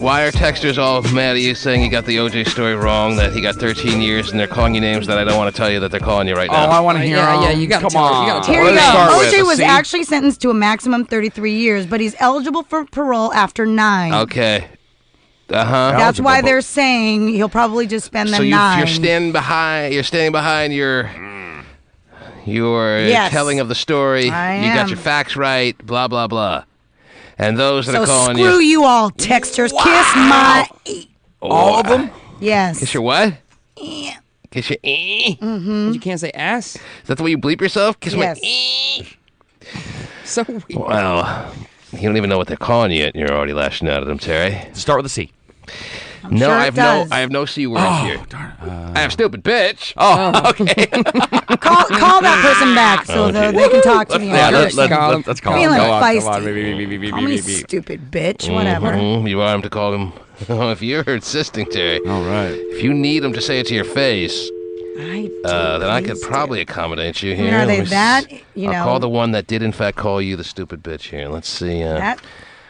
Why are texters all mad at you saying you got the OJ story wrong, that he got 13 years, and they're calling you names that I don't want to tell you that they're calling you right now? Oh, I want to hear them. Yeah, you got to Come on. Here you go. OJ was See? actually sentenced to a maximum 33 years, but he's eligible for parole after 9. Okay. That's why they're saying he'll probably just spend the 9. You're standing behind your Yes. telling of the story. I You got am. your facts right, blah, blah, blah. And those that are calling screw you all, texters. Wow. Kiss my... All of them? Yes. Kiss your what? Kiss your You can't say ass. Is that the way you bleep yourself? Kiss Yes. my So weird. Well, you don't even know what they're calling you yet, and you're already lashing out at them, Terry. Start with a C. No, sure I it have does. I have no C words here. Darn. I have stupid bitch. Oh, okay. Call that person back so they can talk to me. Let's on call Thursday. let's call Feeling him. Go on, feisty. come on. Beep. Call me stupid bitch, whatever. You want him to call him? If you're insisting, Terry. All right. If you need him to say it to your face, then I could probably accommodate you here. Are they Let me that, I'll call the one that did in fact call you the stupid bitch here. Let's see that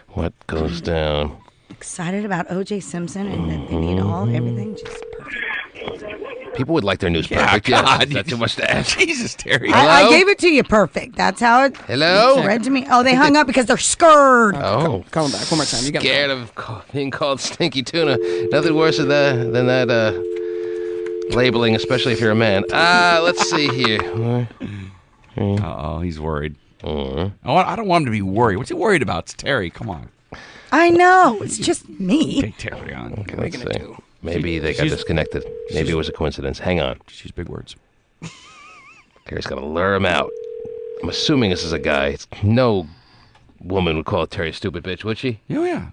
what goes down. excited about O.J. Simpson and that they need everything just perfect. People would like their news Yeah, perfect. God. Yeah, that's too much to ask. Jesus, Terry. I Hello? gave it to you perfect. That's how it Hello? read to me. Oh, they hung up because they're scared. Oh, Call him back one more time. You got scared of being called stinky tuna. Nothing worse than that labeling, especially if you're a man. Let's see here. Uh-oh, he's worried. I don't want him to be worried. What's he worried about? It's Terry. Come on. I know. It's just me. Take Terry on. Okay, let's see. Maybe they got disconnected. Maybe it was a coincidence. Hang on. Just use big words. Terry's got to lure him out. I'm assuming this is a guy. No woman would call Terry a stupid bitch, would she? Oh, yeah.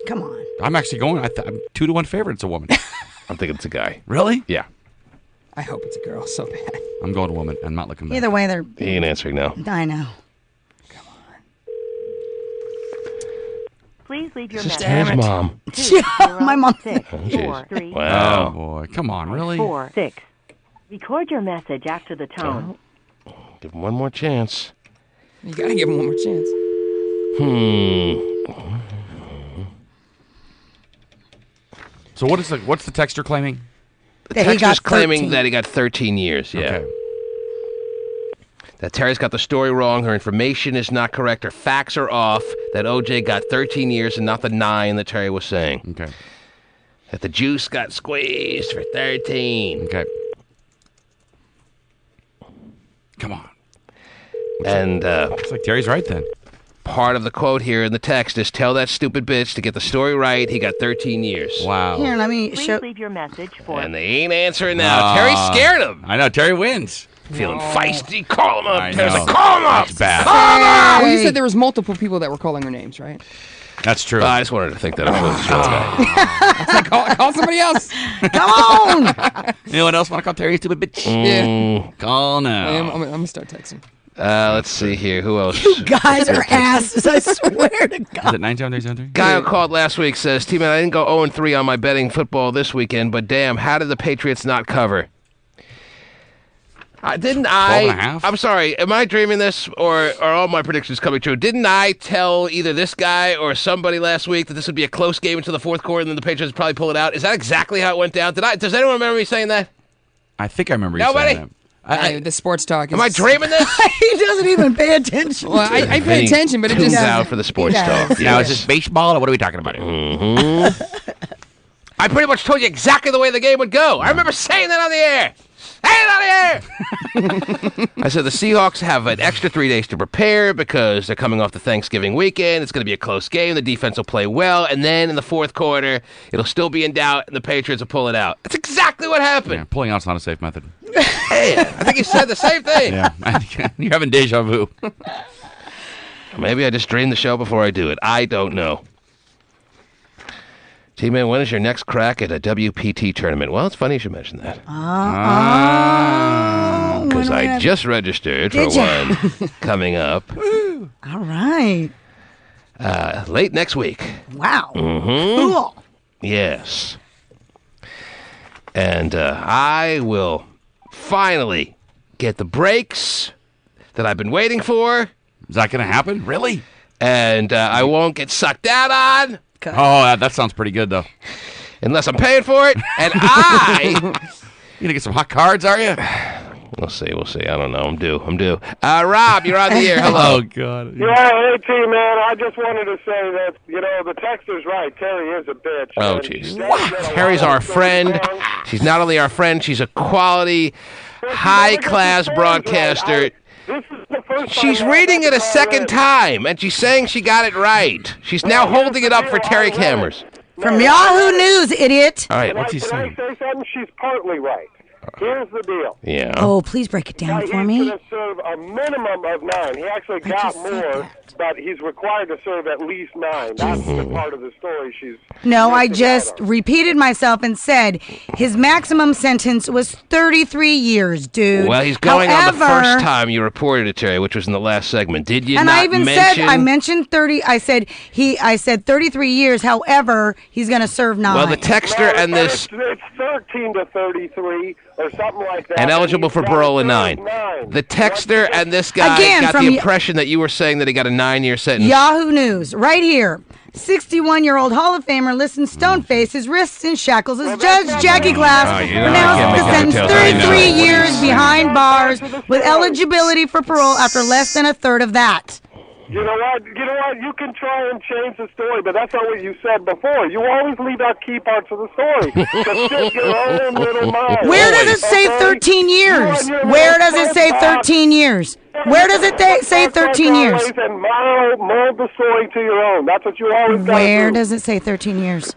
Come on. I'm actually going. I'm 2-1 favorite. It's a woman. I'm thinking it's a guy. Really? Yeah. I hope it's a girl so bad. I'm going woman. I'm not looking back. Either way, they're... He ain't answering now. I know. Please leave your This is message. Terry's mom. My mom. 6 jeez. 4 3 Oh, Wow. boy. Come on. Really? 4 6. Record your message after the tone. Give him one more chance. You got to give him one more chance. So what's the texter claiming? The That he got texter's claiming 13. that he got 13 years, yeah. Okay. That Terry's got the story wrong, her information is not correct, her facts are off, that OJ got 13 years and not the 9 that Terry was saying. Okay. That the juice got squeezed for 13. Okay. Come on. And Looks like Terry's right then. part of the quote here in the text is, tell that stupid bitch to get the story right, he got 13 years. Wow. Here, let me Please show... leave your message for And they ain't answering now. Terry scared him. I know. Terry wins. Feeling feisty. Call him up. I Terry's know. like, call him up. That's bad. Well, you said there was multiple people that were calling her names, right? That's true. I just wanted to think that I was a show guy. Call somebody else. Come on! Anyone else want to call Terry a stupid bitch? Yeah. Call now. I'm going to start texting. Let's see here. Who else? You guys are asses, I swear to Is God. it 97373? Guy who called last week says, T-Man, I didn't go 0-3 on my betting football this weekend, but damn, how did the Patriots not cover? Didn't I? 12.5? I'm sorry. Am I dreaming this, or are all my predictions coming true? Didn't I tell either this guy or somebody last week that this would be a close game until the fourth quarter, and then the Patriots would probably pull it out? Is that exactly how it went down? Does anyone remember me saying that? I think I remember you Nobody? saying that. The sports talk is... Am I dreaming this? He doesn't even pay attention. Well, I pay Vinnie attention, but it tunes just... out for the sports He talk. does. Now, Yes. is this baseball, or what are we talking about? I pretty much told you exactly the way the game would go. I remember saying that on the air. Saying it on the air. I said the Seahawks have an extra 3 days to prepare because they're coming off the Thanksgiving weekend. It's going to be a close game. The defense will play well. And then in the fourth quarter, it'll still be in doubt, and the Patriots will pull it out. That's exactly what happened. Yeah, pulling out's not a safe method. Hey, I think you said the same thing. Yeah, I think you're having deja vu. Maybe I just dreamed the show before I do it. I don't know. T-Man, when is your next crack at a WPT tournament? Well, it's funny you should mention that. Because I just registered for Did ya? one coming up All right. late next week. Wow. Mm-hmm. Cool. Yes. And I will finally get the breaks that I've been waiting for. Is that going to happen? Really? And I won't get sucked out on. cut. Oh, that sounds pretty good, though. Unless I'm paying for it, and You gonna get some hot cards, are you? We'll see. I don't know. I'm due. Rob, you're on the air. Hello. Oh, God. Yeah, hey, T-Man, I just wanted to say that, the texter's right. Terry is a bitch. Oh, jeez. Terry's our friend. She's not only our friend, she's a quality, high-class broadcaster. This is the first She's time reading it a I've second read time, and she's saying she got it right. She's now holding it up for Terry cameras. From Yahoo News, idiot. All right, What's he Can saying? I say something? She's partly right. Here's the deal. Yeah. Oh, please break it down He's for going me. to serve a minimum of 9. He actually got just said more, that. but he's required to serve at least 9. That's the part of the story she's... No, I missing just out on. repeated myself and said his maximum sentence was 33 years, dude. Well, he's going on the However- first time you reported it, Terry, which was in the last segment. Did you And not I even mention? said I mentioned 30. I said 33 years. However, he's going to serve 9. Well, the texter No, and but this... It's 13 to 33 or something like that. And eligible he's for got parole in to serve 9. The texter and this guy Again, got from the y- impression that you were saying that he got a 9-year sentence. Yahoo News, right here. 61-year-old Hall of Famer listens stone-faced, his wrists in shackles as Judge Jackie Glass Oh, you know I can't pronounced the make sentence head or tails. I know. 33 What are you years saying? behind bars with eligibility for parole after less than a third of that. You know what? You can try and change the story, but that's not what you said before. You always leave out key parts of the story to fit your own little mind. Where does it say 13 years? Where does it say 13 years? Where does it say 13 years? And mold the story to your own. That's what you always got to do. Where does it say 13 years?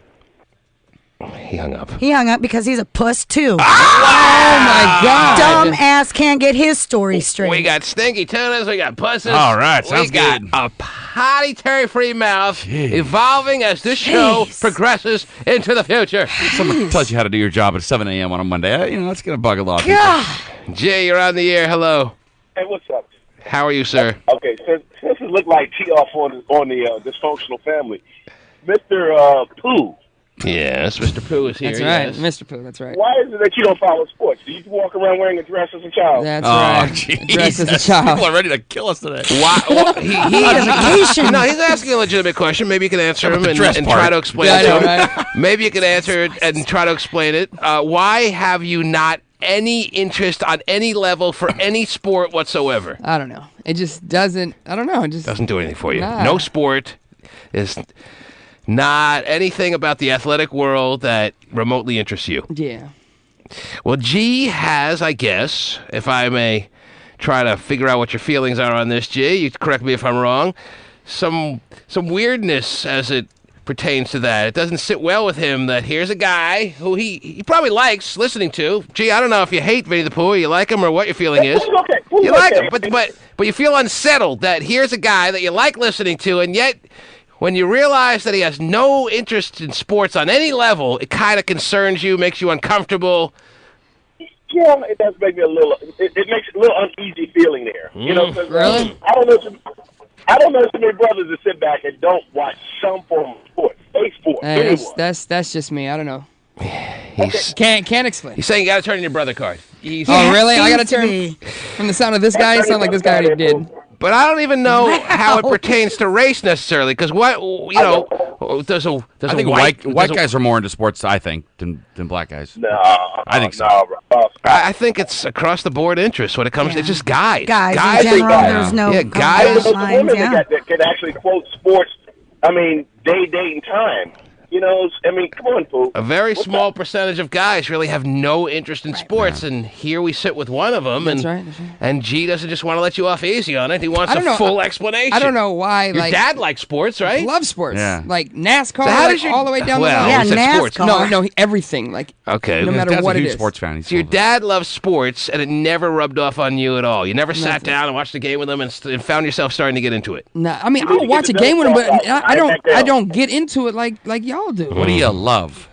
He hung up. He hung up because he's a puss, too. Oh my God. Dumb ass can't get his story straight. We got stinky tunas. We got pusses. All right, We sounds got good. a potty Terry free mouth Jeez. evolving as this show Jeez. progresses into the future. Someone tells you how to do your job at 7 a.m. on a Monday. That's going to bug a lot of people. God. Jay, you're on the air. Hello. Hey, what's up? How are you, sir? Okay, since it looked like tee off on the dysfunctional family, Mr. Pooh, Yes, Mr. Pooh is here. That's right, yes. Mr. Pooh. That's right. why is it that you don't follow sports? Do you walk around wearing a dress as a child? That's Oh, right. jeez. Dressed as a People child. are ready to kill us today. Why? Well, he vacation. No, he's asking a legitimate question. Maybe you can answer him the and dress try part. to explain Yeah, I it to know, him. right? Maybe you can answer it and try to explain it. Why have you not any interest on any level for any sport whatsoever? I don't know. It just doesn't. I don't know. It just Doesn't do anything for you. Nah. No sport is not anything about the athletic world that remotely interests you. Yeah. Well, G has, I guess, if I may try to figure out what your feelings are on this, G, you correct me if I'm wrong, some weirdness as it pertains to that. It doesn't sit well with him that here's a guy who he probably likes listening to. Gee, I don't know if you hate Vinnie the Pooh or you like him or what your feeling is. You like him, but you feel unsettled that here's a guy that you like listening to, and yet when you realize that he has no interest in sports on any level, it kind of concerns you, makes you uncomfortable. Yeah, it does make me a little. It makes a little uneasy feeling there. You know, 'cause, Really? I don't know so many brothers that sit back and don't watch some form of sport, a sport, anyone. That's just me. I don't know. He's Can't explain. saying you got to turn in your brother card. Oh, really? I gotta Seems to turn be. from the sound of this guy. It sounds like this guy already did. But I don't even know how it Wow. pertains to race necessarily, because there's a I think white guys are more into sports, I think, than black guys. No, I think so. No, bro. I think it's across the board interest when it comes. Yeah. It's just guys. Guys, in general, guys. there's no Yeah, guys. Those lines, women yeah. that can actually quote sports. I mean, day, date, and time. You know, I mean, come on, Pooh. A very small percentage of guys really have no interest in sports, and here we sit with one of them, That's right. That's right. and G doesn't just want to let you off easy on it. He wants I don't a know. full explanation. I don't know why. Your Like, dad likes sports, right? love sports. Yeah. Like NASCAR, So how like, does your- all the way down well, the Yeah, we said line. sports. NASCAR. No, everything. Like, Okay. no His matter dad's what a it huge is. sports fan. So your dad loves sports, and it never rubbed off on you at all. You never sat Nothing. down and watched the game with him and found yourself starting to get into it. Nah, I mean, You need I'll to watch a get the game with him, but best out. I don't. Back down. I don't get into it like y'all do. What do you love?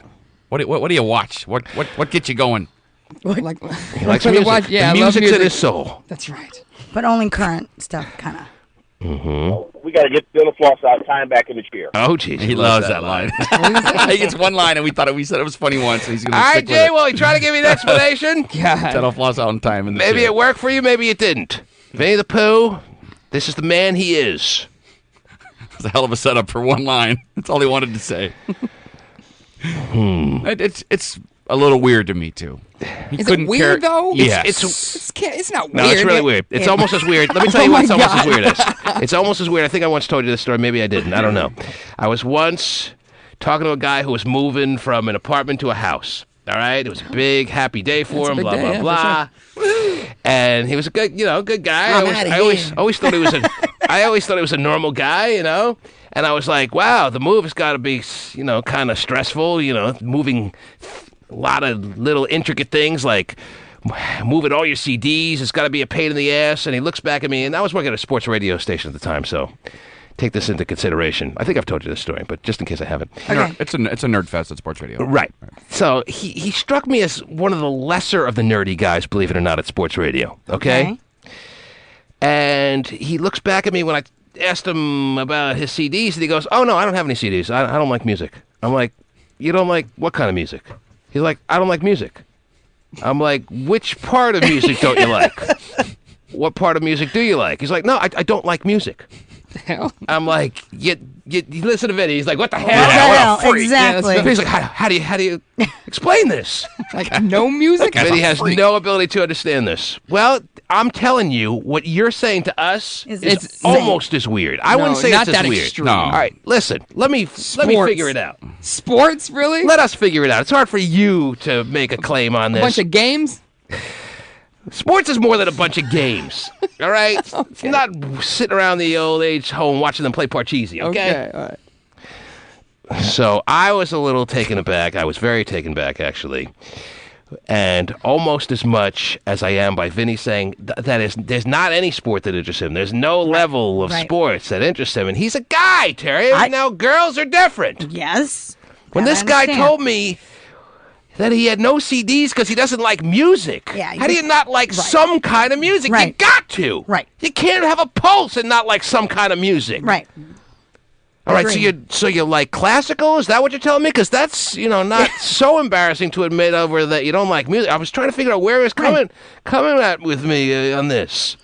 What do you watch? What gets you going? Like, He likes to music. watch- yeah, the I love music's in music. his soul. That's right. But only current stuff, kind of. We got to get the floss out, tie him back in the chair. Oh, geez. He loves that line. He gets one line, and we said it was funny once, so he's going All to right, stick with Jay, it. well, he tried to give you an explanation. God. That'll floss out in time. In the Maybe chair. it worked for you, maybe it didn't. Vinnie the Pooh, this is the man he is. It's a hell of a setup for one line. That's all he wanted to say. It's a little weird to me too. Is it weird though? Yeah, It's not weird. No, it's really weird. It's almost as weird. Let me tell you what it's almost as weird as. It's almost as weird. I think I once told you this story. Maybe I didn't. I don't know. I was once talking to a guy who was moving from an apartment to a house. All right? It was a big, happy day for him, blah, blah, blah. And he was a good, good guy. I always thought he was I always thought he was a normal guy, And I was like, wow, the move has got to be, kind of stressful, moving a lot of little intricate things like moving all your CDs. It's got to be a pain in the ass. And he looks back at me, and I was working at a sports radio station at the time, so take this into consideration. I think I've told you this story, but just in case I haven't. Okay. It's a nerd fest at sports radio. Right. So he struck me as one of the lesser of the nerdy guys, believe it or not, at sports radio. Okay? And he looks back at me when I asked him about his CDs, and he goes, oh, no, I don't have any CDs. I don't like music. I'm like, you don't like what kind of music? He's like, I don't like music. I'm like, which part of music don't you like? What part of music do you like? He's like, no, I don't like music. Hell? I'm like, you listen to Vinnie. He's like, what the hell? What the hell? What a freak. Exactly. He's like, how do you explain this? Like no music? Vinnie has no ability to understand this. Well, I'm telling you, what you're saying to us is almost as weird. I wouldn't say not it's as that weird. extreme. No. All right, listen. Let me figure it out. Sports, really? Let us figure it out. It's hard for you to make a claim on this. A bunch of games? Sports is more than a bunch of games. All right? You're not sitting around the old age home watching them play Parcheesi, okay? All right. So I was a little taken aback. I was very taken back, actually. And almost as much as I am by Vinnie saying there's not any sport that interests him. There's no level of sports that interests him. And he's a guy, Terry. Now, girls are different. Yes. When this guy told me that he had no CDs because he doesn't like music. Yeah, how do you not like some kind of music? Right. You got to. Right. You can't have a pulse and not like some kind of music. Right. All right, so you like classical? Is that what you're telling me? Because that's not so embarrassing to admit over that you don't like music. I was trying to figure out where he was coming at with me on this.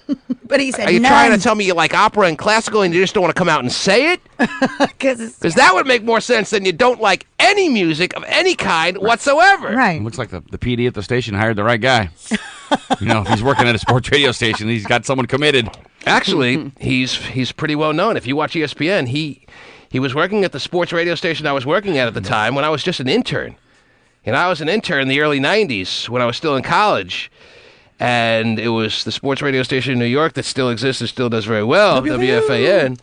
But he said, are you trying to tell me you like opera and classical and you just don't want to come out and say it? Because that would make more sense than you don't like any music of any kind whatsoever. Right. It looks like the PD at the station hired the right guy. If he's working at a sports radio station, he's got someone committed. Actually, he's pretty well known. If you watch ESPN, he was working at the sports radio station I was working at the time when I was just an intern. And I was an intern in the early 90s when I was still in college. And it was the sports radio station in New York that still exists and still does very well, WFAN.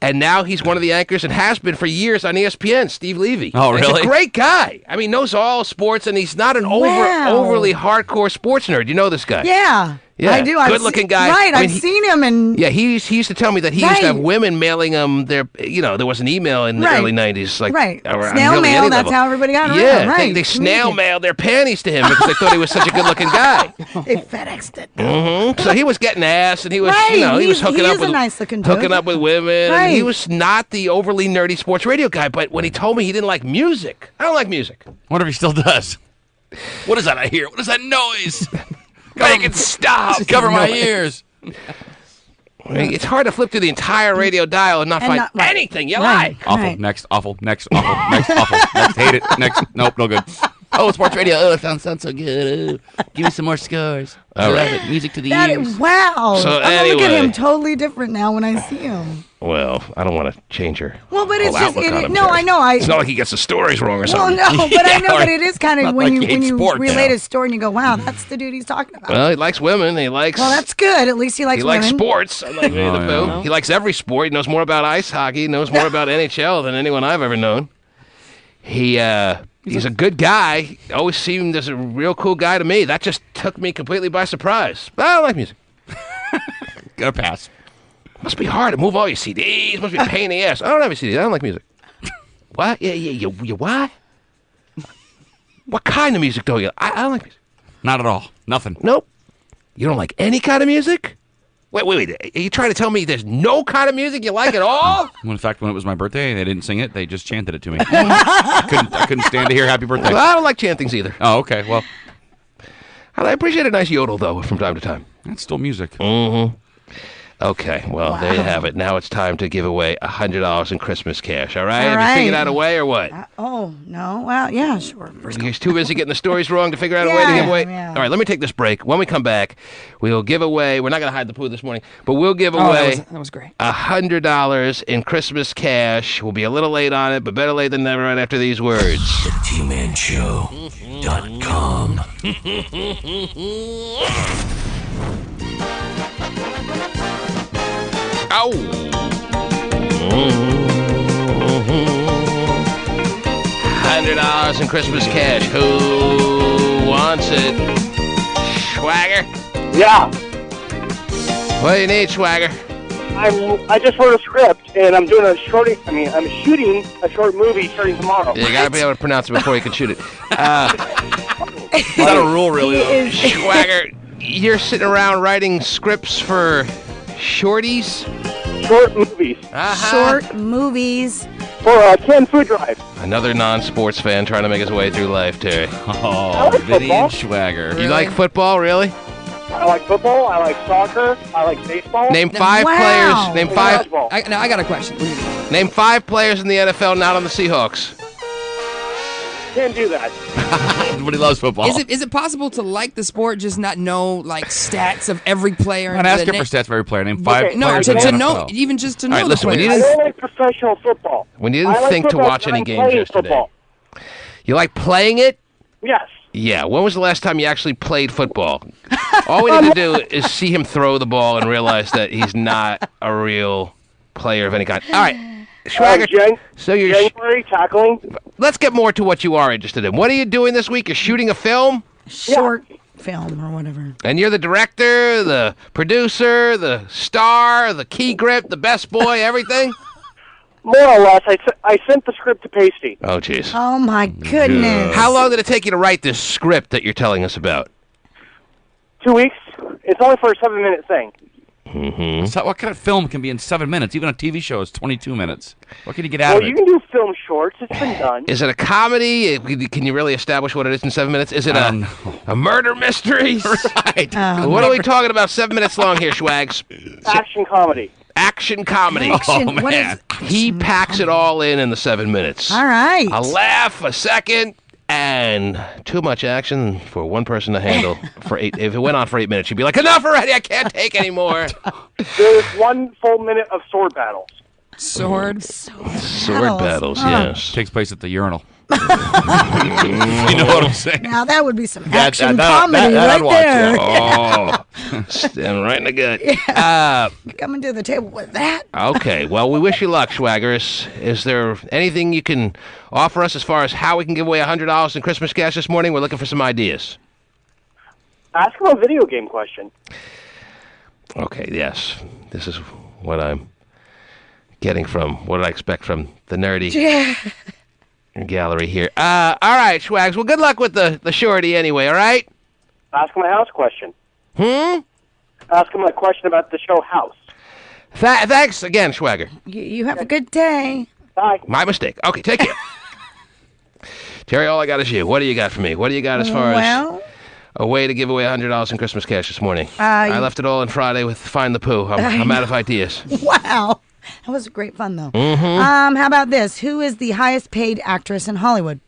And now he's one of the anchors and has been for years on ESPN, Steve Levy. Oh, really? He's a great guy. I mean, knows all sports, and he's not an overly hardcore sports nerd. You know this guy? Yeah. Yeah, I do. good-looking guy. Right, I've seen him. And yeah, he used to tell me that he used to have women mailing him their, there was an email in the early 90s. Like, snail mail, that's how everybody got around. Yeah, right. they snail mailed their panties to him because they thought he was such a good-looking guy. They FedExed it. Mm-hmm. So he was getting ass, and he was, he was hooking up with women. Right. And he was not the overly nerdy sports radio guy, but when he told me he didn't like music, I don't like music. Wonder if he still does. What is that I hear? What is that noise? Make it stop. Cover my ears. I mean, it's hard to flip through the entire radio dial and not find anything you like. Awful. Next. Awful. Next. Awful. Next. Awful. Next. Hate it. Next. Nope. No good. Oh, sports radio. Oh, it sounds so good. Oh, give me some more scores. All right. Love it. Music to the That ears. wow. So I'm gonna look at anyway. him totally different now when I see him. Well, I don't want to change her. Well, but it's whole just outlook on him, no. Terry. I know. It's not like he gets the stories wrong or Well, something. no, but I know. Yeah, But it is kind of not when like you he hates sports. relate a story and you go, "Wow, that's the dude he's talking about." Well, he likes women. He likes. Well, that's good. At least he likes women. sports. Unlike Winnie the Pooh. yeah. He likes every sport. He knows more about ice hockey. He knows more about NHL than anyone I've ever known. He's a good guy. Always seemed as a real cool guy to me. That just took me completely by surprise. But I don't like music. Gotta pass. Must be hard to move all your CDs. Must be a pain in the ass. I don't have any CDs. I don't like music. What? Yeah. You what? What kind of music do you? I don't like music. Not at all. Nothing. Nope. You don't like any kind of music? Wait. Are you trying to tell me there's no kind of music you like at all? When, in fact, when it was my birthday, they didn't sing it. They just chanted it to me. I couldn't stand to hear "Happy Birthday." Well, I don't like chantings either. Oh, okay. Well, I appreciate a nice yodel, though, from time to time. that's still music. Mm-hmm. Okay, well, there you have it. Now it's time to give away $100 in Christmas cash, all right? All Have you figured right. out a way or what? Oh, no. Well, yeah, sure. You're too busy getting the stories wrong to figure out a way to give away? Yeah. All right, let me take this break. When we come back, we'll give away, we're not going to hide the Pooh this morning, but we'll give away that was great. $100 in Christmas cash. We'll be a little late on it, but better late than never right after these words. TheTmanShow.com. Ow! $100 in Christmas cash. Who wants it? Swagger? Yeah. What do you need, Swagger? I just wrote a script, and I'm doing I'm shooting a short movie starting tomorrow. You gotta be able to pronounce it before you can shoot it. Is that a rule, really? Swagger, you're sitting around writing scripts for shorties? Short movies Short movies. for Canned Food Drive. Another non-sports fan trying to make his way through life, Terry. Oh, like Vinnie football. and Swagger. You like football, really? I like football. I like soccer. I like baseball. Name five Wow. players. Name and five. dodgeball. I got a question. What do you mean? Name five players in the NFL not on the Seahawks. Can't do that. Everybody loves football. Is it possible to like the sport, just not know like stats of every player? I'm not asking for stats for every player. Name five Okay, No, players to in the know, NFL. even just to All know right, the listen, when players. you I don't like professional football. When you didn't I like think to football watch because any I'm games playing yesterday. Football. You like playing it? Yes. Yeah. When was the last time you actually played football? All we need to do is see him throw the ball and realize that he's not a real player of any kind. All right. Swagger, so you're January tackling. let's get more to what you are interested in. What are you doing this week? You're shooting a film? Short film or whatever. And you're the director, the producer, the star, the key grip, the best boy, everything? More or less, I sent the script to Pasty. Oh, jeez. Oh, my goodness. How long did it take you to write this script that you're telling us about? 2 weeks. It's only for a 7-minute thing. So what kind of film can be in 7 minutes? Even a TV show is 22 minutes. What can you get out Well, of you it? can do film shorts. It's been done. Is it a comedy? Can you really establish what it is in 7 minutes? Is it a murder mystery? Right. What are we talking about 7 minutes long here, Schwags? Action comedy. Action comedy. Action. Oh, What is man. He packs it all in the 7 minutes. All right. A laugh, a second, and too much action for one person to handle for 8. If it went on for 8 minutes, you'd be like, enough already, I can't take anymore. There's 1 full minute of sword battles. Sword. Sword battles, yes. Takes place at the urinal. You know what I'm saying? Now that would be some That- action that- comedy that I'd right watch, there. Oh, stand right in the gut. Coming to the table with that. Okay, well, we wish you luck, Swagger. Is there anything you can offer us as far as how we can give away $100 in Christmas cash this morning? We're looking for some ideas. Ask him a video game question. Okay, yes. This is what I'm getting from, what did I expect from the nerdy gallery here. All right, Schwags. Well, good luck with the shorty anyway, all right? Ask him a house question. Ask him a question about the show House. Thanks again, Schwager. You have a good day. Bye. My mistake. Okay, take care. Terry, all I got is you. What do you got for me? What do you got as far as Well, a way to give away $100 in Christmas cash this morning? I left it all on Friday with Find the Pooh. I'm out of ideas. wow. That was great fun, though. How about this? Who is the highest paid actress in Hollywood?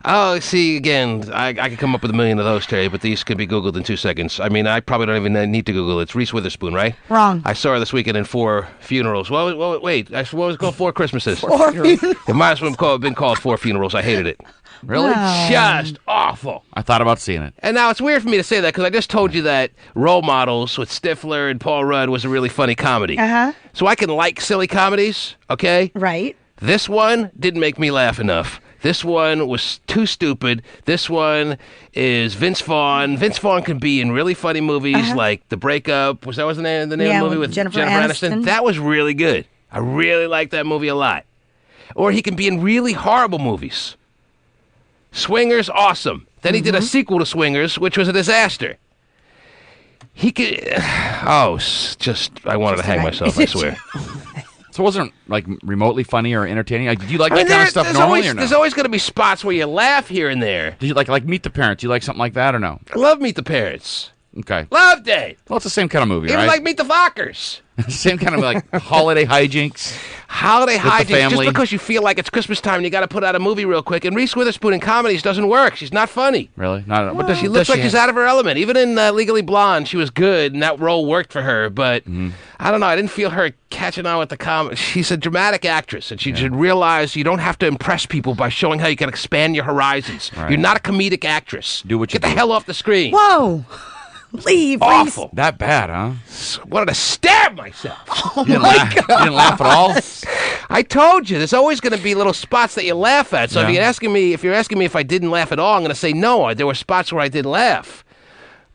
Oh, see, again, I could come up with a million of those, Terry, but these could be Googled in 2 seconds. I mean, I probably don't even need to Google it. It's Reese Witherspoon, right? Wrong. I saw her this weekend in 4 funerals. Well, wait, what was it called? 4 Christmases. Or It might as well have been called 4 funerals. I hated it. Really? Wow. Just awful. I thought about seeing it. And now it's weird for me to say that because I just told you that Role Models with Stifler and Paul Rudd was a really funny comedy. Uh-huh. So I can like silly comedies, okay? Right. This one didn't make me laugh enough. This one was too stupid. This one is Vince Vaughn. Vince Vaughn can be in really funny movies like The Breakup. Was that the name of the movie with Jennifer Aniston? That was really good. I really liked that movie a lot. Or he can be in really horrible movies. Swingers, awesome. Then he did a sequel to Swingers, which was a disaster. He could... I wanted to hang myself, I swear. So it wasn't like remotely funny or entertaining. Like, did you like I mean, that kind of stuff there's normally always, or no? There's always going to be spots where you laugh here and there. Did you like Meet the Parents? You like something like that or no? I love Meet the Parents. Okay. Loved it. Well, it's the same kind of movie, Even right? like Meet the Fockers. Same kind of like holiday hijinks. Holiday the hijinks, family. just because you feel like it's Christmas time and you got to put out a movie real quick. And Reese Witherspoon in comedies doesn't work. She's not funny. Really? Not. What does She she? looks like she's out of her element. Even in Legally Blonde, she was good, and that role worked for her. But I don't know. I didn't feel her catching on with the comedy. She's a dramatic actress, and she should realize you don't have to impress people by showing how you can expand your horizons. Right. You're not a comedic actress. Do what you Get the do. hell off the screen. Whoa. Leave, Reese. Awful. That bad, huh? Wanted to stab myself. You didn't laugh at all. I told you, there's always going to be little spots that you laugh at. So Yeah. if you're asking me if I didn't laugh at all, I'm going to say no. There were spots where I did laugh,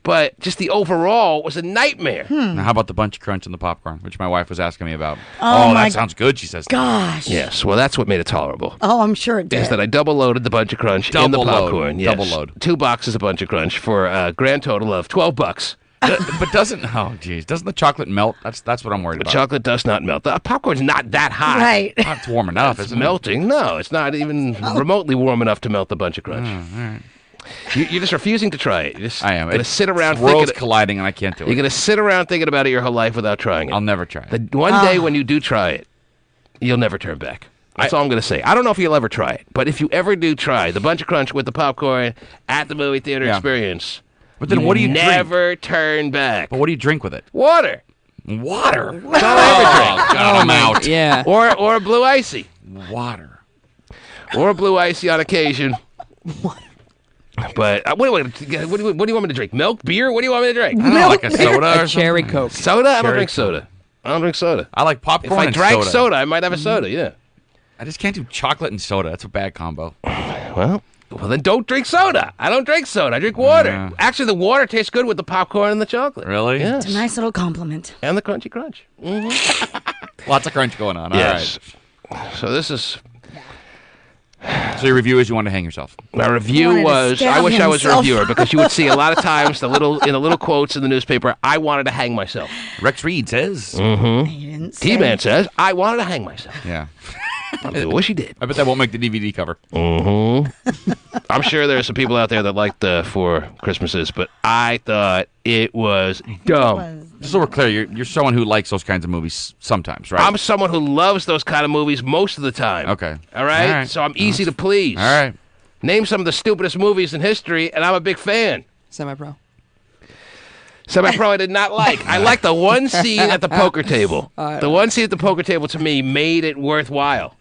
but just the overall was a nightmare. Now, how about the Bunch Crunch and the popcorn, which my wife was asking me about? Oh, my that sounds good. She says. Gosh. Yes, well, that's what made it tolerable. Oh, I'm sure it did. Is that I double loaded the Bunch of Crunch in the Double load. popcorn. Yes. Double load. 2 boxes of Bunch of Crunch for a grand total of $12. But doesn't the chocolate melt? That's what I'm worried The about. chocolate does not melt. The popcorn's not that hot. Right. It's warm enough, It's isn't melting. No, it's not even remotely warm enough to melt the Bunch of Crunch. All right. You're just refusing to try it. You're just I am. going to sit around Worlds thinking. colliding, and I can't do You're it. going to sit around thinking about it your whole life without trying it. I'll never try it. The one day when you do try it, you'll never turn back. That's all I'm going to say. I don't know if you'll ever try it, but if you ever do try the Bunch of Crunch with the popcorn at the movie theater Yeah. experience, But then what do you drink? never turn back. But what do you drink with it? Water. Water. That's all I ever drink. God, I'm out. Yeah. Or Blue Icy. Water. Or Blue Icy on occasion. But what do you want me to drink? Milk? Beer? What do you want me to drink? I don't know, like a soda or A cherry something. Coke. Soda? I don't Cherry drink soda. I don't drink soda. I like If popcorn I and drank soda. soda, I might have a soda, yeah. I just can't do chocolate and soda. That's a bad combo. Well, then don't drink soda. I don't drink soda. I drink water. Yeah. Actually, the water tastes good with the popcorn and the chocolate. Really? Yes. It's a nice little compliment. And the crunchy crunch. Lots of crunch going on. Yes. So this is So your review is you want to hang yourself. my review Wanted to was. stab I wish I was a himself. reviewer because you would see a lot of times in the little quotes in the newspaper. I wanted to hang myself. Rex Reed says. You didn't say. T-Man says I wanted to hang myself. Yeah. I wish he did. I bet that won't make the DVD cover. I'm sure there are some people out there that like the Four Christmases, but I thought it was dumb. Just so we're clear, you're someone who likes those kinds of movies sometimes, right? I'm someone who loves those kind of movies most of the time. Okay. All right? All right. So I'm easy to please. All right. Name some of the stupidest movies in history, and I'm a big fan. Semi-pro. Semi-Pro I did not like. I liked the one scene at the poker table. The one scene at the poker table, to me, made it worthwhile.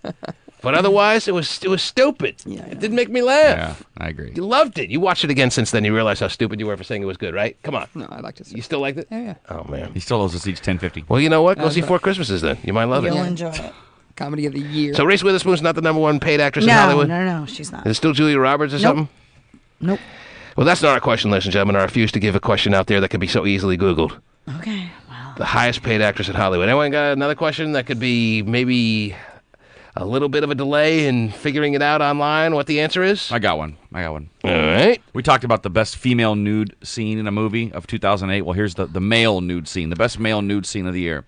But otherwise, it was stupid. Yeah. It didn't make me laugh. Yeah, I agree. You loved it. You watched it again since then. You realized how stupid you were for saying it was good, right? Come on. No, I liked it. You still liked it? Yeah. Oh, man. He still owes us each $10.50. Well, you know what? Go see Four Christmases then. You might love You'll it. enjoy it. Comedy of the year. So Reese Witherspoon's not the number one paid actress in No, Hollywood? no, she's not. Is it still Julia Roberts or something? Nope. Well, that's not our question, ladies and gentlemen. I refuse to give a question out there that can be so easily Googled. Okay. Well, The highest paid actress in Hollywood. Anyone got another question that could be maybe a little bit of a delay in figuring it out online what the answer is? I got one. All right. We talked about the best female nude scene in a movie of 2008. Well, here's the male nude scene, the best male nude scene of the year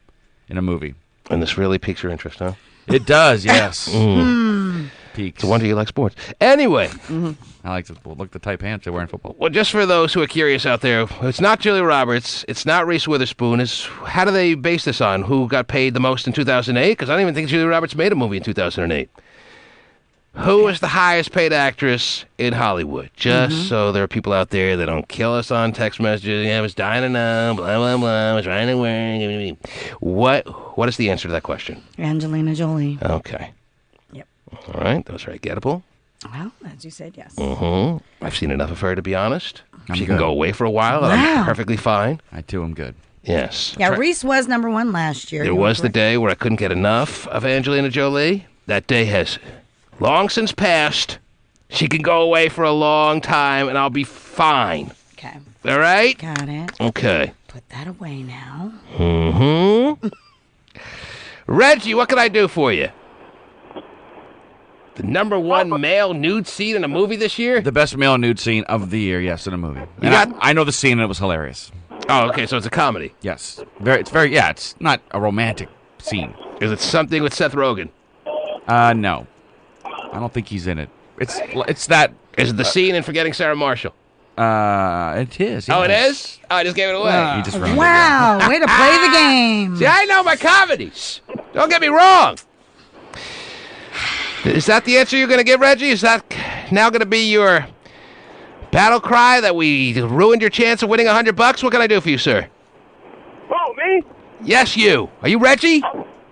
in a movie. And this really piques your interest, huh? It does, yes. Peaks. It's a wonder you like sports. Anyway, I like to look the tight pants they wear in football. well, just for those who are curious out there, it's not Julia Roberts, it's not Reese Witherspoon. It's how do they base this on? Who got paid the most in 2008? Because I don't even think Julia Roberts made a movie in 2008. Who is the highest paid actress in Hollywood? Just so there are people out there that don't kill us on text messages. Yeah, I was dying to know, blah, blah, blah. I was trying to work. What is the answer to that question? Angelina Jolie. Okay. Yep. All right. That was very gettable. Well, as you said, yes. I've seen enough of her to be honest. I'm She can good. go away for a while, and Wow. I'm perfectly fine. I too am good. Yes. Yeah, Reese was number one last year. There You were was the correct. day where I couldn't get enough of Angelina Jolie. That day has long since passed. She can go away for a long time, and I'll be fine. Okay. All right? Got it. Okay. Put that away now. Reggie, what can I do for you? The number one male nude scene in a movie this year? The best male nude scene of the year, yes, in a movie. And got- I know the scene and it was hilarious. Oh, okay, so it's a comedy. Yes. It's not a romantic scene. Is it something with Seth Rogen? No. I don't think he's in it. It's that Is it the scene in Forgetting Sarah Marshall? It is. Oh, it yes. is? Oh, I just gave it away. He just ruined it, Wow, way to play the game. See, I know my comedies. Don't get me wrong. Is that the answer you're going to give, Reggie? Is that now going to be your battle cry that we ruined your chance of winning $100? What can I do for you, sir? Oh, me? Yes, you. Are you Reggie?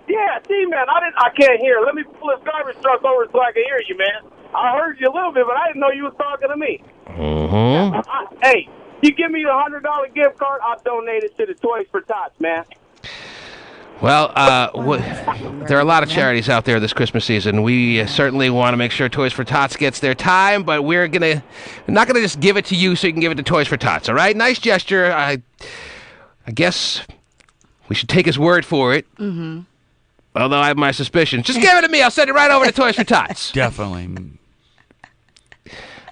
Yeah, see, man, I can't hear. Let me pull this garbage truck over so I can hear you, man. I heard you a little bit, but I didn't know you was talking to me. Mm-hmm. Hey, you give me the $100 gift card, I'll donate it to the Toys for Tots, man. Well, there are a lot of charities out there this Christmas season. We certainly want to make sure Toys for Tots gets their time, but we're not gonna just give it to you so you can give it to Toys for Tots. All right, nice gesture. I guess we should take his word for it. Mm-hmm. Although I have my suspicions. Just give it to me. I'll send it right over to Toys for Tots. Definitely.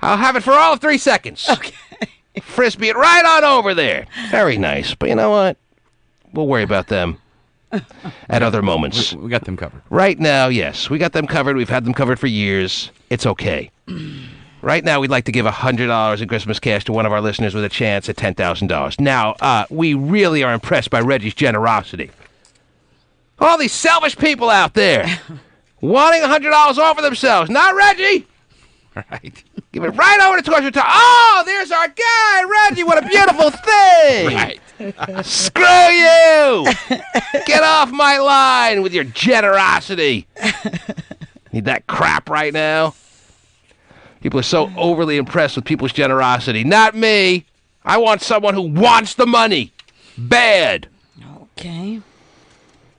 I'll have it for all of 3 seconds. Okay. Frisbee it right on over there. Very nice. But you know what? We'll worry about them at other moments. We got them covered. Right now, yes. We got them covered. We've had them covered for years. It's okay. Right now, we'd like to give $100 in Christmas cash to one of our listeners with a chance at $10,000. Now, we really are impressed by Reggie's generosity. All these selfish people out there wanting $100 off of themselves. Not Reggie. Right. Give it right over to Toys for Tots. Oh, there's our guy, Reggie. What a beautiful thing. Right. Screw you. Get off my line with your generosity. Need that crap right now. People are so overly impressed with people's generosity. Not me. I want someone who wants the money. Bad. Okay.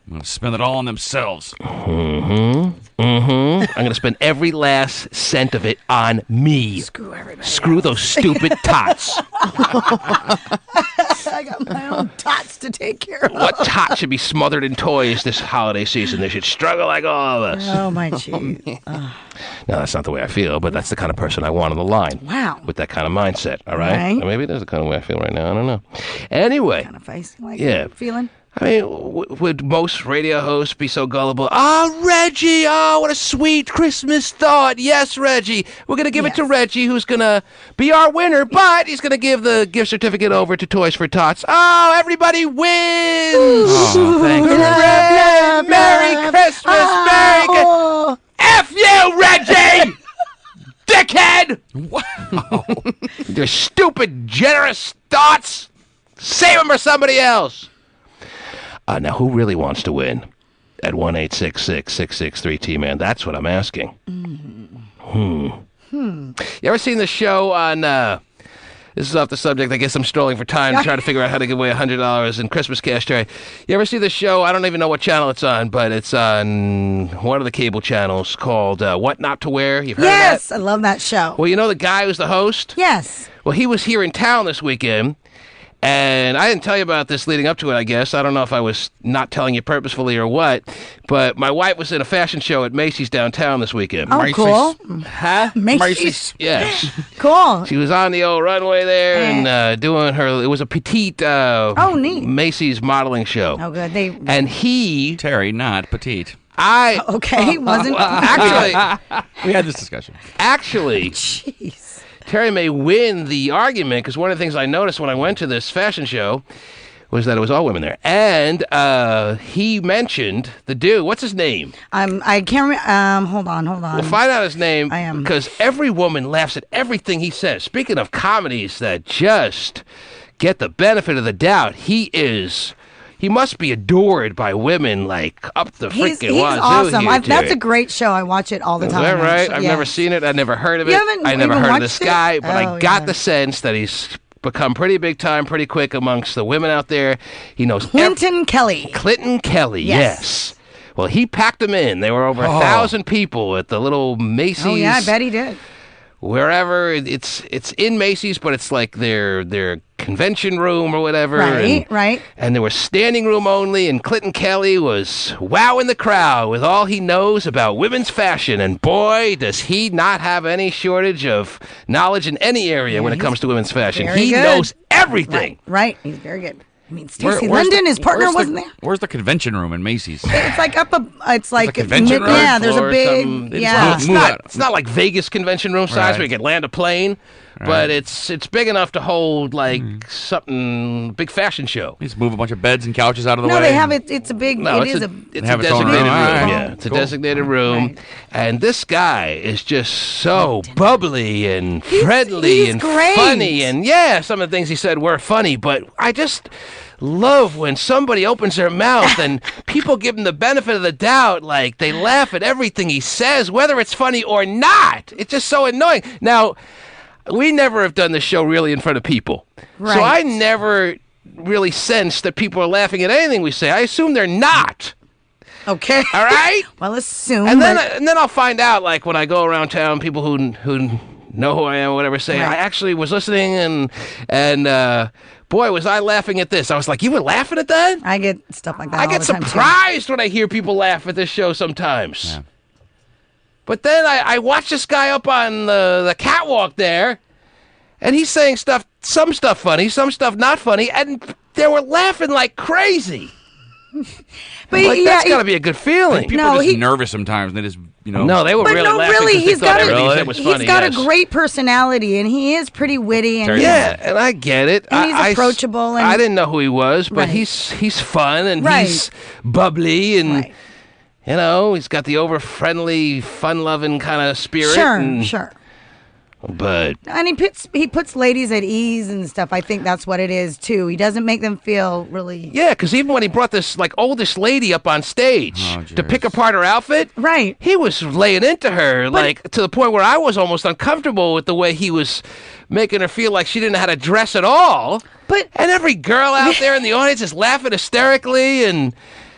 I'm going to spend it all on themselves. I'm going to spend every last cent of it on me. Screw everybody. Screw those stupid tots. I got my own tots to take care of. What tot should be smothered in toys this holiday season? They should struggle like all of us. Oh, my jeez. No, that's not the way I feel, but that's the kind of person I want on the line. Wow. With that kind of mindset, all right? Right. Or maybe that's the kind of way I feel right now. I don't know. Anyway. Kind of feisty, like Yeah. feeling. I mean, would most radio hosts be so gullible? Oh, Reggie! Oh, what a sweet Christmas thought. Yes, Reggie. We're going to give it to Reggie, who's going to be our winner, but he's going to give the gift certificate over to Toys for Tots. Oh, everybody wins! Oh, thank you. Hooray! Merry Christmas! Merry Christmas! F you, Reggie! Dickhead! Wow. Your stupid, generous thoughts! Save them for somebody else! Now, who really wants to win at 1-866-663-T-Man? That's what I'm asking. You ever seen the show on, this is off the subject, I guess I'm strolling for time to try to figure out how to give away $100 in Christmas cash, Terry. You ever see the show, I don't even know what channel it's on, but it's on one of the cable channels called What Not to Wear? You've heard of that? Yes, I love that show. Well, you know the guy who's the host? Yes. Well, he was here in town this weekend. And I didn't tell you about this leading up to it, I guess. I don't know if I was not telling you purposefully or what. But my wife was in a fashion show at Macy's downtown this weekend. Oh, cool. Huh? Macy's. Yes. Cool. She was on the old runway there and doing her, it was a petite neat. Macy's modeling show. Oh, good. And he... Terry, not petite. Okay, wasn't... Actually... We had this discussion. Actually... Jeez. Terry may win the argument because one of the things I noticed when I went to this fashion show was that it was all women there. And he mentioned the dude. What's his name? I can't remember. Hold on. We'll find out his name. I am. Because every woman laughs at everything he says. Speaking of comedies that just get the benefit of the doubt, he must be adored by women like up the freaking He's wazoo awesome. here, That's Terry. a great show. I watch it all the time. Is that right? actually. I've Yes. never seen it. I've never heard of it. You haven't I never even heard of this watched it? guy, but I Oh, got yeah. the sense that he's become pretty big time pretty quick amongst the women out there. He knows Clinton Kelly. Clinton Kelly, yes. Well, he packed them in. There were over 1,000 people at the little Macy's. Oh, yeah, I bet he did. Wherever it's in Macy's, but it's like their convention room or whatever. Right. And there was standing room only, and Clinton Kelly was wowing the crowd with all he knows about women's fashion. And boy, does he not have any shortage of knowledge in any area when it comes to women's fashion. very He good. knows everything. Right. He's very good. I mean, Where- Stacey where's London, the- his partner, where's the- wasn't there? Where's the convention room in Macy's? It's like it's like convention room? yeah. There's a Floor or big something. They just yeah. move out. It's not like Vegas convention room size Right. where you can land a plane, but it's big enough to hold like something big fashion show. Just move a bunch of beds and couches out of the way. No, they have it. It's a big. No, it's a a designated room. Yeah, it's a Cool. designated room, Right. and this guy is just so bubbly and friendly he's and great. funny, and yeah, some of the things he said were funny, but I just love when somebody opens their mouth and people give him the benefit of the doubt, like they laugh at everything he says, whether it's funny or not. It's just so annoying. Now, we never have done this show really in front of people, so I Right. never really sense that people are laughing at anything we say. I assume they're not. Okay. All right. Well, assume. And then but- I'll find out, like when I go around town, people who know who I am, or whatever, say Right. I actually was listening, and boy, was I laughing at this. I was like, you were laughing at that? I get stuff like that. I all get the time, too. surprised when I hear people laugh at this show sometimes. Yeah. But then I watch this guy up on the catwalk there, and he's saying some stuff funny, some stuff not funny, and they were laughing like crazy. But Like, yeah, that's got to be a good feeling. People No, are just he- nervous sometimes. And they just, No, they were But really no, laughing really, 'cause they he's thought got a- everything he said was funny. he's got yes. a great personality, and he is pretty witty, and Terry- Yeah, and I get it. And he's I approachable, and- I didn't know who he was, but Right. he's fun and Right. he's bubbly and Right. he's got the over friendly, fun loving kind of spirit. sure, and- sure. But And he puts ladies at ease and stuff. I think that's what it is too. He doesn't make them feel really yeah, because even when he brought this like oldest lady up on stage Oh, to pick jeez. apart her outfit, right. he was laying into her like to the point where I was almost uncomfortable with the way he was making her feel like she didn't know how to dress at all. But And every girl out there in the audience is laughing hysterically and.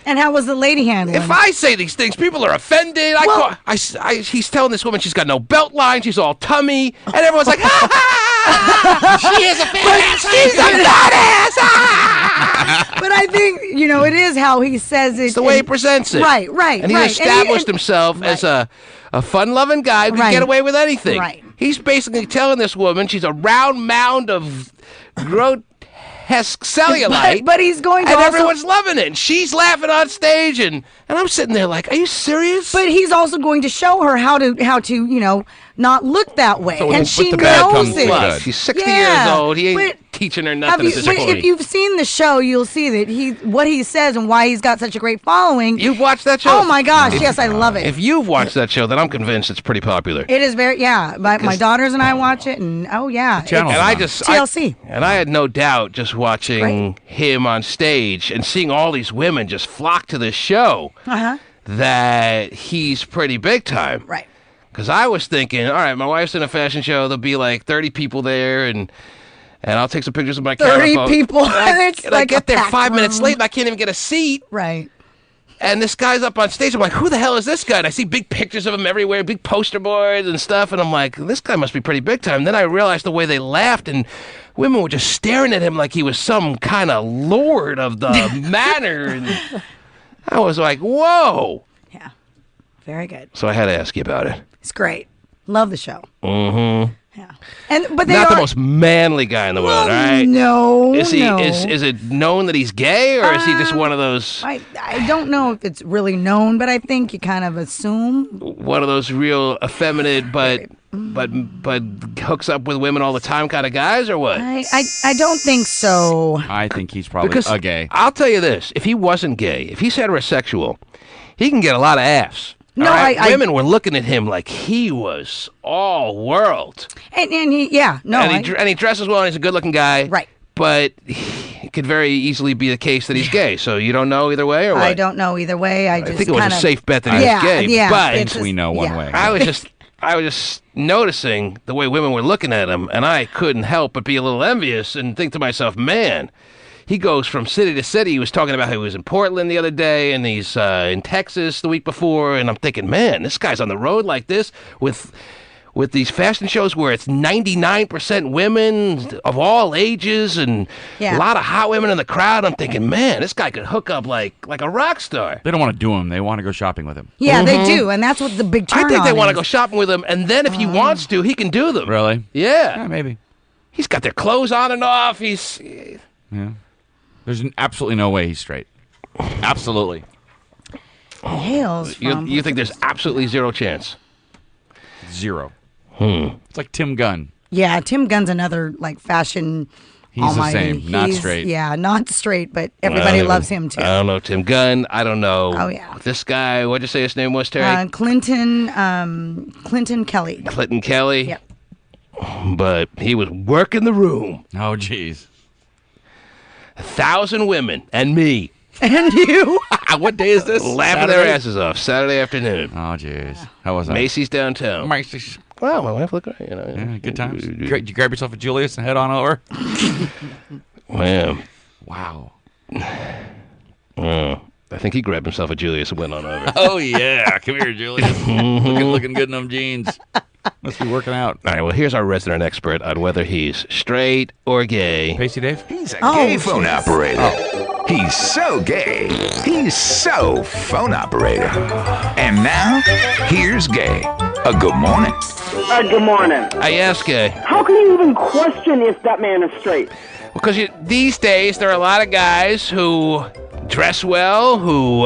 and how was the lady handling? If I say these things, people are offended. Well- He's telling this woman she's got no belt line, she's all tummy, and everyone's like, ha ha! She is a fat ass. She's a fat ass. Ah! But I think it is how he says it. It's the way he presents it. Right. And he right. established and himself as a fun-loving guy who can Right. get away with anything. Right. He's basically telling this woman she's a round mound of grotesque cellulite. But he's going to and also, everyone's loving it. And she's laughing on stage, and I'm sitting there like, are you serious? But he's also going to show her how to not look that way, So and with she the bad knows comes the it. good. Plus, she's 60 Yeah, years old. He ain't but teaching her nothing at this but point. if you've seen the show, you'll see that what he says and why he's got such a great following. You've watched that show? Oh my gosh, yes, I love it. If you've watched that show, then I'm convinced it's pretty popular. It is very, yeah. My daughters and I watch it, and oh yeah, channel. And I just TLC. and I had no doubt just watching him on stage and seeing all these women just flock to this show that he's pretty big time. Right. Because I was thinking, all right, my wife's in a fashion show. There'll be like 30 people there, and I'll take some pictures with my 30 camera. people. And It's I like get a there packed 5 minutes room. late, and I can't even get a seat. Right. And this guy's up on stage. I'm like, who the hell is this guy? And I see big pictures of him everywhere, big poster boards and stuff. And I'm like, this guy must be pretty big time. Then I realized the way they laughed, and women were just staring at him like he was some kind of lord of the manor. And I was like, whoa. Yeah. Very good. So I had to ask you about it. It's great. Love the show. Mm-hmm. Yeah. But they Not are the most manly guy in the world, right? No. Is he? no. Is it known that he's gay, or is he just one of those I don't know if it's really known, but I think you kind of assume. one of those real effeminate but hooks up with women all the time kind of guys, or what? I don't think so. I think he's probably Because a gay. I'll tell you this: if he wasn't gay, if he's heterosexual, he can get a lot of ass. No, all right? I- women were looking at him like he was all world, And he, yeah, no. and he dresses well, and he's a good-looking guy, Right. But it could very easily be the case that he's gay. So you don't know either way, or what? I don't know either way. I think it was a safe bet that he yeah, was gay, yeah, but it's we know one yeah. way. I was just noticing the way women were looking at him, and I couldn't help but be a little envious and think to myself, man, he goes from city to city. He was talking about how he was in Portland the other day, and he's in Texas the week before, and I'm thinking, man, this guy's on the road like this with these fashion shows where it's 99% women of all ages and Yeah. a lot of hot women in the crowd. I'm thinking, man, this guy could hook up like a rock star. They don't want to do him. They want to go shopping with him. Yeah, they do, and that's what the big turn I think they want to is. go shopping with him, and then if he wants to, he can do them. Really? Yeah. Yeah, maybe. He's got their clothes on and off. He's Yeah. There's absolutely no way he's straight. Absolutely. He hails from. you think there's absolutely zero chance. Zero. It's like Tim Gunn. Yeah, Tim Gunn's another like fashion. He's the almighty. same, not straight. Yeah, not straight, but everybody loves him too. I don't know Tim Gunn. I don't know. Oh, yeah. This guy. What'd you say his name was, Terry? Clinton Kelly. Clinton Kelly. Yep. But he was working the room. Oh, jeez. 1,000 women and me. And you. What day is this? Laughing their asses off. Saturday afternoon. Oh, jeez. How was that? Macy's downtown. Macy's. Well, my wife looked great. Yeah, good times. Did you grab yourself a Julius and head on over? Man. Wow. I think he grabbed himself a Julius and went on over. Oh, yeah. Come here, Julius. looking good in them jeans. Must be working out. All right, well, here's our resident expert on whether he's straight or gay. Pasty Dave? He's a gay phone operator. He's so gay. He's so phone operator. And now, here's gay. Good morning. Good morning. I ask gay. How can you even question if that man is straight? Because these days, there are a lot of guys who dress well, who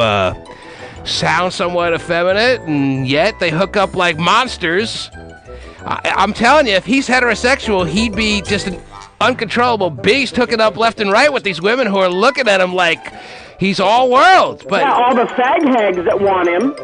sound somewhat effeminate, and yet they hook up like monsters. I'm telling you, if he's heterosexual, he'd be just an uncontrollable beast hooking up left and right with these women who are looking at him like he's all worlds. But Yeah, all the fag hags that want him.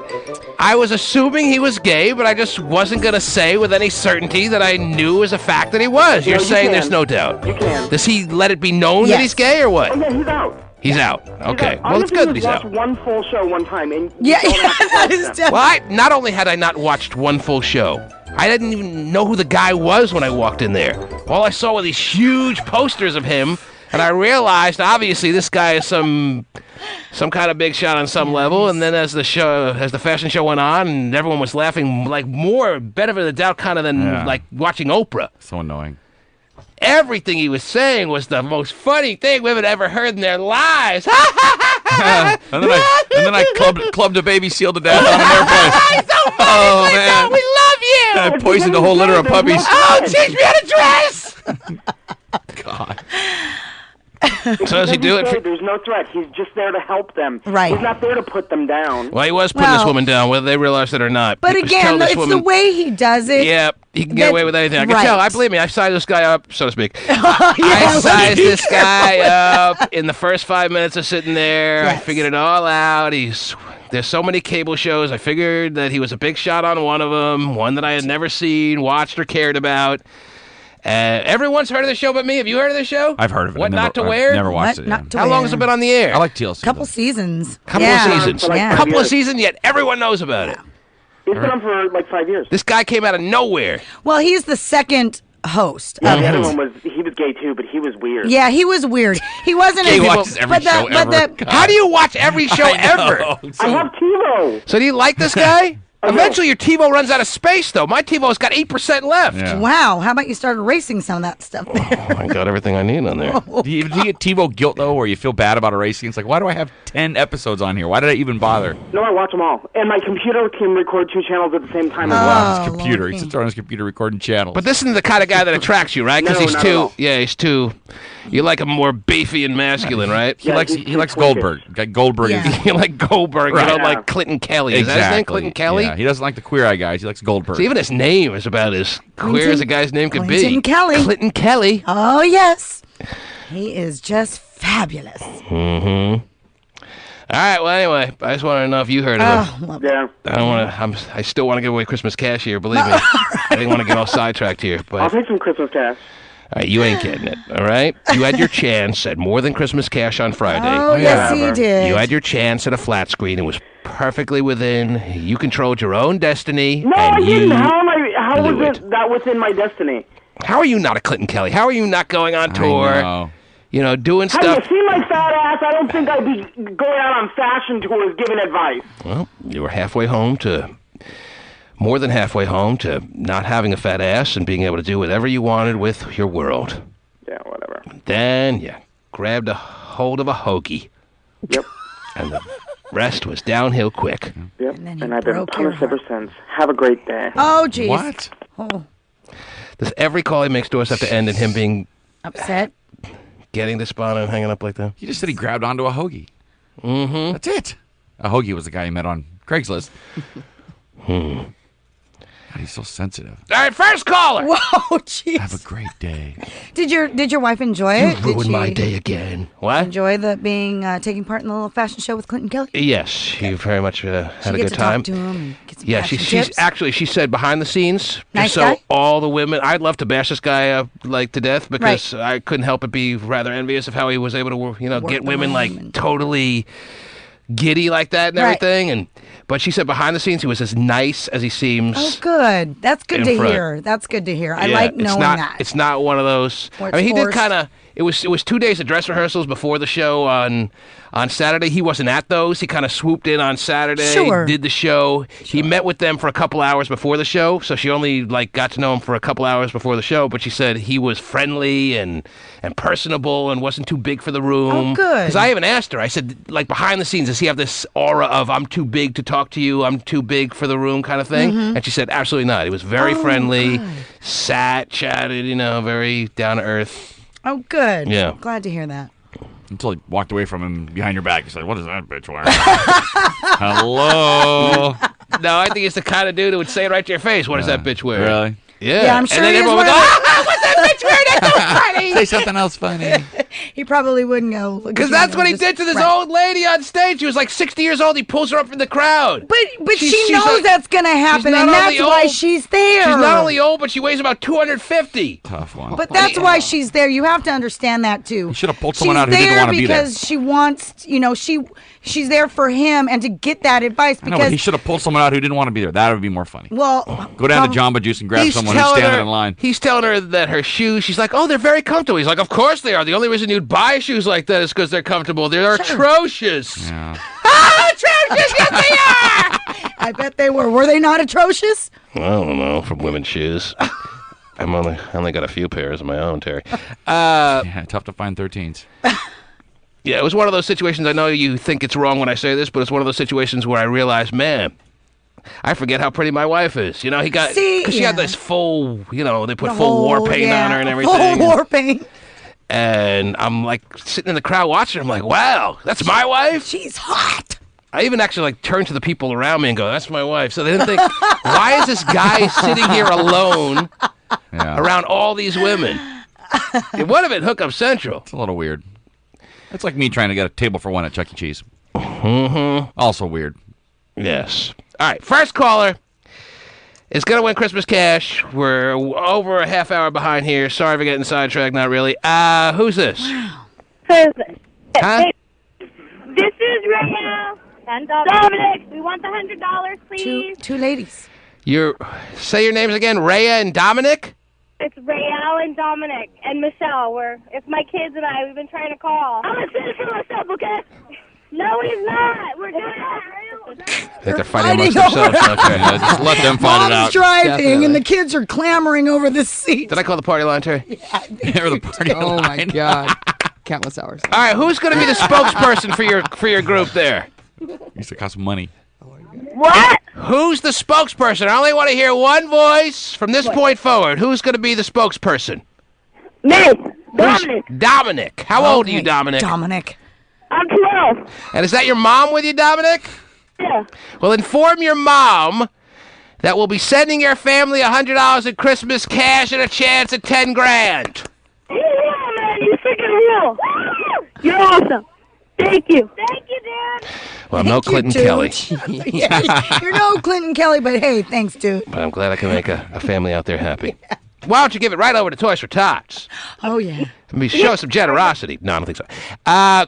I was assuming he was gay, but I just wasn't going to say with any certainty that I knew as a fact that he was. You're you saying can. there's no doubt. You can. Does he let it be known that Yes. he's gay or what? Oh, yeah, he's out. He's out. Okay. He's out. Well, All it's you good do that is he's watch out. one full show one time, and Yeah, you don't have to that watch is them. definitely. Well, not only had I not watched one full show, I didn't even know who the guy was when I walked in there. All I saw were these huge posters of him, and I realized obviously this guy is some kind of big shot on some level. And then as the fashion show went on, and everyone was laughing like more benefit of the doubt kind of than like watching Oprah. So annoying. Everything he was saying was the most funny thing women ever heard in their lives. and then I clubbed a baby seal to death on an airplane. He's so funny, Oh, man. we love you. I poisoned a whole litter of puppies. Oh, teach me how to dress. God. So does he do it? There's no threat. He's just there to help them. Right. He's not there to put them down. Well, he was putting this Well- woman down, whether they realized it or not. But He was again, telling this it's woman, the way he does it. Yeah, he can get that- away with anything. I can right. tell. I believe me. I sized this guy up, so to speak. I sized this guy up in the first 5 minutes of sitting there. I Yes. figured it all out. There's so many cable shows. I figured that he was a big shot on one of them, one that I had never seen, watched, or cared about. Everyone's heard of the show but me. Have you heard of the show? I've heard of it. What I've not to I've wear? Never watched What it. not to How long has it been on the air? I like TLC. Couple though. seasons. Couple yeah. of seasons. For like Yeah. 5 Couple of years. seasons, yet everyone knows about it. He's been on for like 5 years. This guy came out of nowhere. Well, he's the second host. The Of other it. one was he was gay too, but he was weird. Yeah, he was weird. He wasn't. He as- watches every show ever. God. How do you watch every show ever? I have TiVo. So do you like this guy? I know. Eventually your TiVo runs out of space, though. My TiVo's got 8% left. Yeah. Wow, how about you started erasing some of that stuff there? I got everything I need on there. Do you get TiVo guilt though, where you feel bad about erasing? It's like, why do I have 10 episodes on here? Why did I even bother? No, I watch them all, and my computer can record 2 channels at the same time as Oh. well. His computer. Lord. He sits there on his computer recording channels. But this isn't the kind of guy that attracts you, right? Because No, he's not too. at all. Yeah, he's too. You like him more beefy and masculine, right? he Yeah, likes he's he likes twisted. Goldberg. Like Goldberg Yeah. is You like Goldberg. Right. You don't Yeah. like Clinton Kelly. Is exactly that his name? Clinton Kelly? Yeah, he doesn't like the queer eye guys. He likes Goldberg. So even his name is about as queer as a guy's name could be. Clinton Kelly. Clinton Kelly. Oh yes, he is just fabulous. Mm-hmm. All right. Well, anyway, I just wanted to know if you heard of him. Oh, well, Yeah, I don't want to. I still want to give away Christmas cash here. Believe me, I didn't want to get all sidetracked here. But I'll take some Christmas cash. all right, you ain't getting it. All right. You had your chance at more than Christmas cash on Friday. oh yes, he Whatever. did. You had your chance at a flat screen. It was perfectly within. You controlled your own destiny. No, I and didn't. you How blew was it. it that within my destiny? How are you not a Clinton Kelly? How are you not going on I tour? know. You know, doing Have you stuff. seen my fat ass? I don't think I'd be going out on fashion tours giving advice. Well, you were halfway home to. More than halfway home to not having a fat ass and being able to do whatever you wanted with your world. Yeah, whatever. Then you grabbed a hold of a hoagie, Yep, and the rest was downhill quick. yep. And then he And I've been broke your punished ever since. Have a great day. Oh jeez. What? Oh, Does every call he makes to us have to end in him being upset. getting despondent and hanging up like that? He just said he grabbed onto a hoagie. Mm-hmm. That's it. A hoagie was the guy he met on Craigslist. He's so sensitive. All right, first caller. Whoa, jeez. Have a great day. Did your wife enjoy it? Ruined Did my she day again. What? enjoy taking part in the little fashion show with Clinton Kelly? Yes, she very much had She a get good to time. talk to him and get some Yeah, fashion she's tips? actually, she said behind the scenes, Nice just so guy? all the women, I'd love to bash this guy up like to death because I couldn't help but be rather envious of how he was able to, Work get the women room like and- totally giddy like that and Right. everything. But she said behind the scenes he was as nice as he seems. Oh, good. That's good in to front. hear. That's good to hear. I Yeah, like it's knowing not, that. It's not one of those. Where I mean, he it's did kind of. It was 2 days of dress rehearsals before the show on Saturday. He wasn't at those. He kind of swooped in on Saturday. Sure. Did the show. He met with them for a couple hours before the show, so she only got to know him for a couple hours before the show. But she said he was friendly and personable and wasn't too big for the room. Oh, good. Because I even asked her. I said, behind the scenes, does he have this aura of I'm too big to talk to you, I'm too big for the room kind of thing? And she said, absolutely not. He was very friendly, sat, chatted, very down to earth. Oh, good. Yeah. Glad to hear that. Until he walked away from him behind your back. He's like, what is that bitch wearing? Hello? No, I think he's the kind of dude who would say it right to your face. What is that bitch wearing? Really? Yeah. Yeah, I'm sure And then he is everyone would wearing- go, what's that bitch wearing? That's so funny. Say something else funny. He probably wouldn't go. Because that's what he did to this old lady on stage. She was like 60 years old. He pulls her up from the crowd. But she She's knows like- that's going to happen, not and that's only why old- she's there. She's not only old, but she weighs about 250. Tough one. But that's why she's there. You have to understand that too. He should have pulled someone out who didn't want to be there. because she wants, she's there for him and to get that advice. I know, but Because he should have pulled someone out who didn't want to be there. That would be more funny. well, Go down to Jamba Juice and grab someone who's telling standing her- in line. He's telling her that her shoes, she's like, oh, they're very comfortable. He's like, of course they are. The only reason you'd buy shoes like that is because they're comfortable. They're atrocious. Yeah. Ah, atrocious, yes they are! I bet they were. Were they not atrocious? I don't know, from women's shoes. I only got a few pairs of my own, Terry. Yeah, tough to find 13s. Yeah, it was one of those situations. I know you think it's wrong when I say this, but it's one of those situations where I realized, man, I forget how pretty my wife is. He got, because she had this full, they put full war paint on her and everything. Full war paint. And I'm sitting in the crowd watching her. I'm like, wow, that's my wife? She's hot. I even actually turned to the people around me and go, that's my wife. So they didn't think, why is this guy sitting here alone around all these women? It would have been Hookup Central. It's a little weird. It's like me trying to get a table for one at Chuck E. Cheese. Mm-hmm. Also weird. Yes. All right, first caller is going to win Christmas cash. We're over a half hour behind here. Sorry for getting sidetracked, not really. Who's this? Huh? This is Raya and Dominic. We want the $100, please. Two ladies. Say your names again, Rhea and Dominic? It's Rayal and Dominic and Michelle. It's my kids and I. We've been trying to call. I'm gonna say it for myself, okay? No, he's not. We're doing it. I think they're fighting amongst themselves. Okay. Yeah, just let them find it out. Mom's driving, Definitely. and the kids are clamoring over the seat. Did I call the party line, Terry? Or the party Oh my line. God. Countless hours. All right, who's going to be the spokesperson for your group there? Used to cost money. What? Who's the spokesperson? I only want to hear one voice from this point forward. Who's going to be the spokesperson? Me. Dominic. Dominic. How old are you, Dominic? Dominic. I'm 12. And is that your mom with you, Dominic? Yeah. Well, inform your mom that we'll be sending your family $100 in Christmas cash and a chance at $10,000. Yeah, man. You freaking real. You're awesome. Thank you. Thank you, Dad. Well, no Clinton Kelly, Yeah, you're no Clinton Kelly, but hey, thanks, dude. but I'm glad I can make a family out there happy. Why don't you give it right over to Toys for Tots? Oh, yeah. Show some generosity. No, I don't think so.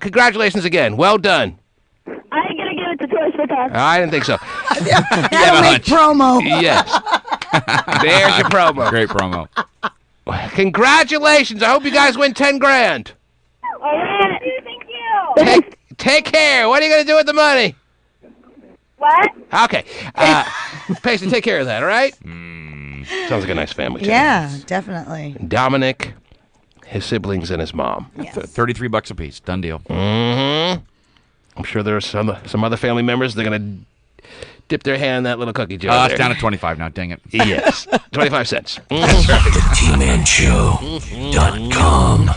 Congratulations again. Well done. I ain't gonna give it to Toys for Tots. I didn't think so. That'll make promo. Yes. There's your promo. Great promo. Congratulations. I hope you guys win $10,000. All right. Thank you. Take care. What are you going to do with the money? What? Okay. Pasty, take care of that, all right? Sounds like a nice family. Yeah, definitely. Dominic, his siblings, and his mom. Yes. $33 a piece. Done deal. Mm-hmm. I'm sure there's some other family members. They're going to dip their hand in that little cookie jar. It's down to 25 now. Dang it. Yes. 25 cents. TheTmanShow.com.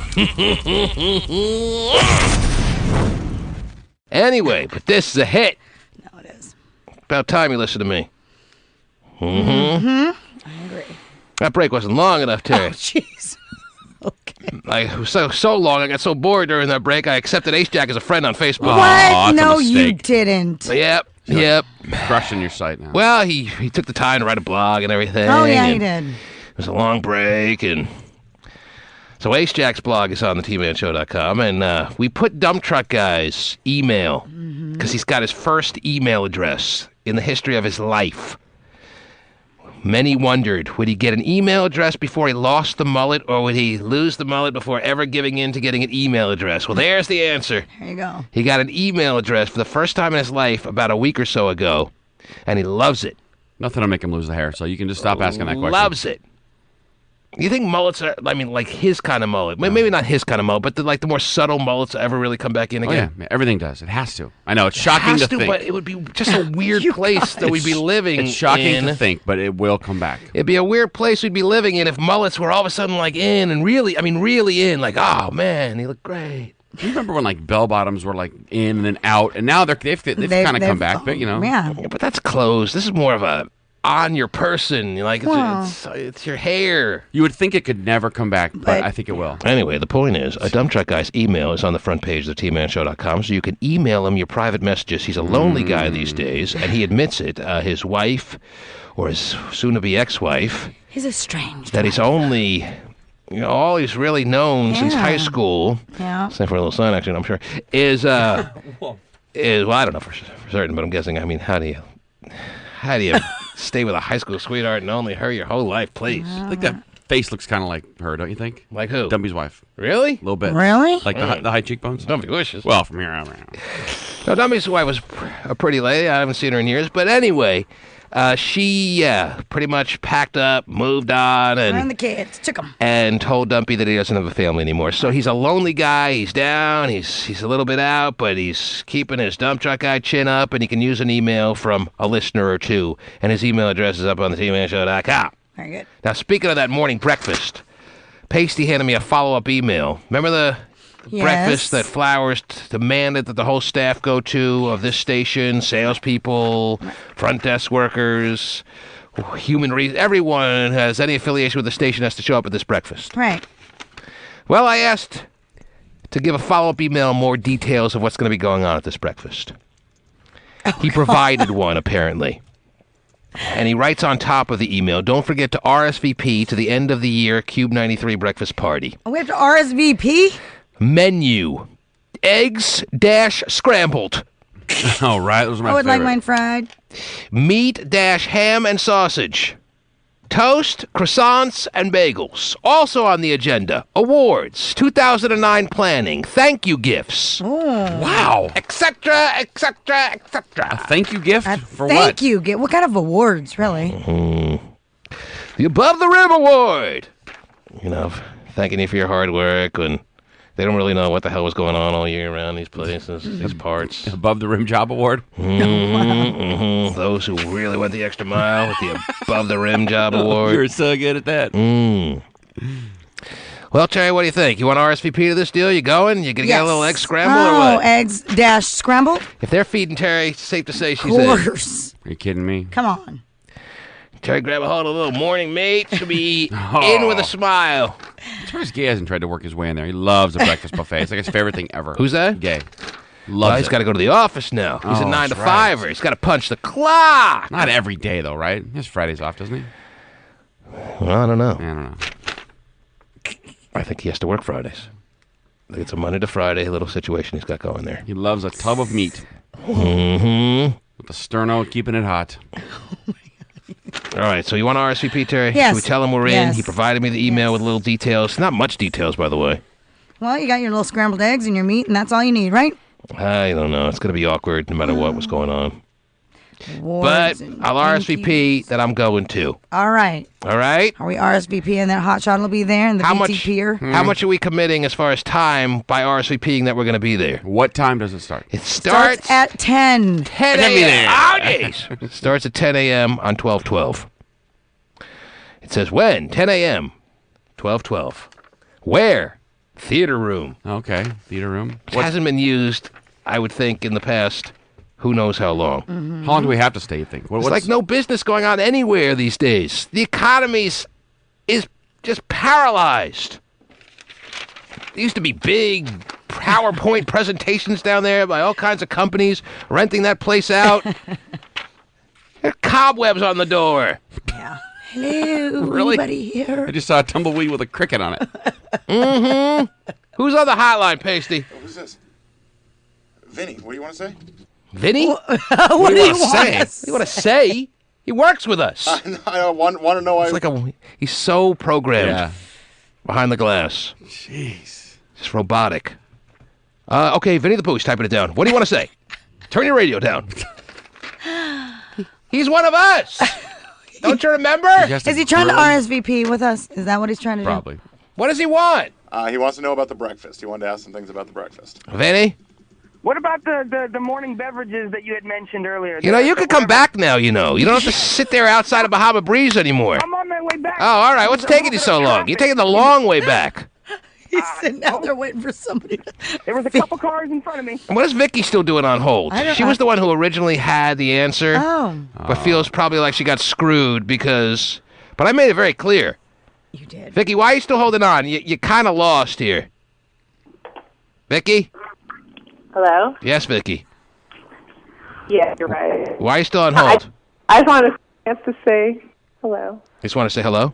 Anyway, but this is a hit. No, it is. About time you listen to me. I agree. That break wasn't long enough, Terry. Jeez. Okay. It was so long, I got so bored during that break, I accepted Ace Jack as a friend on Facebook. What? that's a No, you mistake. didn't. Yep. Crushing your site now. Well, he took the time to write a blog and everything. Oh, yeah, he and did. It was a long break, and so Ace Jack's blog is on the tmanshow.com, and we put Dump Truck Guy's email, because he's got his first email address in the history of his life. Many wondered, would he get an email address before he lost the mullet, or would he lose the mullet before ever giving in to getting an email address? Well, there's the answer. There you go. He got an email address for the first time in his life about a week or so ago, and he loves it. Nothing to make him lose the hair, so you can just stop asking that question. Loves it. You think mullets are, like his kind of mullet? Maybe not his kind of mullet, but the more subtle mullets ever really come back in again? Oh, yeah. Everything does. It has to. I know. It's shocking to think. But it would be just a weird place that we'd be living in. It's shocking to think, but it will come back. It'd be a weird place we'd be living in if mullets were all of a sudden in and really in. Like, oh, man, he looked great. You remember when bell bottoms were in and then out, and now they've kind of come back, but Yeah. But that's clothes. This is more of a on your person, it's your hair. You would think it could never come back, but I think it will. Anyway, the point is, a Dump Truck Guy's email is on the front page of themanshow.com, so you can email him your private messages. He's a lonely guy these days, and he admits it. His wife, or his soon-to-be ex-wife, He's estranged. that he's only, all he's really known since high school, except for a little son, actually, I'm sure, is I don't know for certain, but I'm guessing, how do you stay with a high school sweetheart and only her your whole life, please? I think that face looks kind of like her, don't you think? Like who? Dumpy's wife. Really? A little bit. Really? Like the high cheekbones? Dumpy wishes. Well, from here on. No, Dumpy's wife was a pretty lady. I haven't seen her in years. But anyway, she pretty much packed up, moved on, And the kids. Took them. and told Dumpy that he doesn't have a family anymore. So he's a lonely guy. He's down. He's a little bit out, but he's keeping his Dump Truck Guy chin up, and he can use an email from a listener or two. And his email address is up on the tmanshow.com. Very good. Now, speaking of that morning breakfast, Pasty handed me a follow-up email. Remember the breakfast that Flowers demanded that the whole staff go to of this station, salespeople, front desk workers, everyone who has any affiliation with the station has to show up at this breakfast. Right. Well, I asked to give a follow-up email, more details of what's going to be going on at this breakfast. He provided one, apparently. And he writes on top of the email, don't forget to RSVP to the end of the year KUBE 93 breakfast party. We have to RSVP? Menu. Eggs scrambled. Oh, right. Those are my I would favorite. like mine fried. Meat ham and sausage. Toast, croissants, and bagels. Also on the agenda, awards, 2009 planning, thank you gifts. Wow. Etc., etc., A etc. thank you gift for what? Thank you. What kind of awards, really? The Above the Rim Award. Thanking you for your hard work when they don't really know what the hell was going on all year around these places, these parts. Above the Rim Job Award? Those who really went the extra mile with the Above the Rim Job Award. You're so good at that. Well, Terry, what do you think? You want to RSVP to this deal? You going? You gonna get a little egg scramble or what? Eggs scramble? If they're feeding Terry, it's safe to say she's Of in. course. Are you kidding me? Come on. Terry, grab a hold of a little morning meat. She'll be in with a smile. I'm surprised Gay hasn't tried to work his way in there. He loves a breakfast buffet. It's like his favorite thing ever. Who's that? Gay. Well, Loves he's it. got to go to the office now. He's a 9 that's to right. 5er. He's got to punch the clock. Not every day, though, right? He has Fridays off, doesn't he? Well, I don't know. I don't know. I think he has to work Fridays. I think it's a Monday to Friday little situation he's got going there. He loves a tub of meat. Mm-hmm. With the sterno, keeping it hot. All right, so you want to RSVP, Terry? Yes. Should we tell him we're in? Yes. He provided me the email with little details. Not much details, by the way. Well, you got your little scrambled eggs and your meat, and that's all you need, right? I don't know. It's going to be awkward no matter what was going on. Awards But and I'll thank RSVP yous. that I'm going to. All right. All right? Are we RSVP and that hot shot will be there and the How VTPer? much? How much are we committing as far as time by RSVPing that we're going to be there? What time does it start? It starts at 10. 10 Let me a.m. there. Oh, jeez. Starts at 10 a.m. on 12/12. It says when? 10 a.m. 12/12. Where? Theater room. Okay. Theater room. It hasn't been used, I would think, in the past, who knows how long. How long do we have to stay, you think? It's like no business going on anywhere these days. The economy is just paralyzed. There used to be big PowerPoint presentations down there by all kinds of companies renting that place out. There are cobwebs on the door. Yeah. Hello, Really? anybody here? I just saw a tumbleweed with a cricket on it. Who's on the hotline, Pasty? Who's this? Vinnie, what do you want to say? Vinnie? What do you want say? to What do you want to say? He works with us. I want to know. He's so programmed Yeah. behind the glass. Jeez. Just robotic. Okay, Vinnie the Pooh's typing it down. What do you want to say? Turn your radio down. He's one of us. Don't you remember? Is he trying to RSVP with us? Is that what he's trying to Probably. What does he want? He wants to know about the breakfast. He wanted to ask some things about the breakfast. Vinnie? What about the morning beverages that you had mentioned earlier? You know, you can come back now, you know. You don't have to sit there outside of Bahama Breeze anymore. I'm on my way back. Oh, all right. What's taking you so long? You're taking the long way back. do? He's sitting out there waiting for somebody. There was a couple cars in front of me. What is Vicky still doing on hold? She was the one who originally had the answer, but feels probably like she got screwed because... But I made it very clear. You did. Vicky, why are you still holding on? You kind of lost here. Vicky? Hello? Yes, Vicky. Yeah, you're right. Why are you still on hold? I just wanted to say hello. You just want to say hello?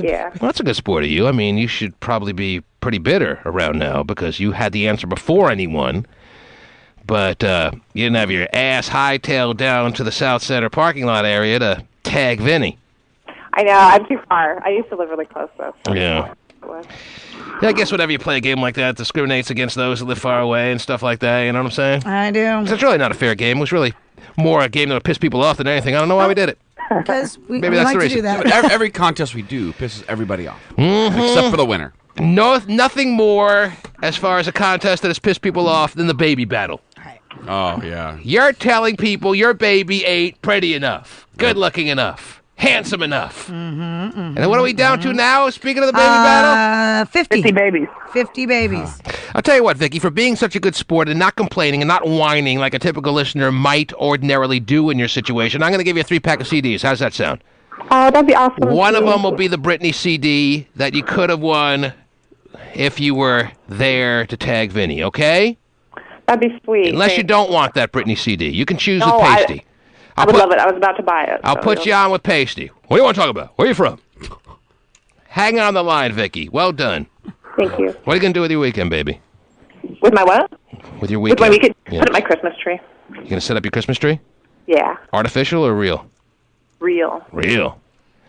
Yeah. Well, that's a good sport of you. I mean, you should probably be pretty bitter around now because you had the answer before anyone, but you didn't have your ass hightailed down to the South Center parking lot area to tag Vinnie. I know, I'm too far. I used to live really close, though. So Yeah. Yeah, I guess whenever you play a game like that, it discriminates against those that live far away and stuff like that, you know what I'm saying? I do. 'Cause it's really not a fair game. It was really more a game that would piss people off than anything. I don't know why we did it. Because we Maybe that's like the to reason. do that. But every contest we do pisses everybody off, except for the winner. No, nothing more as far as a contest that has pissed people off than the baby battle. Oh, yeah. You're telling people your baby ain't pretty enough, good looking enough, handsome enough. And then what are we down to now, speaking of the baby battle? 50 babies. 50 babies. I'll tell you what, Vicky, for being such a good sport and not complaining and not whining like a typical listener might ordinarily do in your situation, I'm going to give you a 3-pack of CDs. How's that sound? Oh, that'd be awesome. One of them will be the Britney CD that you could have won if you were there to tag Vinnie, okay? That'd be sweet. Unless you Thanks. don't want that Britney CD. You can choose No, with Pasty. I would love it. I was about to buy it. I'll so put you on with Pasty. What do you want to talk about? Where are you from? Hang on the line, Vicky. Well done. Thank you. What are you going to do with your weekend, baby? With my what? With your weekend? With my weekend. Yeah. Put up my Christmas tree. You going to set up your Christmas tree? Yeah. Artificial or real? Real. Real.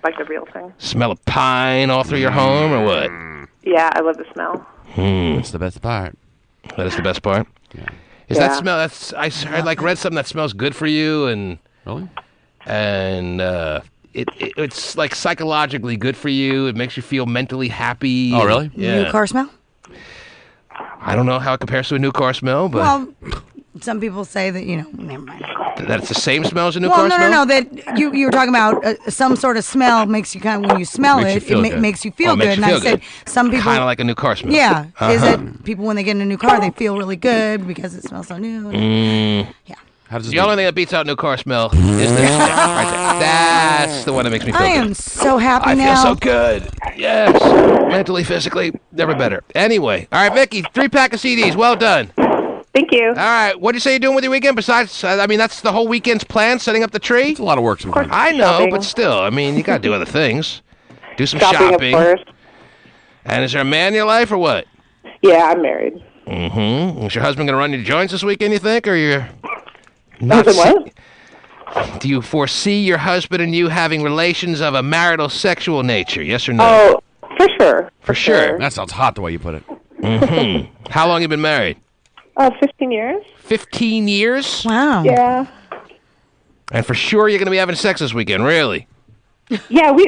Like the real thing. Smell of pine all through your home or what? Yeah, I love the smell. That's the best part. That is the best part? Yeah. Is that smell, that's, I like read something that smells good for you and... Really? And it's like psychologically good for you. It makes you feel mentally happy. Oh, really? Yeah. New car smell? I don't know how it compares to a new car smell, but Well, some people say that, never mind. that it's the same smell as a new Well, car smell? no, that you were talking about some sort of smell makes you kind of, when you smell Makes you it, feel good. makes you feel Oh, makes good. you And I feel said good. some people... Kind of like a new car smell. Yeah. Uh-huh. Is that people, when they get in a new car, they feel really good because it smells so new. Yeah. How does The only thing that beats out new car smell is this thing right there. That's the one that makes me feel I good. am so happy I now. feel so good. Yes. Mentally, physically, never better. Anyway. All right, Vicky, 3-pack of CDs. Well done. Thank you. All right. What do you say you're doing with your weekend besides, that's the whole weekend's plan, setting up the tree? It's a lot of work sometimes. I know, Shopping. but still, you got to do other things. Do some Shopping, shopping. of course. And is there a man in your life or what? Yeah, I'm married. Mm-hmm. Is your husband going to run your joints this weekend, you think, or you're not? What? Do you foresee your husband and you having relations of a marital sexual nature, yes or no? Oh, for sure. For sure. That sounds hot the way you put it. Mm-hmm. How long you been married? 15 years. 15 years? Wow. Yeah. And for sure you're going to be having sex this weekend, really? Yeah, we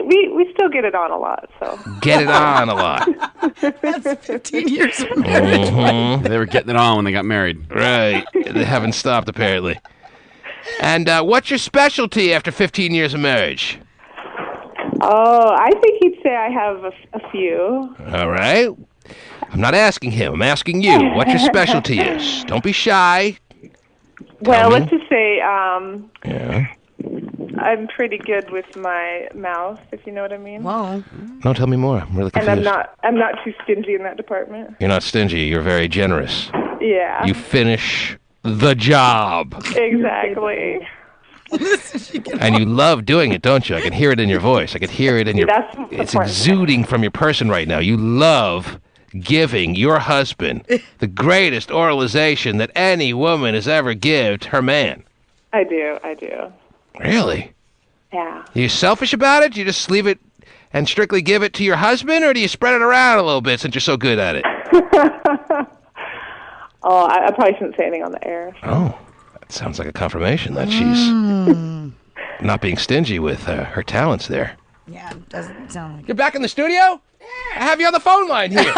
still get it on a lot, so. Get it on a lot. That's 15 years of marriage. Mhm. They were getting it on when they got married. Right. They haven't stopped, apparently. And what's your specialty after 15 years of marriage? Oh, I think he'd say I have a few. All right. I'm not asking him. I'm asking you what your specialty is. Don't be shy. Well, me. let's just say Yeah. I'm pretty good with my mouth, if you know what I mean. Whoa. No, tell me more. I'm really And confused. I'm not too stingy in that department. You're not stingy. You're very generous. Yeah. You finish the job. Exactly. And you love doing it, don't you? I can hear it in your voice. I can hear it in your... That's the It's part. exuding from your person right now. You love giving your husband the greatest oralization that any woman has ever given her man. I do. Really? Yeah. Are you selfish about it? Do you just leave it and strictly give it to your husband, or do you spread it around a little bit since you're so good at it? Oh, I probably shouldn't say anything on the air. Oh, that sounds like a confirmation that she's not being stingy with her talents there. Yeah, it doesn't sound like You're back in the studio? I have you on the phone line here.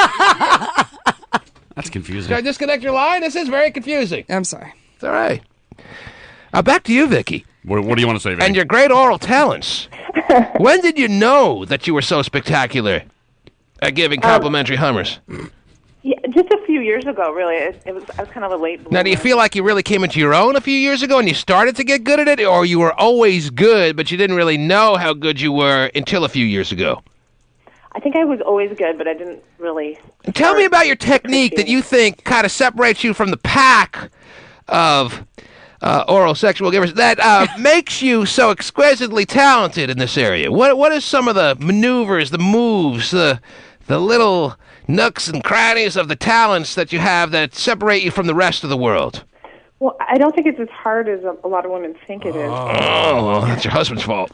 That's confusing. Should I disconnect your line? This is very confusing. I'm sorry. It's all right. Back to you, Vicky. What do you want to say, Vinnie? And your great oral talents. When did you know that you were so spectacular at giving complimentary hummers? Yeah, just a few years ago, really. I was kind of a late bloomer. Now, do you feel like you really came into your own a few years ago and you started to get good at it, or you were always good, but you didn't really know how good you were until a few years ago? I think I was always good, but I didn't really... Tell me about your technique that you think kind of separates you from the pack of oral sexual givers that makes you so exquisitely talented in this area. What are some of the maneuvers, the moves, the little nooks and crannies of the talents that you have that separate you from the rest of the world? Well, I don't think it's as hard as a lot of women think it is. Oh, well, that's your husband's fault.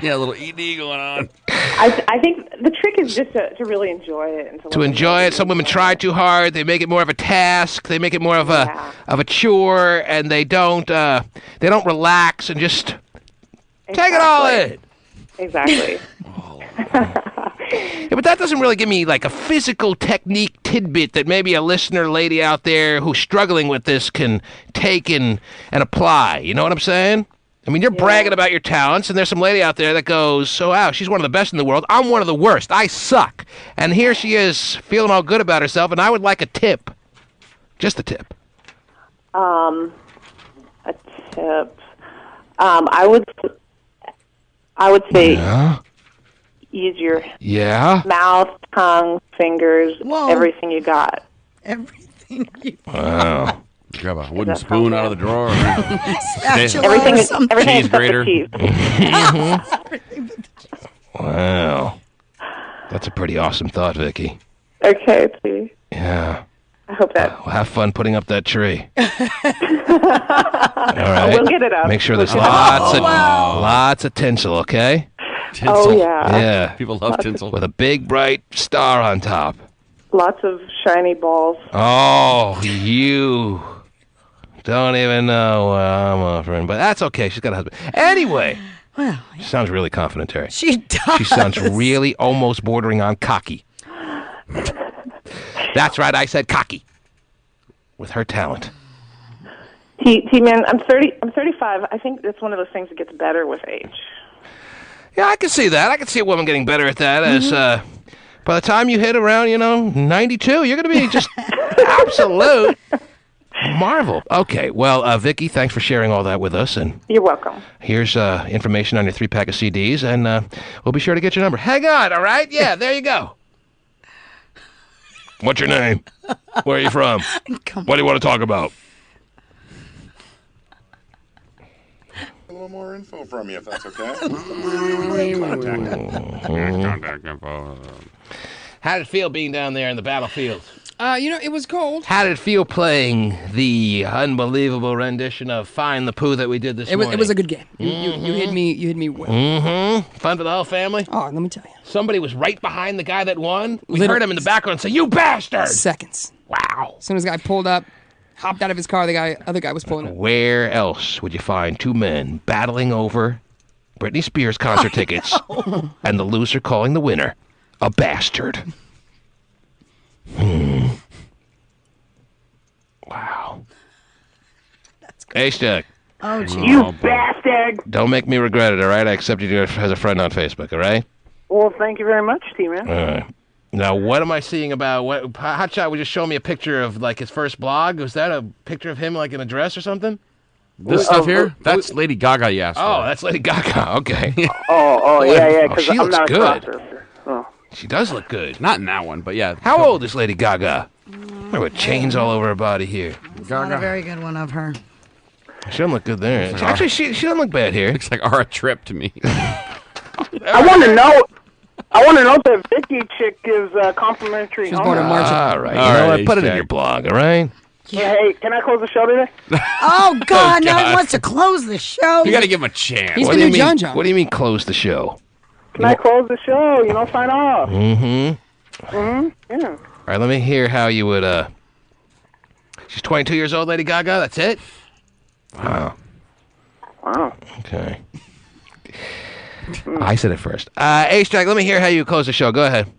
Yeah, a little ED going on. I think the trick is just to really enjoy it. And To enjoy it, some women try too hard. They make it more of a task. They make it more of a chore, and they don't relax and just take it all in. Exactly. Yeah, but that doesn't really give me like a physical technique tidbit that maybe a listener lady out there who's struggling with this can take and apply. You know what I'm saying? I mean, you're bragging about your talents, and there's some lady out there that goes, "So wow, she's one of the best in the world. I'm one of the worst. I suck." And here she is feeling all good about herself, and I would like a tip. Just a tip. A tip. I would say use your mouth, tongue, fingers, everything you got. Everything you Wow. Grab a wooden spoon out of the drawer. Everything cheese grater. Wow. That's a pretty awesome thought, Vicky. Okay, see. Yeah. I hope that. Well, have fun putting up that tree. All right. We'll get it up. Make sure there's We'll get it up. lots of tinsel, okay? Tinsel. Oh, yeah. Yeah. People love tinsel. With a big, bright star on top. Lots of shiny balls. Oh, you don't even know what I'm offering. But that's okay. She's got a husband. Anyway. Well, She sounds really confidentiary. She does. She sounds really almost bordering on cocky. That's right, I said cocky. With her talent. T-Man, I'm 35. I think it's one of those things that gets better with age. Yeah, I can see that. I can see a woman getting better at that as by the time you hit around, 92, you're going to be just absolute marvel. Okay, well, Vicky, thanks for sharing all that with us. And you're welcome. Here's information on your 3-pack of CDs, and we'll be sure to get your number. Hang on, all right? Yeah, there you go. What's your name? Where are you from? What do you want to talk about? A little more info from you, if that's okay. Contact info. How did it feel being down there in the battlefield? It was cold. How did it feel playing the unbelievable rendition of Find the Pooh that we did this morning? It was a good game. You hit me well. Mm-hmm. Fun for the whole family? Oh, let me tell you. Somebody was right behind the guy that won. We heard him in the background say, "You bastard!" Seconds. Wow. As soon as the guy pulled up, hopped out of his car, the other guy was pulling up. Where else would you find two men battling over Britney Spears concert tickets and the loser calling the winner a bastard? Wow. That's good. Hey, Stuck. Oh, geez. You bastard! Don't make me regret it, all right? I accepted you as a friend on Facebook, all right? Well, thank you very much, T-Man. All right. Now, what am I seeing about what Hotshot was just showing me a picture of like his first blog? Was that a picture of him like in a dress or something? This stuff here? That's Lady Gaga, yes. Oh, that's Lady Gaga. Okay. Yeah. Because she I'm looks not good. a processor. Oh. She does look good. Not in that one, but yeah. How old is Lady Gaga? There were chains all over her body here. It's not a very good one of her. She doesn't look good there. Actually, she doesn't look bad here. Looks like Ara Tripp to me. I want to know. If that Vicky chick gives complimentary. She's born in March. All right. All You know right, what? Put it in Jack. your blog, all right? Hey, can I close the show today? Oh, God, now he wants to close the show. You got to give him a chance. He's What the do you new mean? John John. What do you mean close the show? Can I close the show? Sign off. Mm-hmm. Yeah. All right, let me hear how you would, She's 22 years old, Lady Gaga? That's it? Wow. Okay. I said it first. H-Jack, let me hear how you close the show. Go ahead.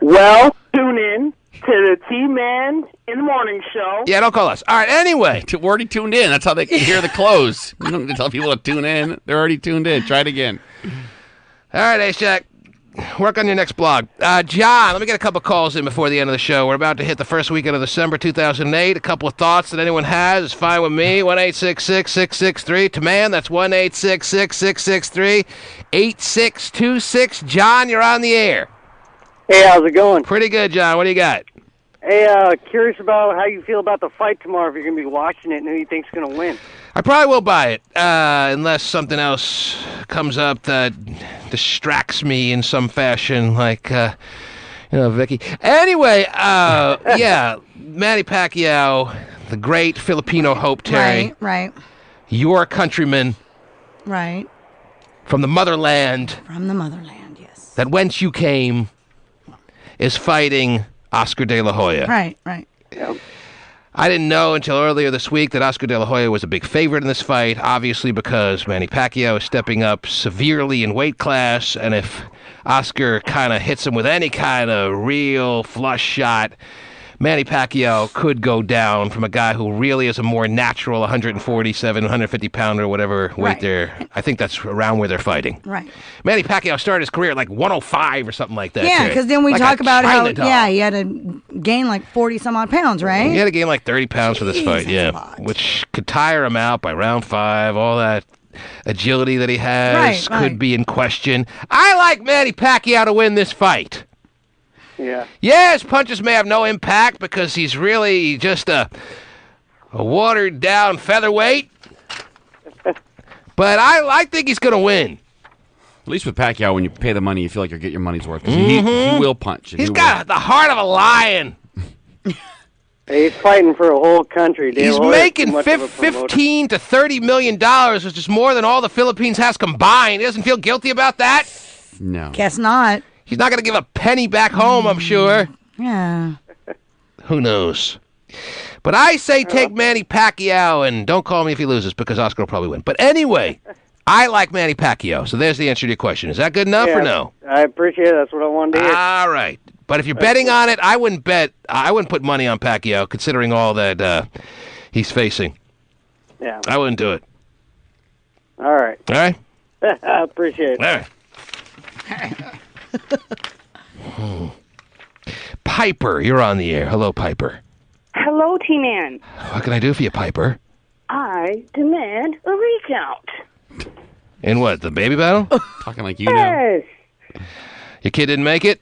Well, tune in to the T-Man in the morning show. Yeah, don't call us. All right, anyway. We're already tuned in. That's how they can hear the close. You don't have to tell people to tune in. They're already tuned in. Try it again. All right, H-Jack. Work on your next blog. John, let me get a couple calls in before the end of the show. We're about to hit the first weekend of December 2008. A couple of thoughts that anyone has is fine with me. 1-866-663. To man, that's 1-866-663-8626. John, you're on the air. Hey, how's it going? Pretty good, John. What do you got? Hey, curious about how you feel about the fight tomorrow, if you're going to be watching it, and who you think's going to win. I probably will buy it, unless something else comes up that distracts me in some fashion, like, Vicky. Anyway, yeah, Manny Pacquiao, the great Filipino hope, Terry. Right. Your countryman. Right. From the motherland. From the motherland, yes. That whence you came is fighting Oscar De La Hoya. Right. Yeah. I didn't know until earlier this week that Oscar De La Hoya was a big favorite in this fight, obviously because Manny Pacquiao is stepping up severely in weight class, and if Oscar kind of hits him with any kind of real flush shot, Manny Pacquiao could go down from a guy who really is a more natural 147, 150 pounder, whatever weight they're. I think that's around where they're fighting. Right. Manny Pacquiao started his career at like 105 or something like that. Yeah, because then we like talk about how, doll. he had to gain like 40 some odd pounds, right? He had to gain like 30 pounds for this fight, which could tire him out by round 5. All that agility that he has could be in question. I like Manny Pacquiao to win this fight. Yeah. Yeah, his punches may have no impact because he's really just a watered-down featherweight. But I think he's going to win. At least with Pacquiao, when you pay the money, you feel like you're getting your money's worth. 'Cause he will punch. He's got the heart of a lion. He's fighting for a whole country. He's making $15 to $30 million, which is more than all the Philippines has combined. He doesn't feel guilty about that? No. Guess not. He's not going to give a penny back home, I'm sure. Yeah. Who knows? But I say take Manny Pacquiao, and don't call me if he loses, because Oscar will probably win. But anyway, I like Manny Pacquiao, so there's the answer to your question. Is that good enough or no? I appreciate it. That's what I wanted to hear. All right. But if you're betting on it, I wouldn't put money on Pacquiao, considering all that he's facing. Yeah. I wouldn't do it. All right. All right? I appreciate it. All right. Piper, you're on the air. Hello, Piper. Hello, T-Man. What can I do for you, Piper? I demand a recount. In what, the baby battle? Talking like you know. Yes. Your kid didn't make it?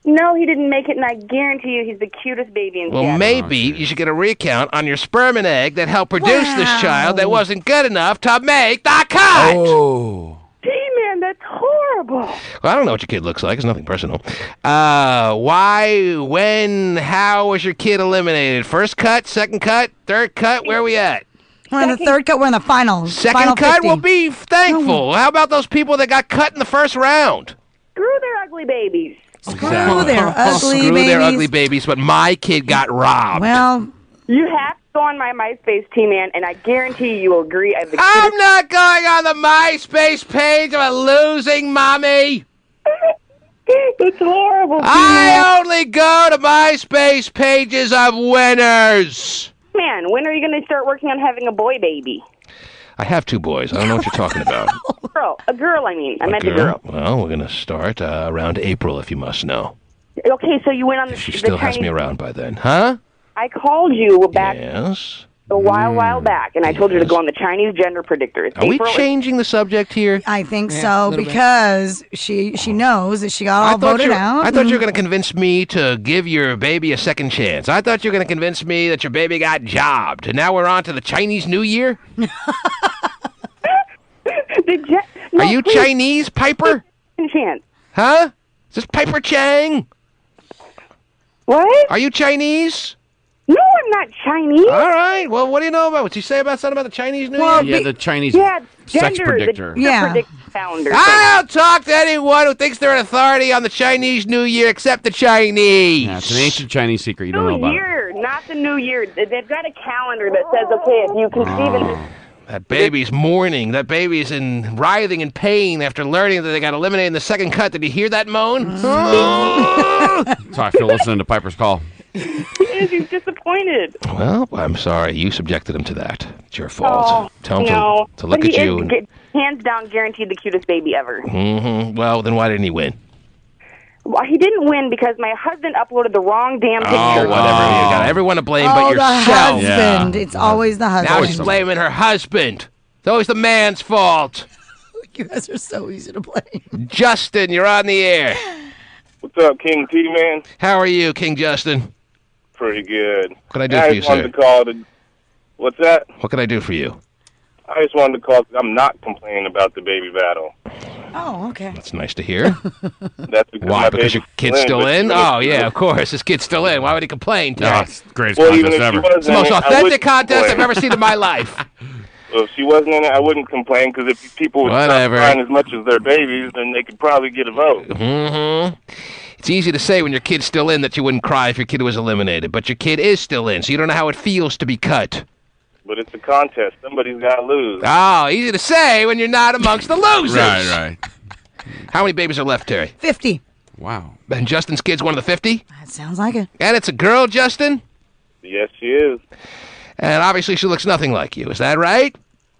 No, he didn't make it, and I guarantee you he's the cutest baby in Well, Seattle. maybe you should get a recount on your sperm and egg that helped produce this child that wasn't good enough to make the cut. Oh. T-Man, that's horrible. Well, I don't know what your kid looks like. It's nothing personal. Why, when, how was your kid eliminated? First cut, second cut, third cut? Where are we at? We're in the third cut. We're in the finals. Second Final cut? 50. Well, be thankful. How about those people that got cut in the first round? Screw their ugly babies. Screw their ugly Screw babies. their ugly babies, but my kid got robbed. Well, You have to go on my MySpace, T-Man, and I guarantee you will agree. I'm not going on the MySpace page of a losing mommy. That's horrible. I only go to MySpace pages of winners. Man, when are you going to start working on having a boy baby? I have 2 boys. I don't know what you're talking about. A girl, I mean. I meant a girl. Well, we're going to start around April, if you must know. Okay, so you went on the She the still has Chinese. me around by then, huh? I called you back Yes. a while back, and I told you to go on the Chinese gender predictor. It's Are we April- changing the subject here? I think Yeah, so little bit. because she knows that she got all voted out. I thought you were going to convince me to give your baby a second chance. I thought you were going to convince me that your baby got jobbed. And now we're on to the Chinese New Year? No, Are you please. Chinese, Piper? Chance. Huh? Is this Piper Chang? What? Are you Chinese? No, I'm not Chinese. All right. Well, what do you know about? What'd you say about something about the Chinese New Yeah, Year? the Chinese gender, sex predictor. The predict calendar. I don't talk to anyone who thinks they're an authority on the Chinese New Year except the Chinese. Yeah, it's an ancient Chinese secret. You don't know New about it. Year, not the New Year. They've got a calendar that says, okay, if you conceive in this. That baby's mourning. That baby's writhing in pain after learning that they got eliminated in the second cut. Did you hear that moan? That's how I feel listening to Piper's call. He's disappointed. Well, I'm sorry. You subjected him to that. It's your fault. Oh, Tell him no. to look But at he you. is, hands down, guaranteed the cutest baby ever. Well, then why didn't he win? Well, he didn't win because my husband uploaded the wrong damn picture. Oh, whatever. You got everyone to blame but the yourself. husband. Yeah. It's always the husband. Now she's blaming her husband. It's always the man's fault. You guys are so easy to blame. Justin, you're on the air. What's up, King T, man? How are you, King Justin? Pretty good. What can I do for you, just wanted sir? to call to... What's that? What can I do for you? I just wanted to call because I'm not complaining about the baby battle. Oh, okay. That's nice to hear. That's because Why? my Because your baby's kid's still but in? she Oh, was- yeah, of course. This kid's still in. Why would he complain? No, Terry? it's the greatest Well, even contest if she ever. wasn't It's the most in it, I authentic wouldn't contest I've complain. ever seen in my life. So if she wasn't in it, I wouldn't complain because if people would stop Whatever. crying as much as their babies, then they could probably get a vote. It's easy to say when your kid's still in that you wouldn't cry if your kid was eliminated, but your kid is still in, so you don't know how it feels to be cut. But it's a contest. Somebody's got to lose. Oh, easy to say when you're not amongst the losers. Right. How many babies are left, Terry? 50. Wow. And Justin's kid's one of the 50? That sounds like it. And it's a girl, Justin? Yes, she is. And obviously she looks nothing like you. Is that right?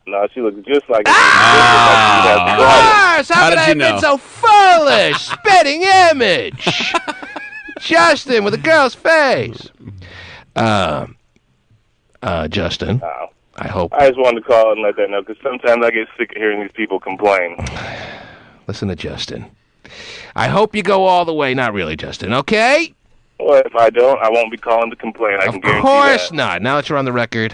No, she looks just like Of course! How could I have been so foolish? Spitting image! Justin with a girl's face. Justin, I hope... I just wanted to call and let that know because sometimes I get sick of hearing these people complain. Listen to Justin. I hope you go all the way. Not really, Justin, okay? Well, if I don't, I won't be calling to complain. I can guarantee Of course that. not. Now that you're on the record,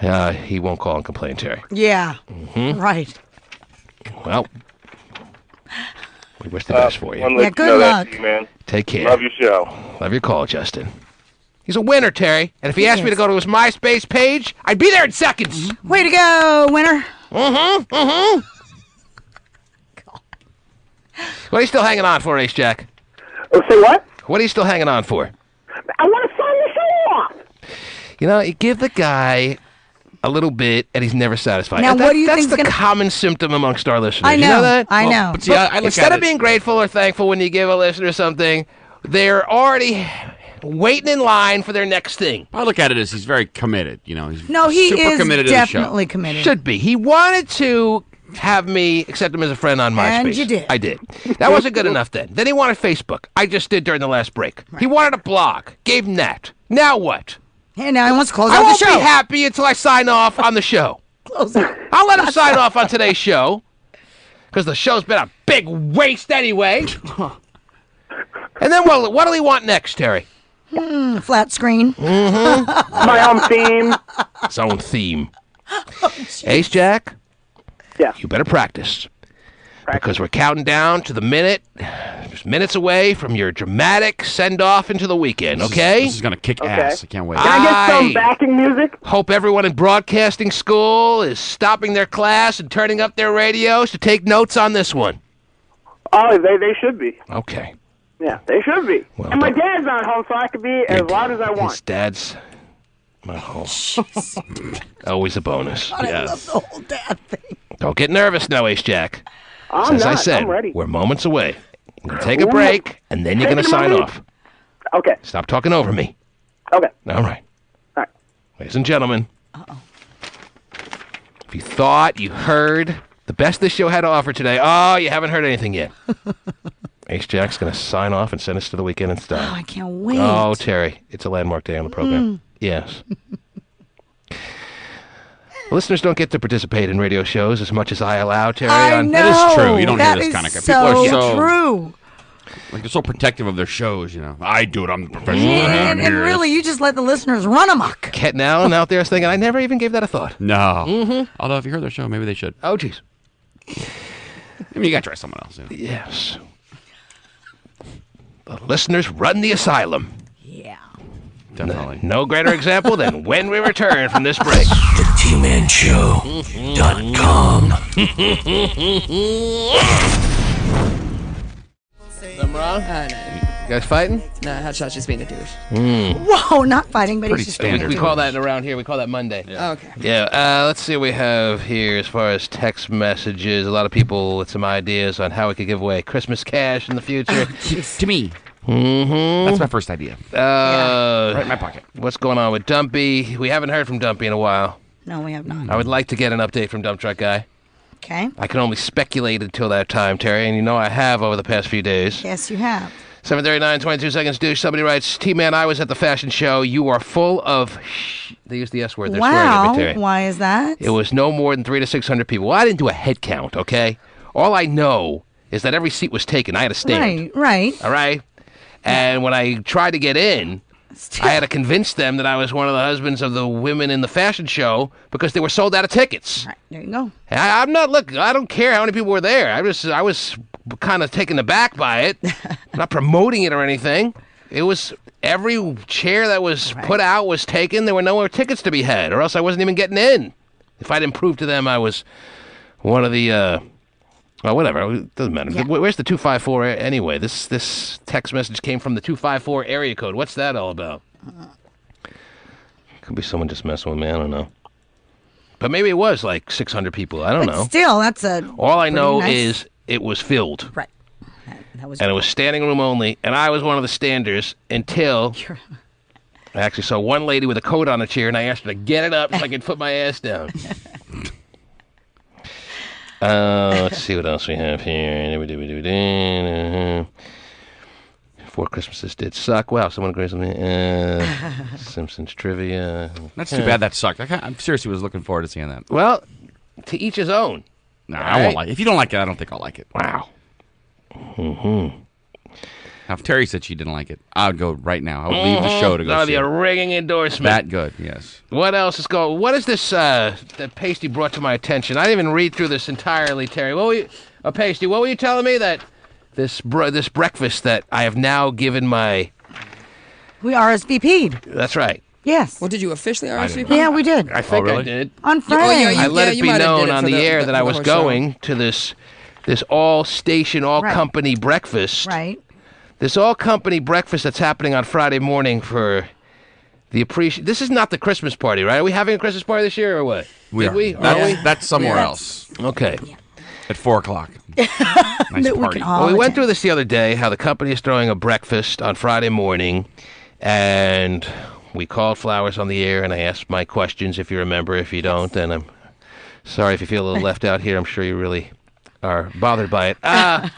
he won't call and complain, Terry. Yeah. Right. Well, we wish the best for you. wanted to let you know that, T-Man. Take care. Love your show. Love your call, Justin. He's a winner, Terry. And if he asked me to go to his MySpace page, I'd be there in seconds. Way to go, winner. What are you still hanging on for, Ace Jack? Oh, say what? What are you still hanging on for? I want to sign the show off. You know, you give the guy a little bit, and he's never satisfied. Now, And what do you that's think's the gonna- common symptom amongst our listeners. I You know, know that? I know. But see, I look Instead at of it- being grateful or thankful when you give a listener something, they're already waiting in line for their next thing. I look at it as he's very committed. You know, he's No, he super is committed to the show. definitely committed. Should be. He wanted to have me accept him as a friend on MySpace. And you did. I did. That wasn't good enough then. Then he wanted Facebook. I just did during the last break. He wanted a blog. Gave him that. Now what? Hey, now he wants to close I out the won't show. be happy until I sign off on the show. Close it. I'll let him sign off on today's show because the show's been a big waste anyway. And then what'll he want next, Terry? Flat screen. My own theme. His own theme. Ace Jack? Yeah. You better practice. Because we're counting down to the minute, just minutes away from your dramatic send-off into the weekend, okay? This is going to kick ass. I can't wait. Can I get some backing music? Hope everyone in broadcasting school is stopping their class and turning up their radios to take notes on this one. Oh, they should be. Okay. Yeah, they should be. Well, and my dad's not home, so I could be as loud as I His want. dad's always a bonus. I love the whole dad thing. Don't get nervous now, Ace Jack. I'm As I not. said, I'm ready. we're moments away. You're going to take a break, and then you're going to sign off. Okay. Stop talking over me. Okay. All right. All right. Ladies and gentlemen, if you thought you heard the best this show had to offer today, you haven't heard anything yet. Ace Jack's going to sign off and send us to the weekend in style. Oh, I can't wait. Oh, Terry, it's a landmark day on the program. Yes. Listeners don't get to participate in radio shows as much as I allow, Terry. I know. That is true. You don't hear That this is kind of... so People are true. Like, they're so protective of their shows, you know. I do it. I'm the professional around And here. really, you just let the listeners run amok. Ken Allen out there is thinking, I never even gave that a thought. No. Although, if you heard their show, maybe they should. Oh, jeez. I mean, you got to try someone else. You know? Yes. The listeners run the asylum. Yeah. Definitely. No greater example than when we return from this break. The TManShow.com. I'm wrong? No. You guys fighting? No, Hotshot's just being a douche. Whoa, not fighting, but Pretty he's just standard. We call that around here. We call that Monday. Oh, okay. Yeah, let's see what we have here as far as text messages. A lot of people with some ideas on how we could give away Christmas cash in the future. To me. Mm-hmm. That's my first idea. Right in my pocket. What's going on with Dumpy? We haven't heard from Dumpy in a while. No, we have not. I would like to get an update from Dump Truck Guy. Okay. I can only speculate until that time, Terry, and you know I have over the past few days. Yes, you have. 7:39, 22 seconds, douche. Somebody writes, T-Man, I was at the fashion show. You are full of They used the S word. They're swearing at me, Terry. Why is that? It was no more than 300 to 600 people. Well, I didn't do a head count, okay? All I know is that every seat was taken. I had a stand. Right. All right? And when I tried to get in, I had to convince them that I was one of the husbands of the women in the fashion show because they were sold out of tickets. Right, there you go. I'm not, look, I don't care how many people were there. I was kind of taken aback by it. I'm not promoting it or anything. It was every chair that was put out was taken. There were no more tickets to be had, or else I wasn't even getting in. If I didn't prove to them I was one of the, well, whatever. It doesn't matter. Yeah. Where's the 254 anyway? This text message came from the 254 area code. What's that all about? Could be someone just messing with me. I don't know. But maybe it was like 600 people. I don't know. Still, that's a. All I know nice- is it was filled. Right. That was. And it was standing room only, and I was one of the standers until I actually saw one lady with a coat on a chair, and I asked her to get it up so I could put my ass down. Let's see what else we have here. Four Christmases did suck. Wow, someone agrees with me. Simpsons trivia. That's too bad that sucked. I seriously was looking forward to seeing that. Well, to each his own. No, I won't like it. If you don't like it, I don't think I'll like it. Wow. Mm-hmm. Now, if Terry said she didn't like it, I would go right now. I would leave the show to go That'll see be it. a ringing endorsement. That good, yes. What else is going? What is this that Pasty brought to my attention? I didn't even read through this entirely, Terry. Pasty, what were you telling me that this breakfast that I have now given my... We RSVP'd. That's right. Yes. Well, did you officially RSVP? Yeah, we did. I think really? I did. On Friday. I let it you be might have known did it on for the the- air the- that the I was whole going to this all-station, all-company breakfast. Right. This all-company breakfast that's happening on Friday morning for the appreciation. This is not the Christmas party, right? Are we having a Christmas party this year or what? Did we? Are we? That's somewhere else. Okay. At 4 o'clock. Nice party. Well, we went through this the other day, how the company is throwing a breakfast on Friday morning, and we called Flowers on the air, and I asked my questions, if you remember. If you don't, then I'm sorry if you feel a little left out here. I'm sure you really are bothered by it.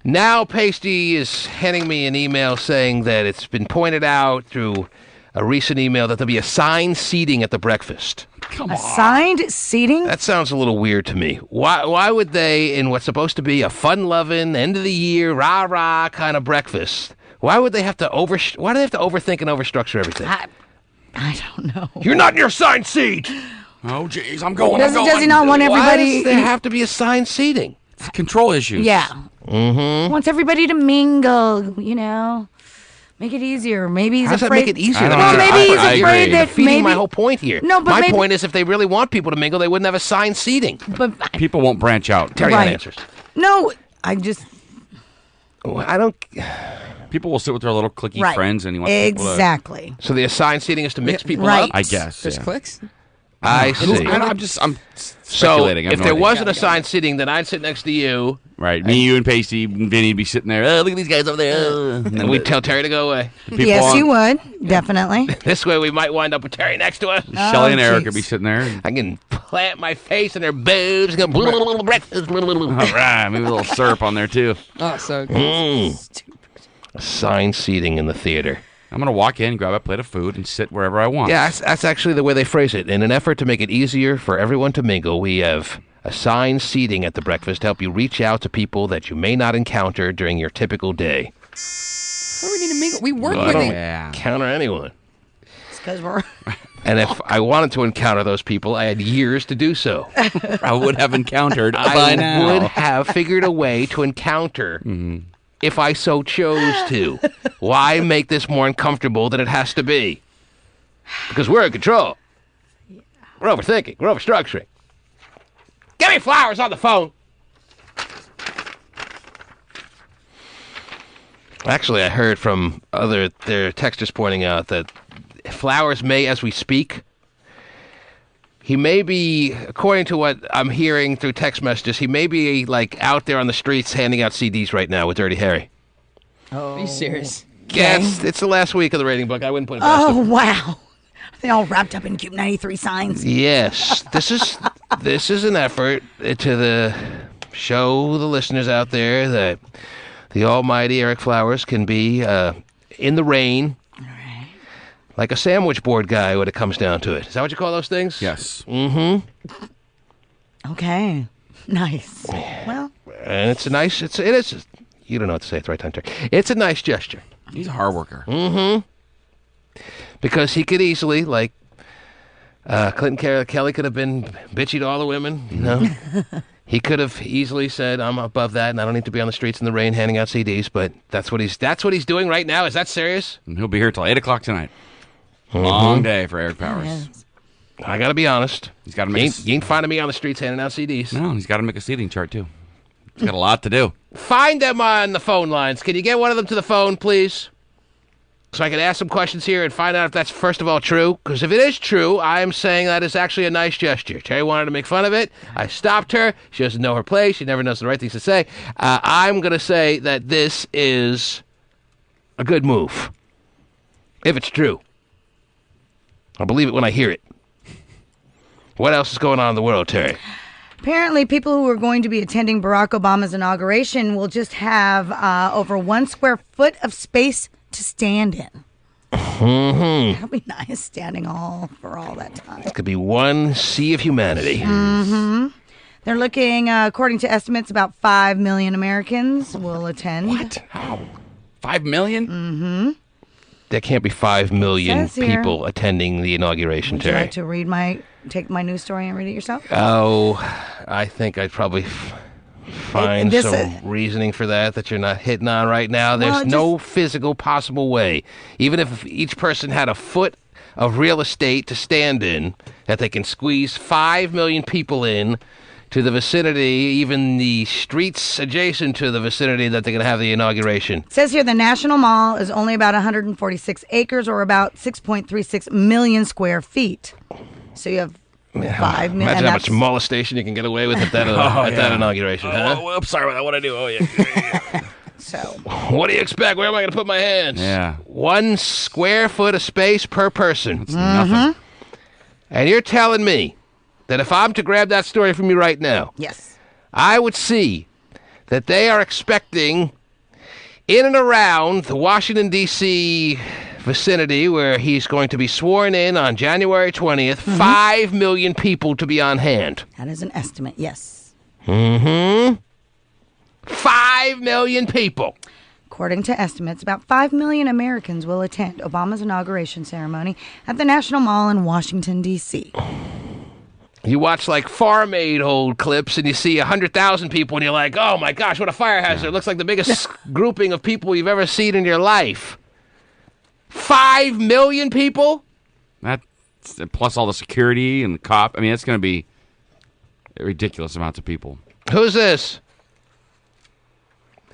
Now Pasty is handing me an email saying that it's been pointed out through a recent email that there'll be assigned seating at the breakfast. Come on. Assigned seating? That sounds a little weird to me. Why would they, in what's supposed to be a fun-loving, end-of-the-year, rah-rah kind of breakfast, why do they have to overthink and overstructure everything? I don't know. You're not in your assigned seat! Oh, jeez, I'm going. Does he not want everybody? Why does there have to be assigned seating? It's control issues. Yeah. Mm-hmm. Wants everybody to mingle, Make it easier. Maybe he's How does that afraid. make it easier? Well, maybe he's afraid that defeating my whole point here. No, but my maybe... point is, if they really want people to mingle, they wouldn't have assigned seating. But people won't branch out. Terry had answers. No, I just. I don't. People will sit with their little cliquey Right. friends, and you want Exactly. people So the assigned seating is to mix people right. up. to. I guess. Just yeah. clicks? I see. I'm So speculating. I have if no there idea. wasn't assigned seating, then I'd sit next to you, Right. Me, you, and Pasty, and Vinny would be sitting there. Oh, look at these guys over there. And we'd tell Terry to go away. Yes, you would. Definitely. This way we might wind up with Terry next to us. Shelly and Eric would be sitting there. I can plant my face in their boobs and go breakfast. All right. Maybe a little syrup on there, too. Oh, so good. Assigned seating in the theater. I'm going to walk in, grab a plate of food, and sit wherever I want. Yeah, that's actually the way they phrase it. In an effort to make it easier for everyone to mingle, we have assigned seating at the breakfast to help you reach out to people that you may not encounter during your typical day. What do we need to mingle? We work Well, I with don't you. encounter anyone. It's because we're... And if I wanted to encounter those people, I had years to do so. I would have encountered by now. I would have figured a way to encounter if I so chose to. Why make this more uncomfortable than it has to be? Because we're in control. We're overthinking. We're overstructuring. Give me flowers on the phone. Actually, I heard from their texters pointing out that Flowers may, as we speak, he may be, according to what I'm hearing through text messages, he may be like out there on the streets handing out CDs right now with Dirty Harry. Oh. Are you serious? Yeah, it's the last week of the rating book. I wouldn't put it past Oh, him. wow. Are they all wrapped up in Cube 93 signs? Yes, this is an effort to show the listeners out there that the almighty Eric Flowers can be in the rain, like a sandwich board guy when it comes down to it. Is that what you call those things? Yes. Mm-hmm. Okay. Nice. Well. And it is. You don't know what to say at the right time, Terry. It's a nice gesture. He's a hard worker. Mm-hmm. Because he could easily, like, Clinton Kelly could have been bitchy to all the women, you know. He could have easily said, "I'm above that, and I don't need to be on the streets in the rain handing out CDs." But that's what he's doing right now. Is that serious? And he'll be here till 8:00 tonight. Long day for Eric Powers. I got to be honest. He's got to make. You ain't finding me on the streets handing out CDs. No, he's got to make a seating chart too. He's got a lot to do. Find them on the phone lines. Can you get one of them to the phone, please? So I can ask some questions here and find out if that's, first of all, true. Because if it is true, I'm saying that is actually a nice gesture. Terry wanted to make fun of it. I stopped her. She doesn't know her place. She never knows the right things to say. I'm going to say that this is a good move. If it's true. I'll believe it when I hear it. What else is going on in the world, Terry? Apparently, people who are going to be attending Barack Obama's inauguration will just have over 1 square foot of space to stand in. Mm-hmm. That'll be nice, standing for all that time. It could be one sea of humanity. Mm-hmm. They're looking, according to estimates, about 5 million Americans will attend. What? How? 5 million? Mm-hmm. There can't be 5 million Says here. people attending the inauguration, Would you Terry. like to take my news story and read it yourself? Oh, I think I'd probably find This- some reasoning for that you're not hitting on right now. There's Well, no physical possible way, even if each person had a foot of real estate to stand in, that they can squeeze 5 million people in to the vicinity, even the streets adjacent to the vicinity that they're going to have the inauguration. It says here the National Mall is only about 146 acres or about 6.36 million square feet. So you have 5 million. Imagine how much molestation you can get away with at that inauguration, huh? Oh, oops, sorry about that. What I do? Oh, yeah. So. What do you expect? Where am I going to put my hands? Yeah. 1 square foot of space per person. That's nothing. And you're telling me that if I'm to grab that story from you right now, yes, I would see that they are expecting in and around the Washington, D.C. vicinity where he's going to be sworn in on January 20th, 5 million people to be on hand. That is an estimate, yes. Mm-hmm. 5 million people. According to estimates, about 5 million Americans will attend Obama's inauguration ceremony at the National Mall in Washington, D.C. You watch like Farm Aid old clips and you see 100,000 people and you're like, oh my gosh, what a fire hazard. It looks like the biggest grouping of people you've ever seen in your life. 5 million people? That plus all the security and the cop. I mean, it's going to be ridiculous amounts of people. Who's this?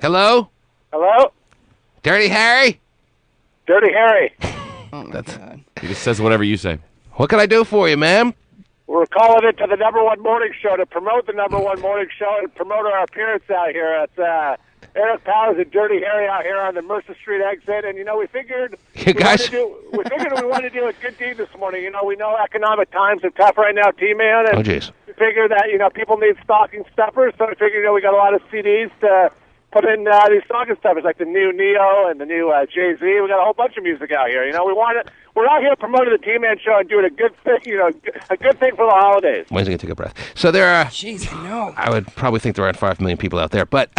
Hello? Hello? Dirty Harry? Dirty Harry. Oh, my God. He just says whatever you say. What can I do for you, ma'am? We're calling it to the #1 morning show to promote the #1 morning show and promote our appearance out here. It's Eric Powers and Dirty Harry out here on the Mercer Street exit, and we figured we wanted to do a good deed this morning. We know economic times are tough right now, T-Man, and we figured that people need stocking stuffers, so we figured we got a lot of CDs to put in these stocking stuffers, like the new Neo and the new Jay-Z. We got a whole bunch of music out here. We're out here promoting the T-Man show and doing a good thing, a good thing for the holidays. When's he going to take a breath? So there are... Jeez, I know. I would probably think there aren't 5 million people out there. But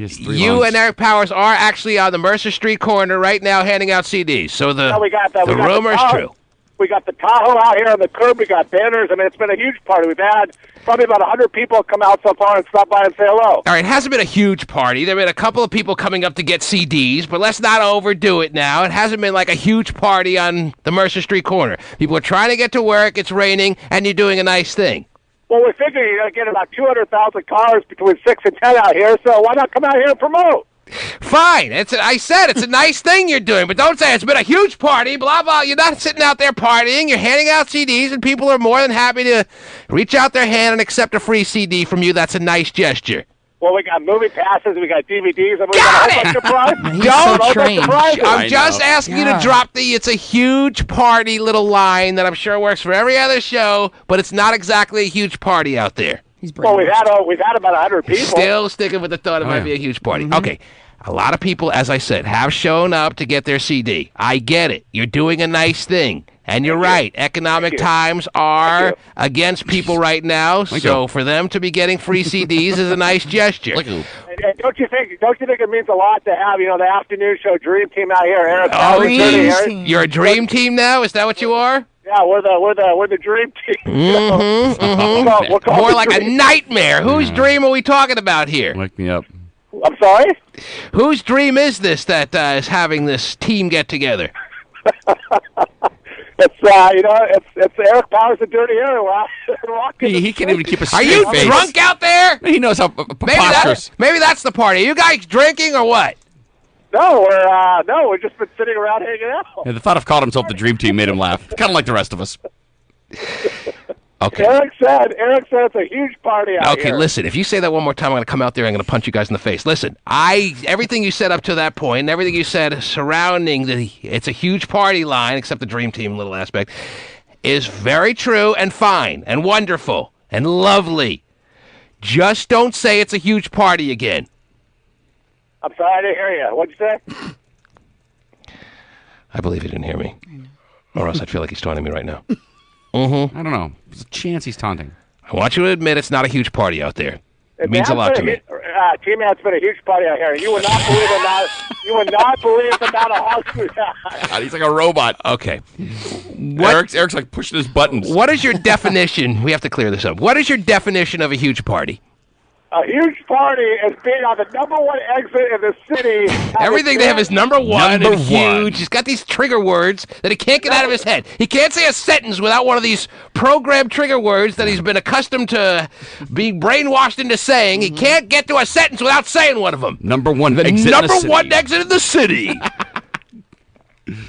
you and Eric Powers are actually on the Mercer Street corner right now handing out CDs. So the rumor is true. We got the Tahoe out here on the curb. We got banners. I mean, it's been a huge party. We've had probably about 100 people come out so far and stop by and say hello. All right, it hasn't been a huge party. There have been a couple of people coming up to get CDs, but let's not overdo it now. It hasn't been like a huge party on the Mercer Street corner. People are trying to get to work. It's raining, and you're doing a nice thing. Well, we figure you're going to get about 200,000 cars between 6 and 10 out here, so why not come out here and promote? Fine. I said it's a nice thing you're doing, but don't say it's been a huge party, blah, blah. You're not sitting out there partying. You're handing out CDs, and people are more than happy to reach out their hand and accept a free CD from you. That's a nice gesture. Well, we got movie passes, we got DVDs, and we got a whole bunch of prizes. I'm just asking you to drop the "it's a huge party" little line that I'm sure works for every other show, but it's not exactly a huge party out there. Well, we've had about 100 people. Still sticking with the thought it might be a huge party. Mm-hmm. Okay. A lot of people, as I said, have shown up to get their CD. I get it. You're doing a nice thing. And you're right. Economic times are against people right now. So for them to be getting free CDs is a nice gesture. And don't you think it means a lot to have, the afternoon show dream team out here, Eric? You're a dream team now? Is that what you are? Yeah, we're the dream team. More like a nightmare. Whose dream are we talking about here? Wake me up. I'm sorry? Whose dream is this that is having this team get together? It's Eric Powers and Dirty Harry. He can't even keep a straight face. Are you drunk out there? He knows how preposterous. Maybe that's the party. Are you guys drinking or what? No, we're just been sitting around hanging out. Yeah, the thought of calling himself the Dream Team made him laugh. Kind of like the rest of us. Okay. Eric said it's a huge party out here. Okay, listen, if you say that one more time, I'm going to come out there and I'm going to punch you guys in the face. Listen, everything you said up to that point, and everything you said surrounding it's a huge party line, except the Dream Team little aspect, is very true and fine and wonderful and lovely. Just don't say it's a huge party again. I'm sorry, I didn't hear you. What'd you say? I believe he didn't hear me. Or else I'd feel like he's taunting me right now. Mm-hmm. I don't know. There's a chance he's taunting. I want you to admit it's not a huge party out there. It means a lot to me. T-Man, it's been a huge party out here. You would not believe the amount of hugs we've had. He's like a robot. Okay. Eric's like pushing his buttons. What is your definition? We have to clear this up. What is your definition of a huge party? A huge party is being on the #1 exit in the city. Everything they have is #1 and huge. He's got these trigger words that he can't get out of his head. He can't say a sentence without one of these programmed trigger words that he's been accustomed to being brainwashed into saying. He can't get to a sentence without saying one of them. #1 exit in the city. #1 exit in the city.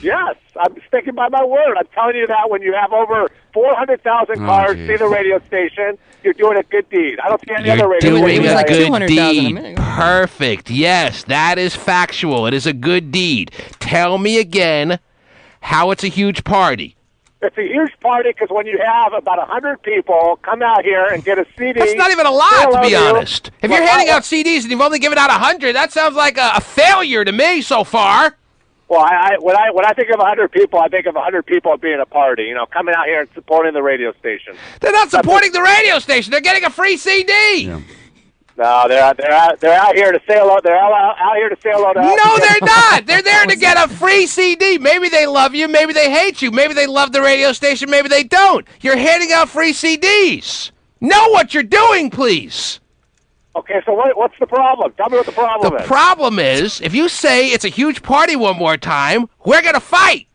Yes, I'm sticking by my word. I'm telling you that when you have over 400,000 cars see the radio station, you're doing a good deed. I don't see any other radio station. You're doing a good deed. Perfect. Yes, that is factual. It is a good deed. Tell me again how it's a huge party. It's a huge party because when you have about 100 people come out here and get a CD... That's not even a lot, to be honest. If you're handing out CDs and you've only given out 100, that sounds like a failure to me so far. Well, when I think of 100 people, I think of 100 people being a party, coming out here and supporting the radio station. They're not supporting the radio station. They're getting a free CD. Yeah. No, they're out here to say hello. They're out here to say hello to us. No, they're not. They're there to get a free CD. Maybe they love you. Maybe they hate you. Maybe they love the radio station. Maybe they don't. You're handing out free CDs. Know what you're doing, please. Okay, so what's the problem? Tell me what the problem is. The problem is, if you say it's a huge party one more time, we're going to fight.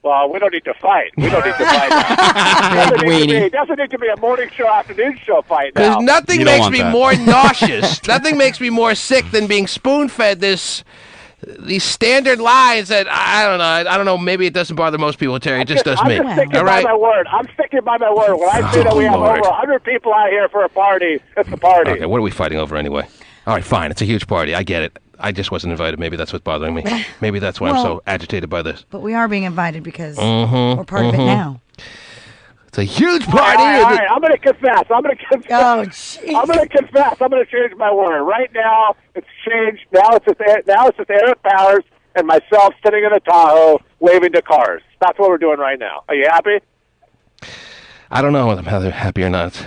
Well, we don't need to fight. We don't need to fight now. It doesn't need to be a morning show, afternoon show fight now. Because nothing makes me more nauseous, nothing makes me more sick than being spoon-fed this these standard lines that I don't know. Maybe it doesn't bother most people, Terry. It just does me. I'm just sticking All right? by my word. I'm sticking by my word. When I say that we have Lord. over 100 people out here for a party, it's a party. Okay, what are we fighting over anyway? All right, fine. It's a huge party. I get it. I just wasn't invited. Maybe that's what's bothering me. Maybe that's why I'm so agitated by this. But we are being invited because we're part of it now. It's a huge party. All right. I'm going to confess. Oh, jeez. I'm going to confess. I'm going to change my word. Right now, it's changed. Now it's just Eric Powers and myself sitting in a Tahoe waving to cars. That's what we're doing right now. Are you happy? I don't know whether I'm happy or not.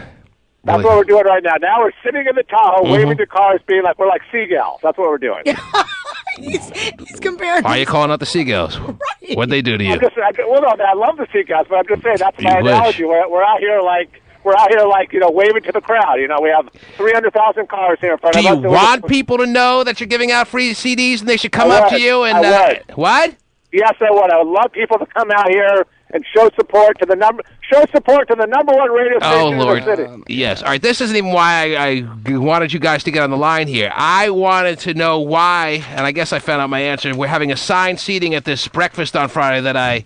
That's what we're doing right now. Now we're sitting in the Tahoe waving to cars, being like, we're like seagulls. That's what we're doing. He's comparing. Why are you calling out the seagulls? Right. What'd they do to you? I love the seagulls, but I'm just saying that's my You wish. analogy. We're out here like waving to the crowd. We have 300,000 cars here in front Do of us. you want people to know that you're giving out free CDs and they should come I up would. to you and I would. what? Yes, I would. I would love people to come out here and show support to the number one radio station in the city. Yes. All right. This isn't even why I wanted you guys to get on the line here. I wanted to know why, and I guess I found out my answer. We're having assigned seating at this breakfast on Friday that I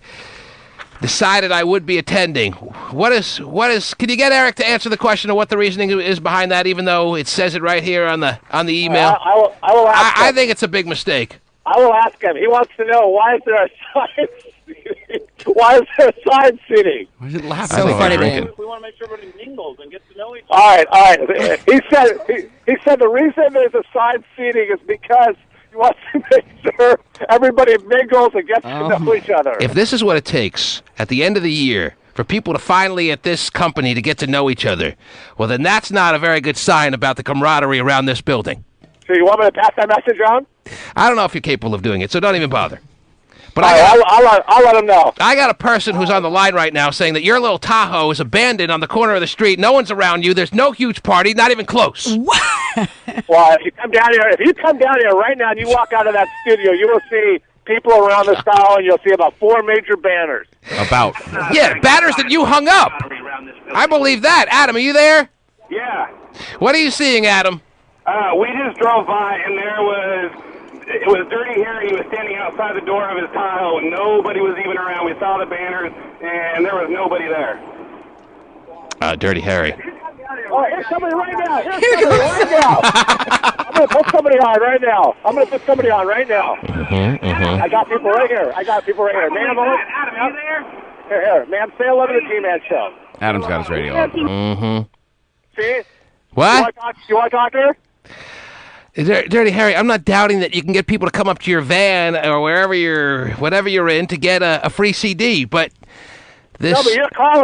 decided I would be attending. What is? Can you get Eric to answer the question of what the reasoning is behind that, even though it says it right here on the email? I will ask him. I think it's a big mistake. I will ask him. He wants to know why is there a sign seating? Why is there a sign seating? Why is it laughing? So funny to him. We want to make sure everybody mingles and gets to know each other. All right. He said the reason there's a side seating is because he wants to make sure everybody mingles and gets to know each other. If this is what it takes at the end of the year for people to finally at this company to get to know each other, well, then that's not a very good sign about the camaraderie around this building. So you want me to pass that message on? I don't know if you're capable of doing it, so don't even bother. But I'll let him know. I got a person who's on the line right now saying that your little Tahoe is abandoned on the corner of the street. No one's around you. There's no huge party, not even close. Well, if you come down here right now and you walk out of that studio, you will see people around this Tahoe, and you'll see about 4 major banners. Yeah, banners that you hung up. I believe that. Adam, are you there? Yeah. What are you seeing, Adam? We just drove by, and it was Dirty Harry. He was standing outside the door of his Tahoe, and nobody was even around. We saw the banners, and there was nobody there. Dirty Harry. Oh, here's somebody right now. I'm going to put somebody on right now. I got people right here. Ma'am, Adam, are you there? Here. Ma'am, say hello to the T-Man show. Adam's got his radio on. See? What? You want to talk to her? Dirty Harry, I'm not doubting that you can get people to come up to your van or whatever you're in to get a free CD, but this... No, but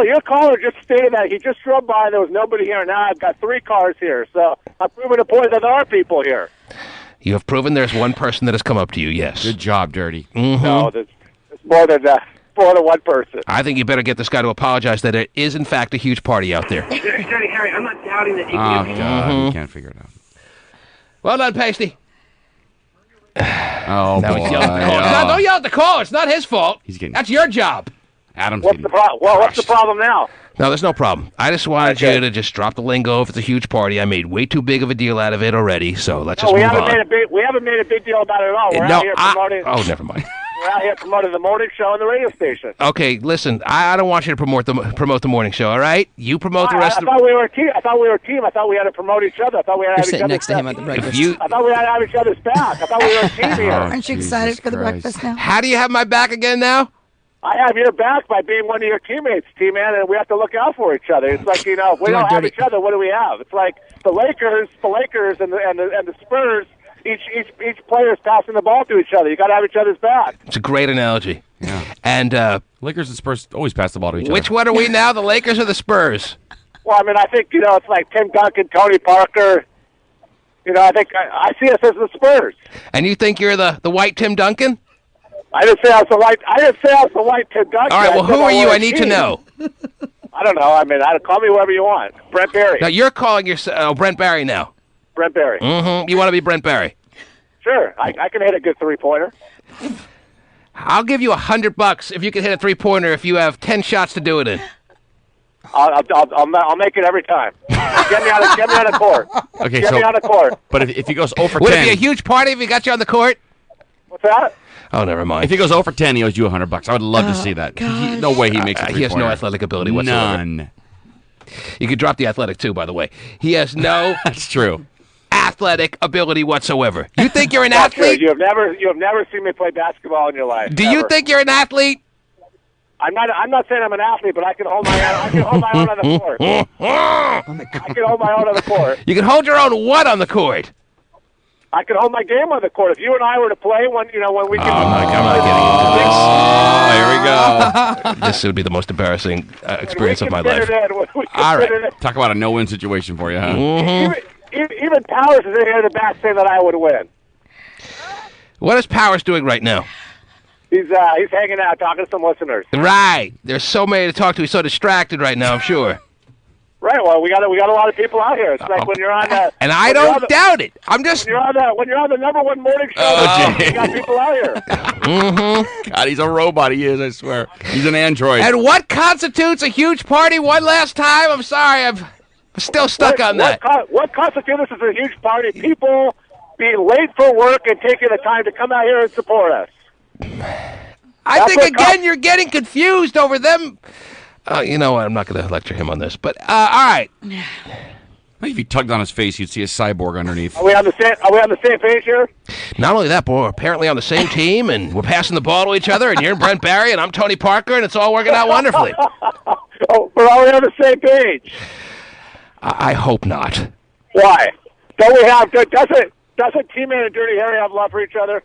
your caller just stated that he just drove by and there was nobody here. Now I've got 3 cars here, so I'm proving the point that there are people here. You have proven there's one person that has come up to you, yes. Good job, Dirty. No, there's more than one person. I think you better get this guy to apologize that it is, in fact, a huge party out there. Dirty Harry, I'm not doubting that you Oh, can... God, you can't figure it out. Well done, Pasty. Oh, Now boy. he's yelling at the caller. Don't yell at the caller. It's not his fault. That's your job. Adam's What's the problem? Well, what's the problem now? No, there's no problem. I just wanted you to just drop the lingo. If it's a huge party, I made way too big of a deal out of it already. So let's just we move haven't on. we haven't made a big deal about it at all. We're out here promoting. Oh, never mind. We're out here promoting the morning show on the radio station. Okay, listen. I don't want you to promote the morning show. All right, you promote the rest of. I thought we were a team. I thought we had to promote each other. I thought we had to have each sitting other's next to him back. at the breakfast. I thought we had to have each other's back. I thought we were a team here. Aren't you excited for the breakfast now? How do you have my back again now? I have your back by being one of your teammates, T-Man, and we have to look out for each other. It's like, if we don't have each other, what do we have? It's like the Lakers and the Spurs. Each player is passing the ball to each other. You got to have each other's back. It's a great analogy. Yeah. And Lakers and Spurs always pass the ball to each other. Which one are we now, the Lakers or the Spurs? Well, I mean, I think it's like Tim Duncan, Tony Parker. I think I see us as the Spurs. And you think you're the white Tim Duncan? I didn't say I was the white Tim Duncan. All right. Well, who are you? I need to know. I don't know. I mean, call me whoever you want. Brent Barry. Now you're calling yourself Brent Barry now. Brent Barry. Mm-hmm. You want to be Brent Barry? Sure. I can hit a good 3-pointer. I'll give you $100 if you can hit a 3-pointer if you have 10 shots to do it in. I'll make it every time. Get me on the court. Okay, Get me on the court. But if he goes 0 for 10... Would it be a huge party if he got you on the court? What's that? Oh, never mind. If he goes 0 for 10, he owes you $100. I would love to see that. No way he makes a three-pointer. He has no athletic ability whatsoever. None. You could drop the athletic, too, by the way. He has no... That's true. Athletic ability whatsoever. You think you're an Not true. athlete? You have never seen me play basketball in your life. Do you think you're an athlete? I'm not saying I'm an athlete, but I can hold my own. I can hold my own on the court. I can hold my own on the court. You can hold your own what on the court? I can hold my game on the court. If you and I were to play, when we can. I'm not getting into this. Oh, here we go. This would be the most embarrassing experience of my life. All right. Talk about a no-win situation for you, huh? Even Powers is in here in the back saying that I would win. What is Powers doing right now? He's hanging out, talking to some listeners. Right. There's so many to talk to. He's so distracted right now, I'm sure. Right. Well, we got a lot of people out here. It's like when you're on that. And I don't doubt it. I'm just. When you're on the number one morning show. You got people out here. God, he's a robot. He is. I swear. He's an android. And what constitutes a huge party? One last time. I'm sorry. I'm still stuck on that. What constitutes as a huge party? People being late for work and taking the time to come out here and support us. I think, again, you're getting confused over them. You know what? I'm not going to lecture him on this. But, all right. If you tugged on his face, you'd see a cyborg underneath. Are we on the same page here? Not only that, but we're apparently on the same team, and we're passing the ball to each other, and you're Brent Barry, and I'm Tony Parker, and it's all working out wonderfully. Oh, we're already on the same page. I hope not. Why? Don't we have... Doesn't T-Man and Dirty Harry have love for each other?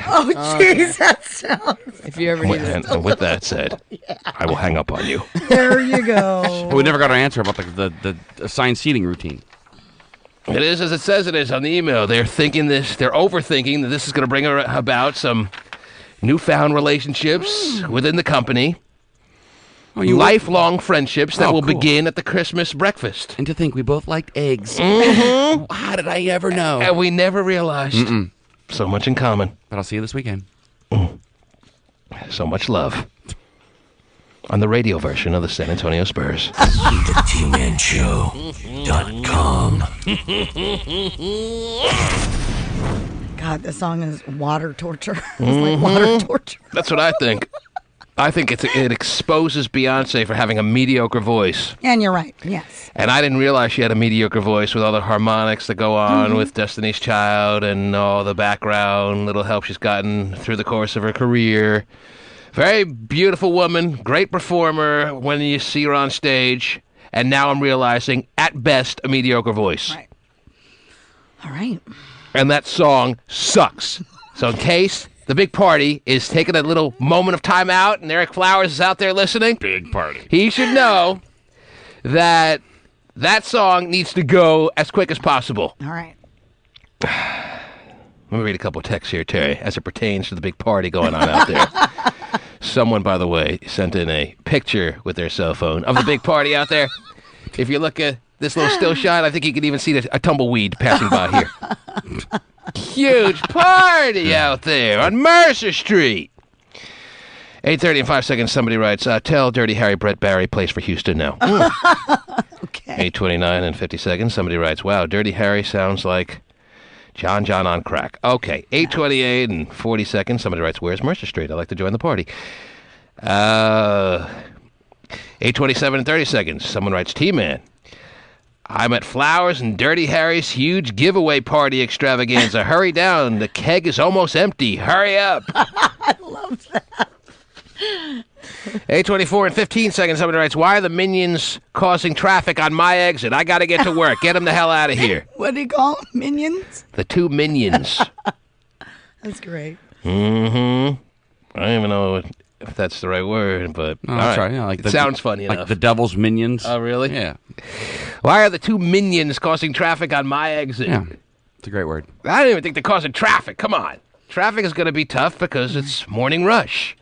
Oh, jeez, that sounds... If you ever need it. And with that said, I will hang up on you. There you go. Well, we never got an answer about the assigned seating routine. It is as it says it is on the email. They're overthinking that this is going to bring about some newfound relationships within the company. Lifelong friendships that will begin at the Christmas breakfast. And to think we both liked eggs. Mm-hmm. How did I ever know? And we never realized. So much in common. But I'll see you this weekend. So much love. On the radio version of the San Antonio Spurs. TheTManShow.com. God, this song is water torture. It's like water torture. That's what I think. I think it exposes Beyonce for having a mediocre voice. And you're right, yes. And I didn't realize she had a mediocre voice with all the harmonics that go on with Destiny's Child and all the background little help she's gotten through the course of her career. Very beautiful woman, great performer when you see her on stage. And now I'm realizing, at best, a mediocre voice. Right. All right. And that song sucks. So in case... the big party is taking a little moment of time out, and Eric Flowers is out there listening. Big party. He should know that song needs to go as quick as possible. All right. Let me read a couple of texts here, Terry, as it pertains to the big party going on out there. Someone, by the way, sent in a picture with their cell phone of the big party out there. If you look at this little still shot, I think you can even see a tumbleweed passing by here. Huge party out there on Mercer Street. 8:30 and 5 seconds. Somebody writes, tell Dirty Harry Brett Barry plays for Houston now. Okay. 8:29 and 50 seconds. Somebody writes, wow, Dirty Harry sounds like John on crack. Okay. 8:28 and 40 seconds. Somebody writes, where's Mercer Street? I'd like to join the party. 8:27 and 30 seconds. Someone writes, T-Man. I'm at Flowers and Dirty Harry's huge giveaway party extravaganza. Hurry down. The keg is almost empty. Hurry up. I love that. 8:24 and 15 seconds. Somebody writes, why are the minions causing traffic on my exit? I got to get to work. Get them the hell out of here. What do you call them? Minions? The two minions. That's great. I don't even know if that's the right word, but that's right. Yeah, it sounds funny like enough. The devil's minions. Oh, really? Yeah. Why are the two minions causing traffic on my exit? Yeah, it's a great word. I don't even think they're causing traffic. Come on. Traffic is going to be tough because it's morning rush.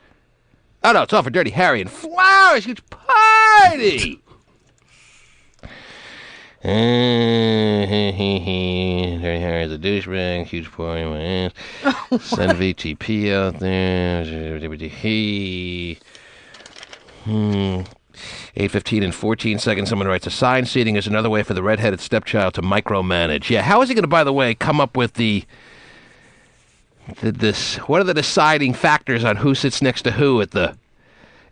Oh, no, it's all for Dirty Harry and Flowers. Huge party. Dirty Harry's a douchebag. Huge party. My ass. Send VTP out there. 8:15 and 14 seconds. Someone writes, assigned seating is another way for the redheaded stepchild to micromanage. Yeah, how is he going to, by the way, come up with the What are the deciding factors on who sits next to who at the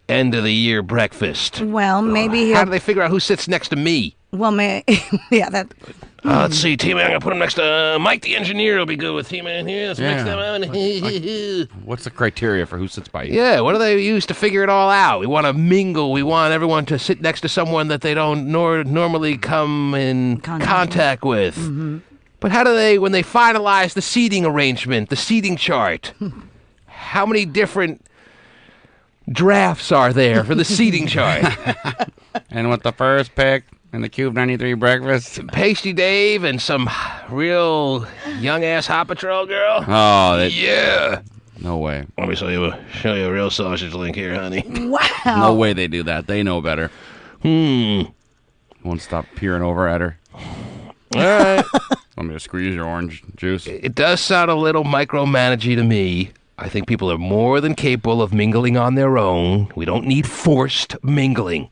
end of the year breakfast? Well, maybe How do they figure out who sits next to me? Well, yeah, that. Let's see, T-Man, I'm going to put him next to Mike the engineer. Will be good with T-Man here. Let's mix them up. What's the criteria for who sits by you? Yeah, what do they use to figure it all out? We want to mingle. We want everyone to sit next to someone that they don't normally come in contact with. Mm-hmm. But how do they, when they finalize the seating arrangement, the seating chart, how many different drafts are there for the seating chart? And with the first pick in the KUBE 93 breakfast, Pasty Dave and some real young-ass Hot Patrol girl? Oh, yeah. No way. Let me show you a real sausage link here, honey. Wow. No way they do that. They know better. Won't stop peering over at her. All right. Want me to squeeze your orange juice? It does sound a little micromanagey to me. I think people are more than capable of mingling on their own. We don't need forced mingling.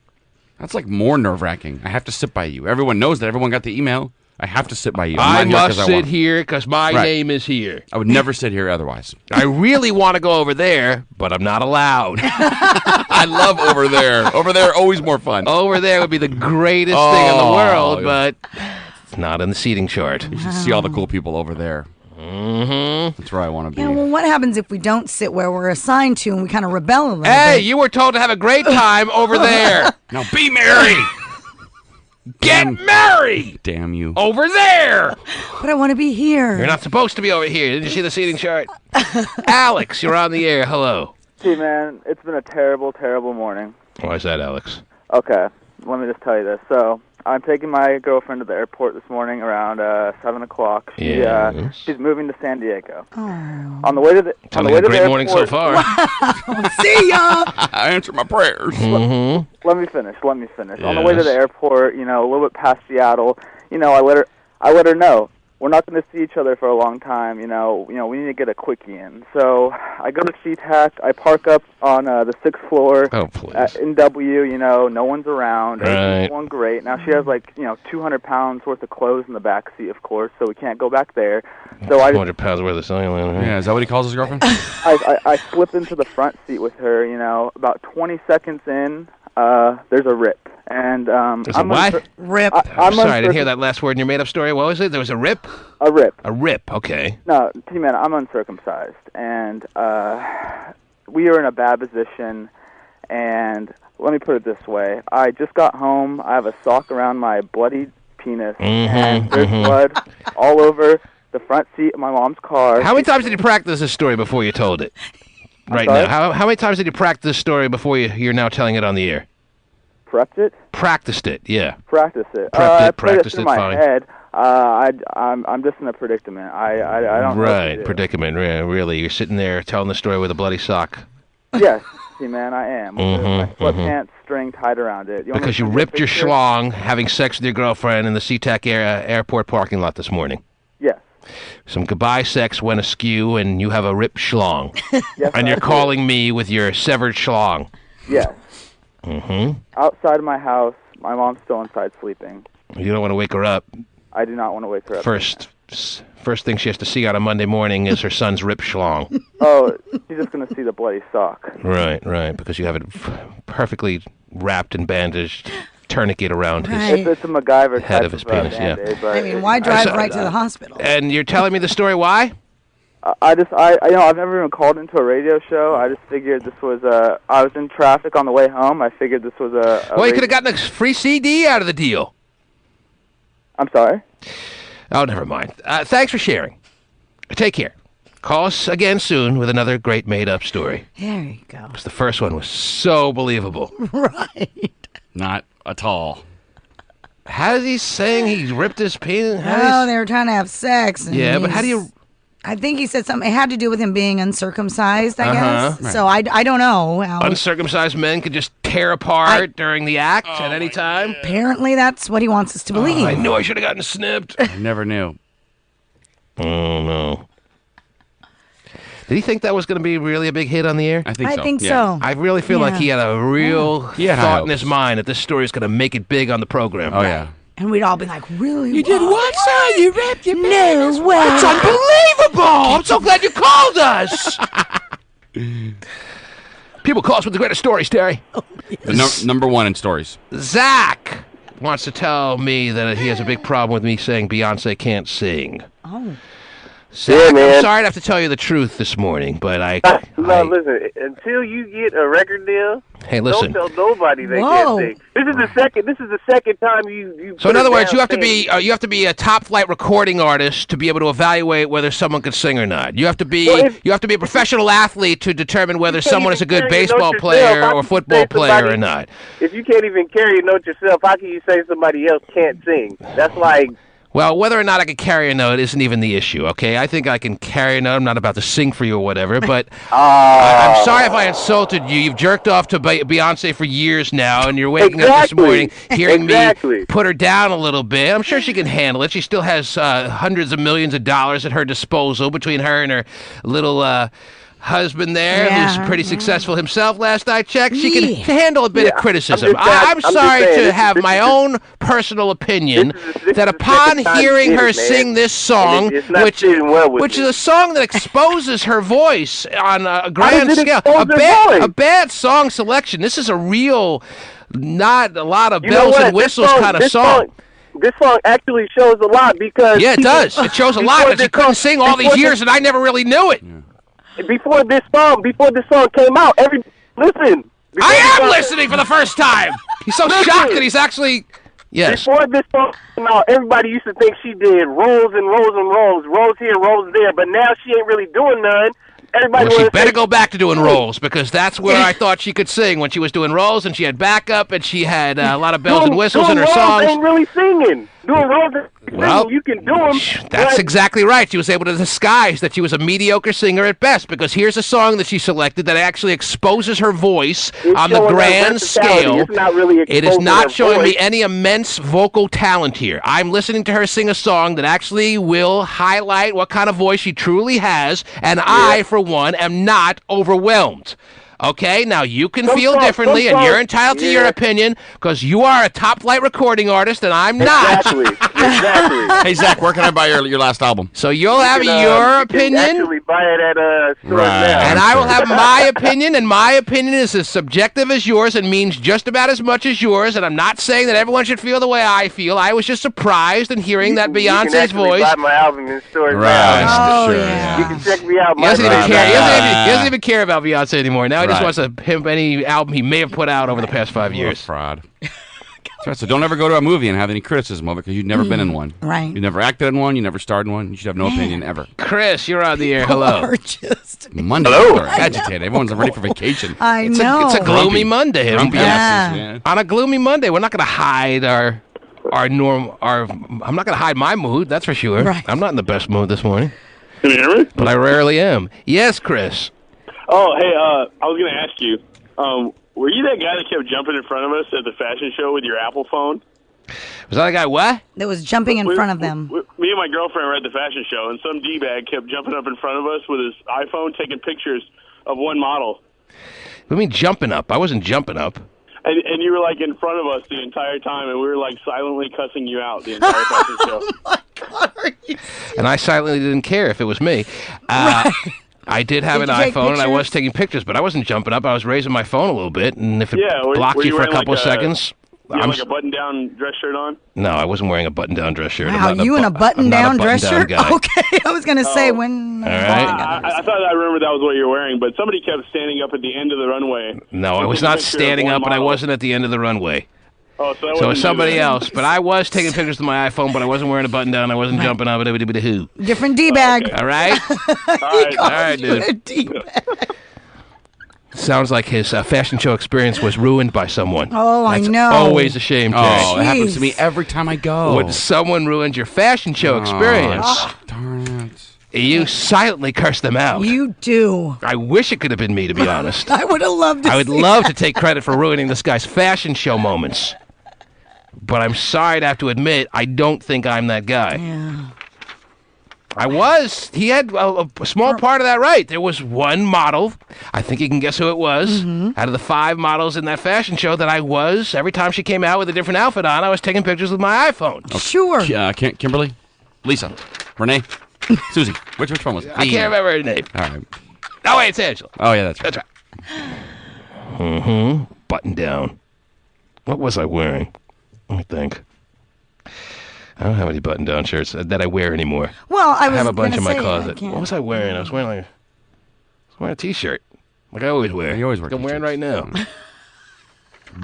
That's like more nerve-wracking. I have to sit by you. Everyone knows that. Everyone got the email. I have to sit by you. I must sit here because my name is here. I would never sit here otherwise. I really want to go over there, but I'm not allowed. I love over there. Over there, always more fun. Over there would be the greatest thing in the world, but it's not in the seating chart. You should see all the cool people over there. Mm-hmm. That's where I want to be. Yeah, well, what happens if we don't sit where we're assigned to and we kind of rebel a little bit? Hey, you were told to have a great time over there. Now be merry. Get married! Damn you. Over there! But I want to be here. You're not supposed to be over here. Did you see the seating chart? Alex, you're on the air. Hello. Hey, man, it's been a terrible, terrible morning. Why is that, Alex? Okay, let me just tell you this. So, I'm taking my girlfriend to the airport this morning around 7 o'clock. She's moving to San Diego. Oh. On the way to the Sounds like a great morning so far. Wow. See ya! I answer my prayers. Mm-hmm. Let me finish. Yes. On the way to the airport, a little bit past Seattle, I let her know we're not going to see each other for a long time. We need to get a quickie in. So I go to SeaTac. I park up on the 6th floor at NW. No one's around. Everything's going great. Now she has 200 pounds worth of clothes in the back seat, of course, so we can't go back there. So 200 pounds worth of cellular. Right? Yeah, is that what he calls his girlfriend? I slip into the front seat with her. About 20 seconds in, there's a rip. And rip. I'm sorry, I didn't hear that last word in your made-up story. What was it? There was a rip? A rip. A rip, okay. No, T-Man, I'm uncircumcised. And we are in a bad position. And let me put it this way. I just got home. I have a sock around my bloody penis. And there's blood all over the front seat of my mom's car. How many times did you practice this story before you told it? Right now. How many times did you practice this story before you're now telling it on the air? Prepped it? Practiced it, yeah. Practice it. Practiced it, my fine. head. I'm just in a predicament. I don't know. Right, predicament. Yeah, really. You're sitting there telling the story with a bloody sock. Yes, see, man, I am. With my sweatpants string tied around it. Because you ripped your schlong having sex with your girlfriend in the SeaTac airport parking lot this morning. Yes. Some goodbye sex went askew, and you have a ripped schlong. Yes, and you're calling me with your severed schlong. Yes. Mm-hmm. Outside of my house, my mom's still inside sleeping. You don't want to wake her up. I do not want to wake her up. First thing she has to see on a Monday morning is her son's ripped schlong. Oh, she's just going to see the bloody sock. Right, because you have it perfectly wrapped and bandaged, tournicate around his It's a MacGyver head of his penis. Band-Aid, Yeah. I mean, why drive right to the hospital? And you're telling me the story why? I've never even called into a radio show. I just figured this was I was in traffic on the way home. I figured this was Well, you could have gotten a free CD out of the deal. I'm sorry? Oh, never mind. Thanks for sharing. Take care. Call us again soon with another great made-up story. There you go. Because the first one was so believable. Right. Not at all. How is he saying he ripped his penis? Oh, they were trying to have sex. Yeah, but how do you... I think he said something. It had to do with him being uncircumcised, I guess. Right. So I don't know. Uncircumcised men could just tear apart during the act at any time? Apparently that's what he wants us to believe. I knew I should have gotten snipped. I never knew. Oh, no. Did he think that was going to be really a big hit on the air? I think so. I think so. I really feel like he had a real thought in his mind that this story is going to make it big on the program. Oh, yeah. And we'd all be like, really? You did what, son? You ripped your No way. It's unbelievable. I'm so glad you called us. People call us with the greatest stories, Terry. The number one in stories. Zach wants to tell me that he has a big problem with me saying Beyonce can't sing. Oh. Zach, I'm sorry to have to tell you the truth this morning, but listen. Until you get a record deal, hey, listen. Don't tell nobody they can't sing. This is the second time you. So in other words, you have to be a top flight recording artist to be able to evaluate whether someone can sing or not. You have to be a professional athlete to determine whether someone is a good baseball player or football player or not. If you can't even carry a note yourself, how can you say somebody else can't sing? That's like. Well, whether or not I can carry a note isn't even the issue, okay? I think I can carry a note. I'm not about to sing for you or whatever, but I'm sorry if I insulted you. You've jerked off to Beyonce for years now, and you're waking up this morning hearing me put her down a little bit. I'm sure she can handle it. She still has hundreds of millions of dollars at her disposal between her and her little... husband there, who's pretty successful himself last I checked. She can handle a bit of criticism. I'm sorry to have my own personal opinion that upon hearing her sing this song, which is a song that exposes her voice on a grand scale, a bad song selection. This is a real, not a lot of bells and whistles kind of song. This song actually shows a lot because... Yeah, it does. It shows a lot, but she couldn't sing all these years, and I never really knew it. Before this song came out, listen. I am listening for the first time. He's so shocked that he's actually. Yes. Before this song came out, everybody used to think she did rolls and rolls and rolls, rolls here, rolls there. But now she ain't really doing none. Everybody she better go back to doing rolls because that's where I thought she could sing when she was doing rolls and she had backup and she had a lot of bells and whistles in her songs. Ain't really singing. Doing rolls. Well, you can do them. That's exactly right. She was able to disguise that she was a mediocre singer at best because here's a song that she selected that actually exposes her voice on the grand scale. It is not showing me any immense vocal talent here. I'm listening to her sing a song that actually will highlight what kind of voice she truly has, and I, for one, am not overwhelmed. Okay, now you can feel differently, and you're entitled to your opinion because you are a top-flight recording artist, and I'm not. Exactly. Hey, Zach, where can I buy your last album? So you'll have your opinion. You can actually buy it at store now. And I will have my opinion, and my opinion is as subjective as yours and means just about as much as yours, and I'm not saying that everyone should feel the way I feel. I was just surprised in hearing that Beyonce's voice. You can buy my album in stores now. Yeah. You can check me out. He doesn't even care about Beyonce anymore. Now he just wants to pimp any album he may have put out over the past 5 years. Fraud. So don't ever go to a movie and have any criticism of it because you've never been in one. Right. You've never acted in one. You never starred in one. You should have no opinion ever. Chris, you're on the air. Hello. Monday. Hello. They're agitated. Everyone's ready for vacation. I know. It's a gloomy Monday. Grumpy asses, yeah. On a gloomy Monday, we're not going to hide I'm not going to hide my mood. That's for sure. Right. I'm not in the best mood this morning. Can you hear me? But I rarely am. Yes, Chris. Oh, hey, I was going to ask you, were you that guy that kept jumping in front of us at the fashion show with your Apple phone? Was that a guy what? That was jumping in front of them. Me and my girlfriend were at the fashion show, and some D-bag kept jumping up in front of us with his iPhone taking pictures of one model. What do you mean jumping up? I wasn't jumping up. And you were, like, in front of us the entire time, and we were, like, silently cussing you out the entire fashion show. Oh, my God, are you and I silently didn't care if it was me. I did have an iPhone, and I was taking pictures, but I wasn't jumping up. I was raising my phone a little bit, and if it blocked you for a couple of seconds... You had like a button-down dress shirt on? No, I wasn't wearing a button-down dress shirt. Wow, you in a button-down dress shirt? Guy. Okay, I was going to say when... All right. I thought I remembered that was what you were wearing, but somebody kept standing up at the end of the runway. No, I was not standing up, and I wasn't at the end of the runway. Oh, so it was somebody else. But I was taking pictures with my iPhone, but I wasn't wearing a button-down. I wasn't jumping up. Different D-bag. All right? All right, dude. D-bag. Sounds like his fashion show experience was ruined by someone. Oh, I know. Always a shame, Terry. Oh, it happens to me every time I go. When someone ruins your fashion show experience, darn it. You silently curse them out. You do. I wish it could have been me, to be honest. I would have loved to I would love to take credit for ruining this guy's fashion show moments. But I'm sorry to have to admit, I don't think I'm that guy. Yeah. I was. He had a small part of that right. There was one model, I think you can guess who it was, out of the 5 models in that fashion show that I was, every time she came out with a different outfit on, I was taking pictures with my iPhone. Oh, Sure. Kimberly? Lisa? Renee? Susie? Which one was it? I can't remember her name. All right. Oh, wait, it's Angela. Oh, yeah, that's right. That's right. Button down. What was I wearing? Let me think. I don't have any button-down shirts that I wear anymore. Well, I have a bunch gonna in my say, closet. What was I wearing? I was wearing a T-shirt, like I always wear. You always wear. Like I'm wearing right now.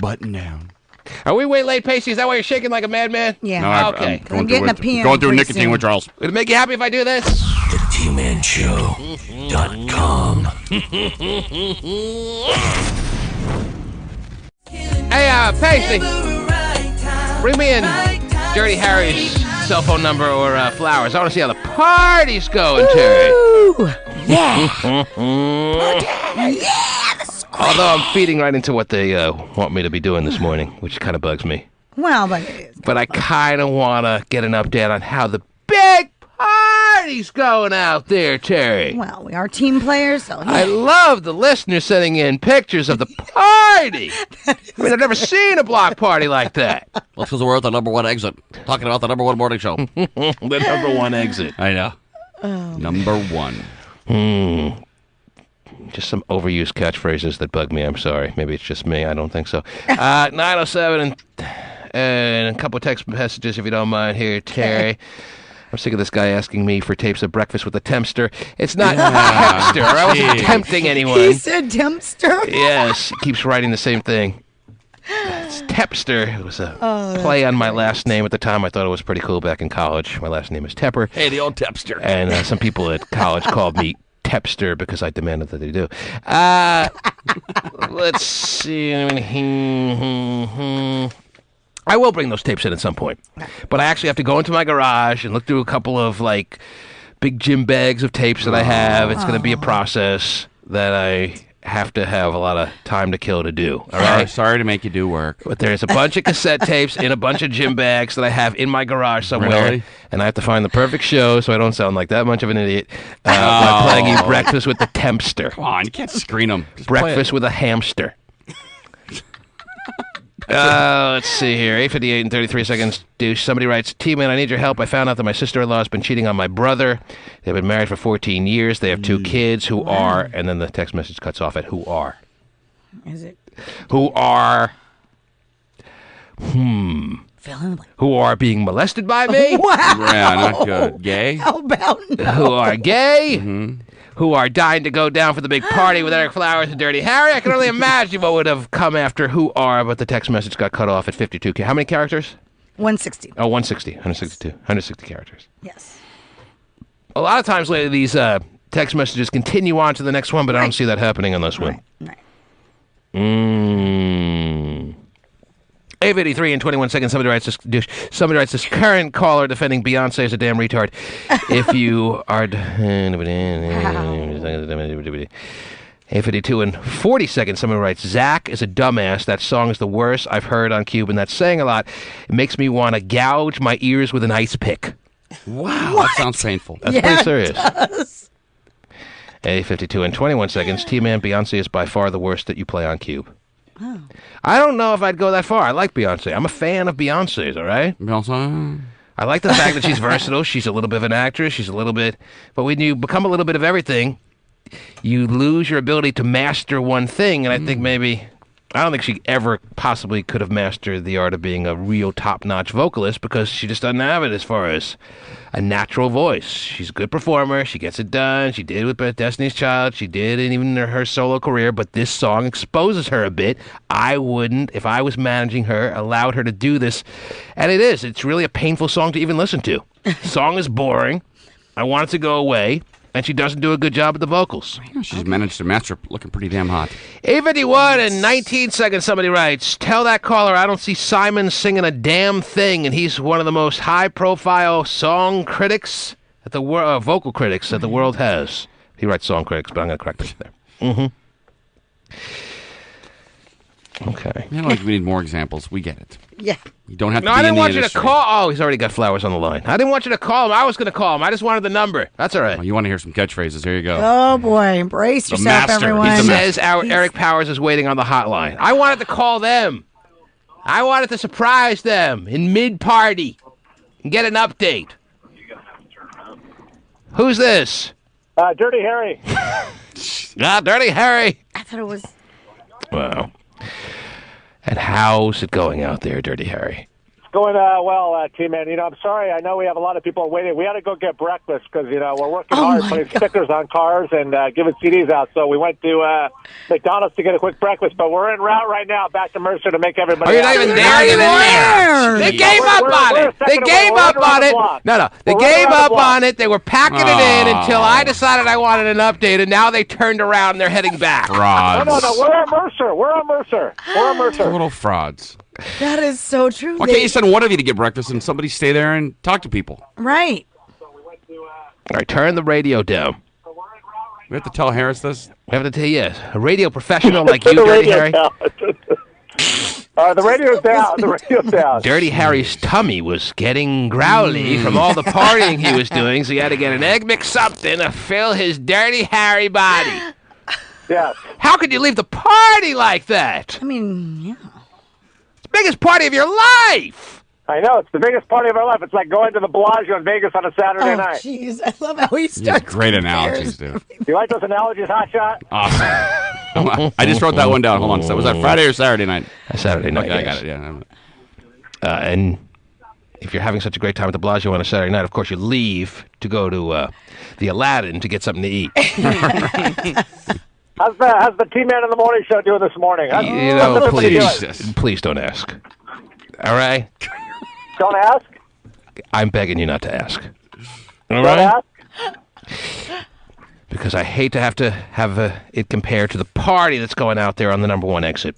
Button down. Are we way late, Pasty? Is that why you're shaking like a madman? Yeah. No, Okay. I'm getting a PM. Going through pretty nicotine soon. withdrawals. Would it make you happy if I do this? TheTmanShow.com. Hey, Pasty, bring me in Dirty Harry's cell phone number or flowers. I want to see how the party's going, Terry. Ooh, yeah. Although I'm feeding right into what they want me to be doing this morning, which kind of bugs me. Well, But I kind of want to get an update on how the big party's going out there, Terry. well, we are team players, so I love the listeners sending in pictures of the party. I mean, I've never seen a block party like that. Well, because we're at the number 1 exit. Talking about the number 1 morning show. The number 1 exit. I know. Number 1. Just some overused catchphrases that bug me. I'm sorry. Maybe it's just me. I don't think so. 907 and a couple of text messages, if you don't mind, here, Terry. I'm sick of this guy asking me for tapes of Breakfast with the Tempster. It's not Tempster. I wasn't tempting anyone. he said Tempster. Yes, he keeps writing the same thing. It's Tepster. It was a play on my last name at the time. I thought it was pretty cool back in college. My last name is Tepper. Hey, the old Tepster. And some people at college called me Tepster because I demanded that they do. Let's see. I will bring those tapes in at some point. But I actually have to go into my garage and look through a couple of, like, big gym bags of tapes that I have. It's going to be a process that I have to have a lot of time to kill to do. All right? Sorry to make you do work. But there's a bunch of cassette tapes in a bunch of gym bags that I have in my garage somewhere. Really? And I have to find the perfect show so I don't sound like that much of an idiot by playing you Breakfast with the Tempster. Come on, you can't screen them. Breakfast with a hamster. Let's see here. 8:58 and 33 seconds. Douche. Somebody writes, T-Man, I need your help. I found out that my sister-in-law has been cheating on my brother. They've been married for 14 years. They have 2 kids who are, and then the text message cuts off at who are. Is it? Who are, Fill in the who are being molested by me. Wow. Yeah, not good. Gay? How about no? Who are gay. Who are dying to go down for the big party with Eric Flowers and Dirty Harry. I can only imagine what would have come after who are, but the text message got cut off at 52. How many characters? 160. Oh, 160. 162. 160 characters. Yes. A lot of times lately, these text messages continue on to the next one, but I don't see that happening on this one. Right. 8:53 and 21 seconds. Somebody writes this current caller defending Beyonce is a damn retard. If you are 8:52 and 40 seconds. Someone writes, Zach is a dumbass. That song is the worst I've heard on KUBE, and that's saying a lot. It makes me want to gouge my ears with an ice pick. Wow, that sounds painful. That's pretty serious. 8:52 and 21 seconds. T-Man, Beyonce is by far the worst that you play on KUBE. Oh. I don't know if I'd go that far. I like Beyonce. I'm a fan of Beyonce's, all right? Beyonce. I like the fact that she's versatile. She's a little bit of an actress. She's a little bit... But when you become a little bit of everything, you lose your ability to master one thing, and I think maybe... I don't think she ever possibly could have mastered the art of being a real top-notch vocalist because she just doesn't have it as far as a natural voice. She's a good performer. She gets it done. She did with Destiny's Child. She did in even her solo career, but this song exposes her a bit. I wouldn't, if I was managing her, allowed her to do this. And it is. It's really a painful song to even listen to. The song is boring. I want it to go away. And she doesn't do a good job with the vocals. She's managed to master looking pretty damn hot. 8:51 and 19 seconds, somebody writes, tell that caller I don't see Simon singing a damn thing, and he's one of the most high-profile song critics, at the vocal critics that the world has. He writes song critics, but I'm going to correct this there. Okay. You know, like we need more examples. We get it. Yeah. You don't have to No, be I didn't in the want you to industry. call. Oh, he's already got Flowers on the line. I didn't want you to call him. I was going to call him. I just wanted the number. That's all right. Oh, you want to hear some catchphrase? Here you go. Oh, boy. Brace The yourself, master. everyone. He's the Says Eric Powers is waiting on the hotline. I wanted to call them. I wanted to surprise them in mid-party and get an update. Who's this? Dirty Harry. Dirty Harry. I thought it was... Wow. And how's it going out there, Dirty Harry? Going well, T-Man. You know, I'm sorry. I know we have a lot of people waiting. We had to go get breakfast because, you know, we're working hard putting stickers on cars and giving CDs out. So we went to McDonald's to get a quick breakfast. But we're en route right now back to Mercer to make everybody Oh, you're not even there anymore. They gave up on it. They gave up on it. No. They gave up on it. They were packing it in until I decided I wanted an update, and now they turned around and they're heading back. Frauds. No. We're at Mercer. We're at Mercer. Little frauds. That is so true. Why can't you send one of you to get breakfast and somebody stay there and talk to people? Right. All right, turn the radio down. We have to tell Harris this? We have to tell you, a radio professional like you, Dirty Harry. The radio's down. The radio's down. Dirty Harry's tummy was getting growly from all the partying he was doing, so he had to get an egg mix something to fill his Dirty Harry body. Yeah. How could you leave the party like that? I mean, yeah. Biggest party of your life. I know. It's the biggest party of our life. It's like going to the Bellagio in Vegas on a Saturday night. Jeez, I love how he starts. Great analogies, dude. You like those analogies, Hotshot? Awesome. I just wrote that one down. Hold on. So was that Friday or Saturday night? Saturday night. Okay, I yes. got it. Yeah. And if you're having such a great time at the Bellagio on a Saturday night, of course you leave to go to the Aladdin to get something to eat. How's the T-Man in the Morning Show doing this morning? You know, please don't ask. All right? Don't ask? I'm begging you not to ask. All Don't right? ask? Because I hate to have it compared to the party that's going out there on the number one exit.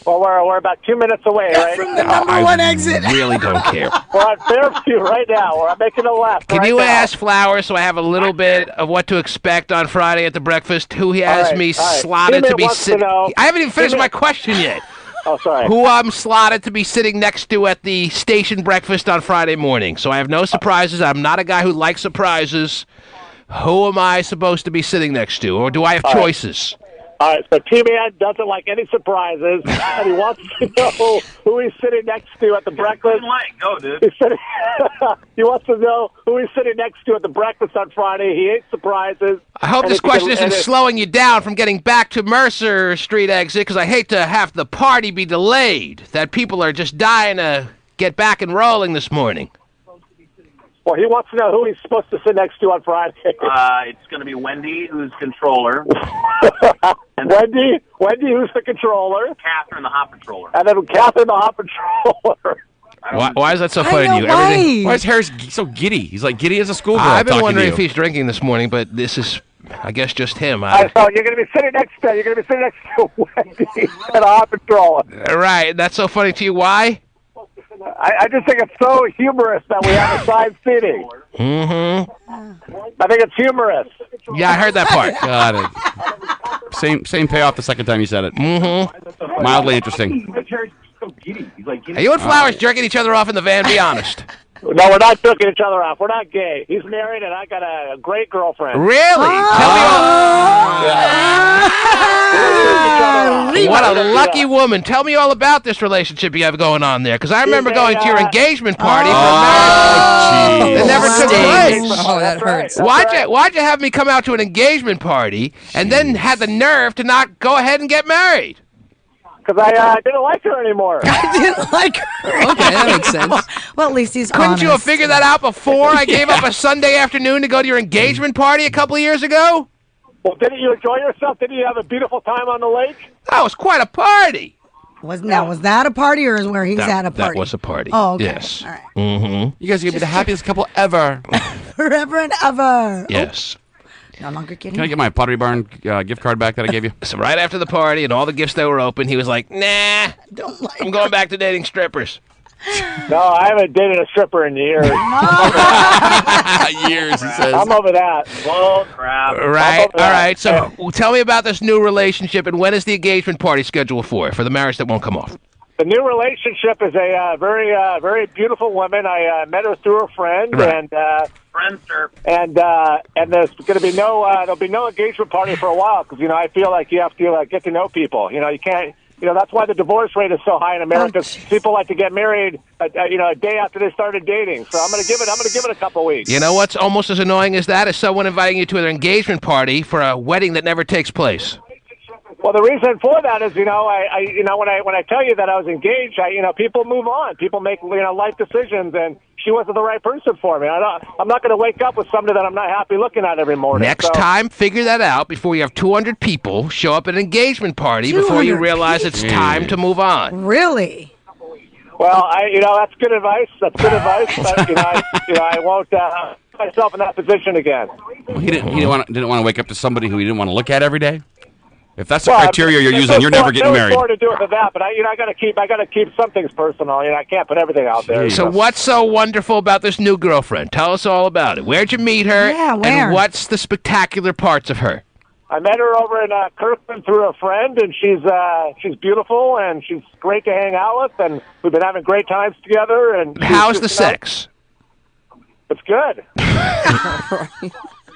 Well, we're about 2 minutes away, right? From the number one exit. I really don't care. We're on Fairview right now. We're making a left. Can right you now. ask Flowers so I have a little bit of what to expect on Friday at the breakfast? Who he has right, me all right. slotted T-Man to be wants to sitting? know- I haven't even finished my question yet. Oh, sorry. Who I'm slotted to be sitting next to at the station breakfast on Friday morning. So I have no surprises. I'm not a guy who likes surprises. Who am I supposed to be sitting next to? Or do I have choices? All right, so T-Man doesn't like any surprises, and he wants to know who he's sitting next to at the breakfast. Go, dude. He wants to know who he's sitting next to at the breakfast on Friday. He hates surprises. I hope And this if you question can- isn't and if- slowing you down from getting back to Mercer Street exit, because I hate to have the party be delayed. That people are just dying to get back and rolling this morning. Well, he wants to know who he's supposed to sit next to on Friday. It's going to be Wendy, who's controller. Wendy, who's the controller? Catherine, the hot patroller. And then Catherine, the hot patroller. Why is that so funny to you? Everything. Why is Harris so giddy? He's like giddy as a schoolgirl. I've been talking wondering to if you. he's drinking this morning, but this is, I guess, just him. So you're going to be sitting next to Wendy and the hot patroller. Right, that's so funny to you. Why? I just think it's so humorous that we have assigned seating. Mm-hmm. I think it's humorous. Yeah, I heard that part. Got it. Same payoff the second time you said it. Mm-hmm. Mildly interesting. Are you and Flowers jerking each other off in the van? Be honest. No, we're not jerking each other off. We're not gay. He's married, and I got a great girlfriend. Really? Tell me all. What a lucky woman. Tell me all about this relationship you have going on there, because I remember going to your engagement party. It never took place. Oh, that hurts. Why'd you have me come out to an engagement party and then had the nerve to not go ahead and get married? Because I didn't like her anymore. I didn't like her. Okay, that makes sense. Well, at least he's Couldn't honest. you have figured that out before I gave up a Sunday afternoon to go to your engagement party a couple of years ago? Well, didn't you enjoy yourself? Didn't you have a beautiful time on the lake? That was quite a party. Was that a party or is where he's at a party? That was a party. Oh, okay. Yes. All right. Mm-hmm. You guys are going to be the happiest couple ever. Forever and ever. Yes. No longer kidding. Can I get my Pottery Barn gift card back that I gave you? So right after the party and all the gifts that were open, he was like, nah, I'm going back to dating strippers. No, I haven't dated a stripper in years. Years, he says. I'm over that. Bull crap. Right. All right. So tell me about this new relationship, and when is the engagement party scheduled for the marriage that won't come off? The new relationship is a very beautiful woman. I met her through a friend, and and there's going to be there'll be no engagement party for a while because I feel like you have to get to know people. You can't. That's why the divorce rate is so high in America. People like to get married, a day after they started dating. So I'm going to give it a couple weeks. You know what's almost as annoying as that is someone inviting you to an engagement party for a wedding that never takes place. Well, the reason for that is, when I tell you that I was engaged, people move on. People make life decisions, and she wasn't the right person for me. I'm not going to wake up with somebody that I'm not happy looking at every morning. Next time, figure that out before you have 200 people show up at an engagement party before you realize it's time to move on. Really? Well, that's good advice. That's good advice. But, I won't put myself in that position again. Well, he didn't want to wake up to somebody who he didn't want to look at every day. If that's the criteria you're using, you're never getting married. There's more to do it than that, but I got to keep some things personal. I can't put everything out there. So what's so wonderful about this new girlfriend? Tell us all about it. Where'd you meet her? Yeah, where? And what's the spectacular parts of her? I met her over in Kirkland through a friend, and she's beautiful and she's great to hang out with, and we've been having great times together. And how's the sex? It's good.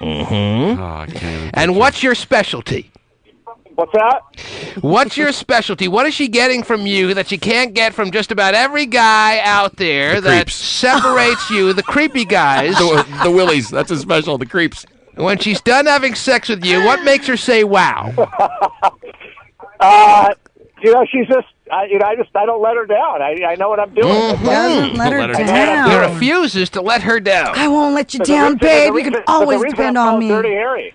Mm-hmm. Oh, I can't and what's your specialty? What's that? What's your specialty? What is she getting from you that she can't get from just about every guy out there that separates you, the creepy guys? The willies. That's a special, the creeps. When she's done having sex with you, what makes her say wow? She's just, I don't let her down. I know what I'm doing. Doesn't let her down. He refuses to let her down. I won't let you down, babe. You can always depend on me. Dirty Harry.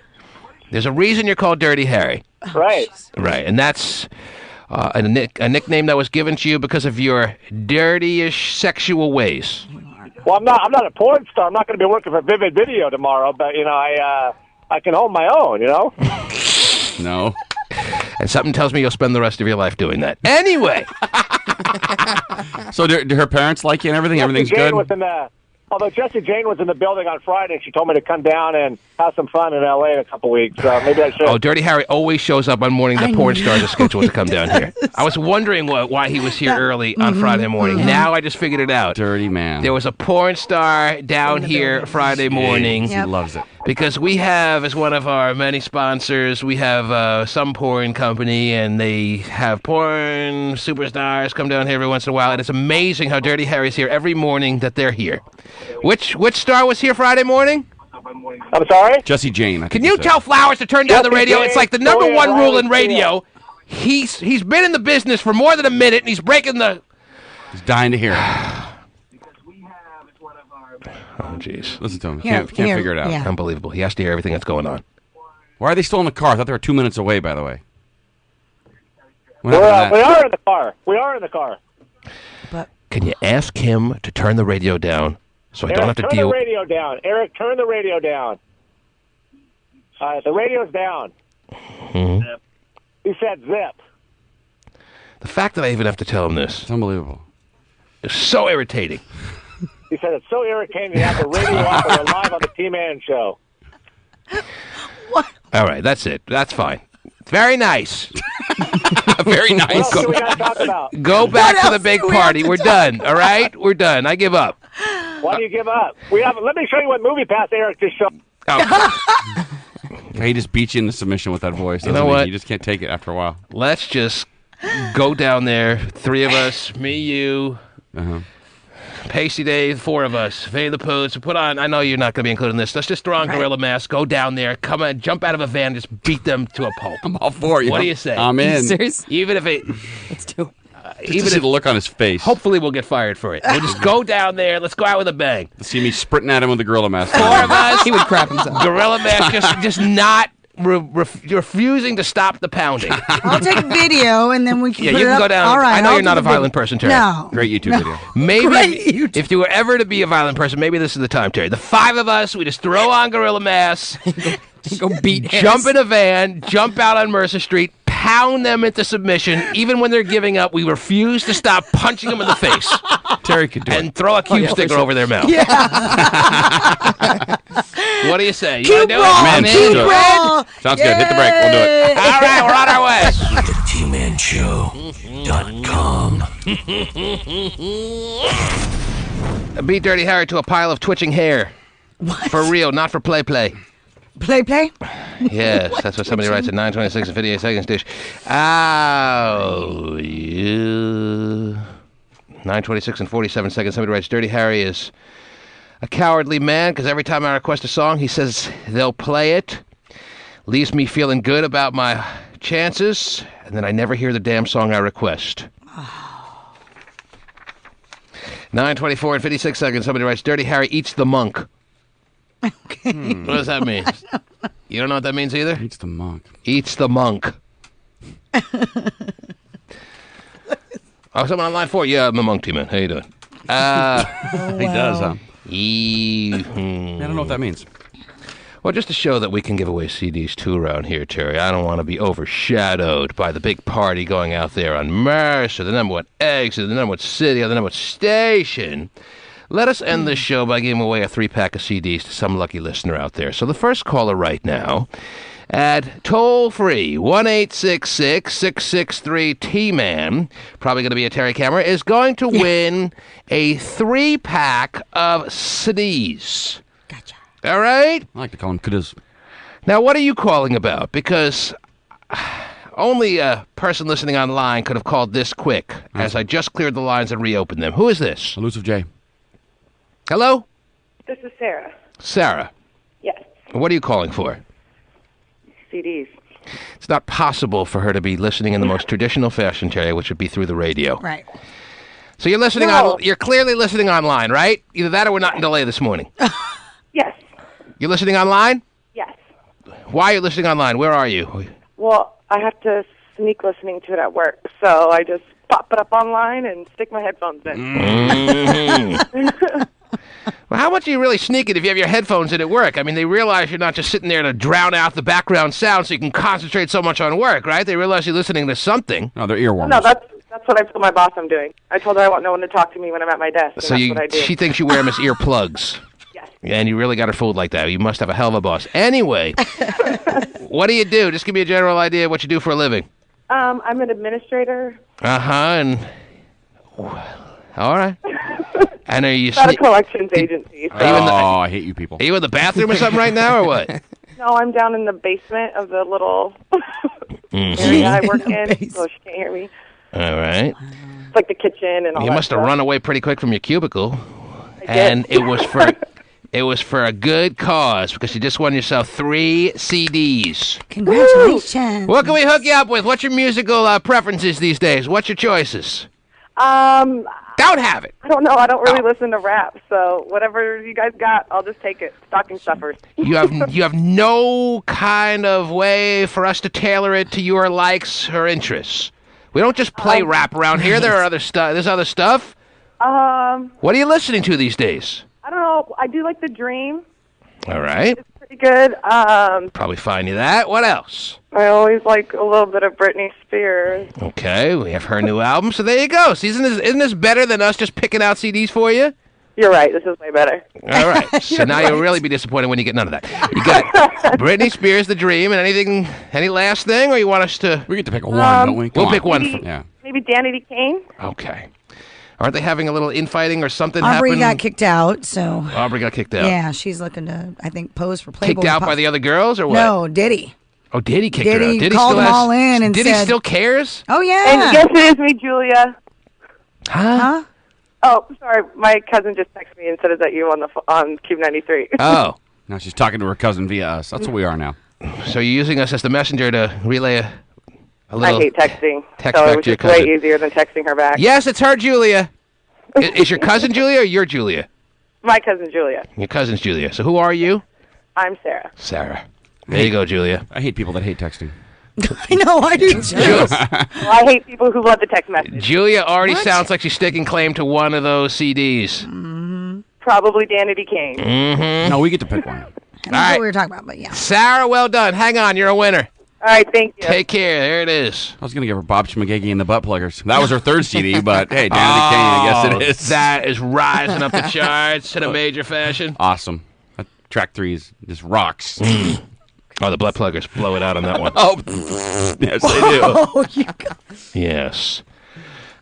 There's a reason you're called Dirty Harry. Right. Right, and that's a nickname that was given to you because of your dirty-ish sexual ways. Well, I'm not a porn star. I'm not going to be working for Vivid Video tomorrow, but I can hold my own. No. And something tells me you'll spend the rest of your life doing that. Anyway. So do her parents like you and everything? Everything's Jane good? Although Jessie Jane was in the building on Friday, she told me to come down and have some fun in L.A. in a couple weeks, so maybe I should. Oh, Dirty Harry always shows up on morning that porn stars are scheduled to come down here. I was wondering why he was here early on Friday morning. Now I just figured it out. Dirty man. There was a porn star down here Friday morning. He loves it. Because we have, as one of our many sponsors, we have some porn company, and they have porn superstars come down here every once in a while, and it's amazing how Dirty Harry's here every morning that they're here. Which star was here Friday morning? I'm sorry? Jessie Jane. Can you tell Flowers to turn down the radio? It's like the number one rule in radio. He's been in the business for more than a minute, and he's breaking the... He's dying to hear it. Oh, jeez. Listen to him. Can't figure it out. Yeah. Unbelievable. He has to hear everything that's going on. Why are they still in the car? I thought they were 2 minutes away, by the way. We are in the car. We are in the car. But can you ask him to turn the radio down so I don't have to deal... Turn the radio down. Eric, turn the radio down. The radio's down. Mm-hmm. He said zip. The fact that I even have to tell him this... It's unbelievable. ...is so irritating. He said it's so irritating to have the radio off when we're live on the T-Man show. What? All right, that's it. That's fine. Very nice. Very nice. What else do we got to talk about? Go back to the big party. We're done. All right? We're done. I give up. Why do you give up? Let me show you what movie pass Eric just showed. Oh. He just beats you into submission with that voice. You know what? You just can't take it after a while. Let's just go down there. 3 of us, me, you, Pasty Dave, 4 of us, Vinnie the Pooh. So put on, I know you're not going to be included in this. Let's just throw on Gorilla Mask, go down there, come on, jump out of a van, just beat them to a pulp. I'm all for you. What do you say? I'm in. Seriously? Even if it... Let's do it. Even if the look on his face. Hopefully we'll get fired for it. We'll just go down there. Let's go out with a bang. See me sprinting at him with the Gorilla Mask. 4 of us. He would crap himself. Gorilla Mask just not refusing to stop the pounding. I'll take video and then we can put you it can up. go down. All right, I know I'll you're do not the a violent person, Terry. No. Great YouTube video. Maybe if you were ever to be a violent person, maybe this is the time, Terry. The 5 of us, we just throw on Gorilla Masks, go beat jump in a van, jump out on Mercer Street, pound them into submission. Even when they're giving up, we refuse to stop punching them in the face. Terry could do it. And throw a cube sticker over their mouth. Yeah. What do you say? You Cube want to do roll, it? cube roll. Sounds good. Hit the break. We'll do it. All right, we're on our way. The TManShow.com. Beat Dirty Harry to a pile of twitching hair. What? For real, not for play. Play? Yes, that's what somebody writes at 9:26 and 58 seconds, dish. Ow, yeah. 9:26 and 47 seconds, somebody writes, Dirty Harry is a cowardly man because every time I request a song, he says they'll play it. Leaves me feeling good about my chances, and then I never hear the damn song I request. 9:24 and 56 seconds, somebody writes, Dirty Harry eats the monk. Okay. What does that mean? You don't know what that means either? Eats the monk. Eats the monk. Oh, someone on line 4? Yeah, I'm the monk team, man. How you doing? He does, huh? I don't know what that means. Well, just to show that we can give away CDs too around here, Terry. I don't want to be overshadowed by the big party going out there on Mercer, the number one exit, the number one city, or the number one station. Let us end this show by giving away a 3-pack of CDs to some lucky listener out there. So the first caller right now at toll-free 1-866-663-T-MAN, probably going to be a Terry camera, is going to win a 3-pack of CDs. Gotcha. All right? I like to call him kudos. Now, what are you calling about? Because only a person listening online could have called this quick, as I just cleared the lines and reopened them. Who is this? Elusive J. Hello? This is Sarah. Sarah. Yes. What are you calling for? CDs. It's not possible for her to be listening in the most traditional fashion, Terry, which would be through the radio. Right. So you're listening you're clearly listening online, right? Either that or we're not in delay this morning. Yes. You're listening online? Yes. Why are you listening online? Where are you? Well, I have to sneak listening to it at work, so I just pop it up online and stick my headphones in. Mm-hmm. Well, how much do you really sneak it if you have your headphones in at work? I mean, they realize you're not just sitting there to drown out the background sound so you can concentrate so much on work, right? They realize you're listening to something. No, they're earworms. No, that's what I told my boss I'm doing. I told her I want no one to talk to me when I'm at my desk, and So that's what I do. she thinks you wear them as earplugs. Yes. And you really got her fooled like that. You must have a hell of a boss. Anyway, what do you do? Just give me a general idea of what you do for a living. I'm an administrator. And... All right. And are you... Not a collections agency. So. I hate you people. Are you in the bathroom or something right now, or what? No, I'm down in the basement of the little area I work in, so she can't hear me. All right. It's like the kitchen and all that. You must have run away pretty quick from your cubicle. I did. It was for a good cause, because you just won yourself 3 CDs. Congratulations. What can we hook you up with? What's your musical preferences these days? What's your choices? Don't have it. I don't know. I don't really listen to rap, so whatever you guys got, I'll just take it. Stocking stuffers. You have no kind of way for us to tailor it to your likes or interests. We don't just play rap around here. There are other stuff. There's other stuff. What are you listening to these days? I don't know. I do like The Dream. All right. It's pretty good. Probably find you that. What else? I always like a little bit of Britney Spears. Okay, we have her new album, so there you go. See, isn't this better than us just picking out CDs for you? You're right. This is way better. All right. So now you'll really be disappointed when you get none of that. You got Britney Spears, The Dream, and any last thing, or you want us to... We get to pick one, don't we? We'll pick one. Maybe Danity Kane? Okay. Aren't they having a little infighting or something Aubrey happen? got kicked out, so... Aubrey got kicked out. Yeah, she's looking to, I think, pose for Playboy. Kicked out by the other girls, or what? No, Diddy. Oh, Diddy kicked her out. Diddy Diddy called still them all in and Diddy said... still cares? Oh, yeah. And yes, it is me, Julia. Huh? Oh, sorry. My cousin just texted me and said, is that you on Cube 93? Oh. Now she's talking to her cousin via us. That's what we are now. So you're using us as the messenger to relay a little... I hate texting. Text so back it was to your just way cousin. easier than texting her back. Yes, it's her, Julia. Is your cousin Julia or your Julia? My cousin Julia. Your cousin's Julia. So who are you? I'm Sarah. Sarah. There you go, Julia. I hate people that hate texting. I know, I do too. Well, I hate people who love the text message. Julia already sounds like she's sticking claim to one of those CDs. Probably Danity Kane. Mm-hmm. No, we get to pick one. I don't know what we were talking about, but yeah. Sarah, well done. Hang on, you're a winner. All right, thank you. Take care. There it is. I was going to give her Bob Schmagegi and the Butt Pluggers. That was her third CD, but hey, Danity Kane, I guess it is. That is rising up the charts in a major fashion. Awesome. Track 3 is just rocks. Oh, the Butt Pluggers blow it out on that one. Oh, yes, they do. Oh, you guys. Yes.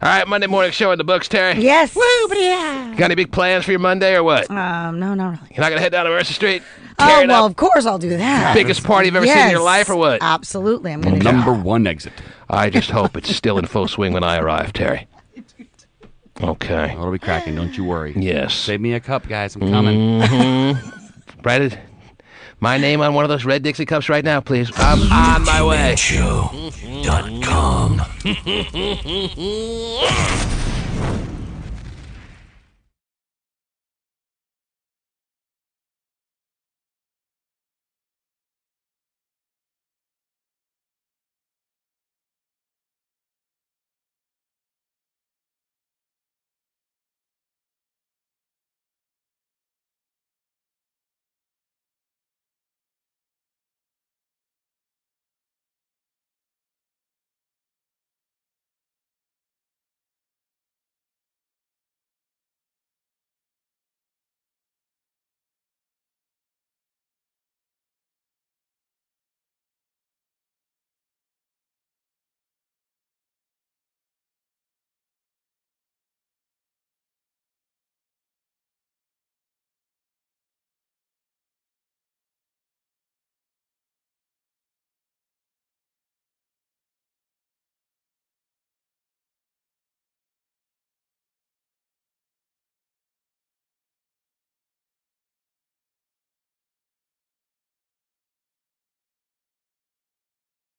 All right, Monday morning show in the books, Terry. Yes. Got any big plans for your Monday or what? No, not really. You're not going to head down to Mercer Street? Oh, well, of course I'll do that. Biggest party you've ever seen in your life or what? Absolutely. I'm going to Number 1 exit. I just hope it's still in full swing when I arrive, Terry. Okay. It'll be cracking, don't you worry. Yes. Save me a cup, guys. I'm coming. Write my name on one of those red Dixie cups right now, please. I'm on my way. Show.com.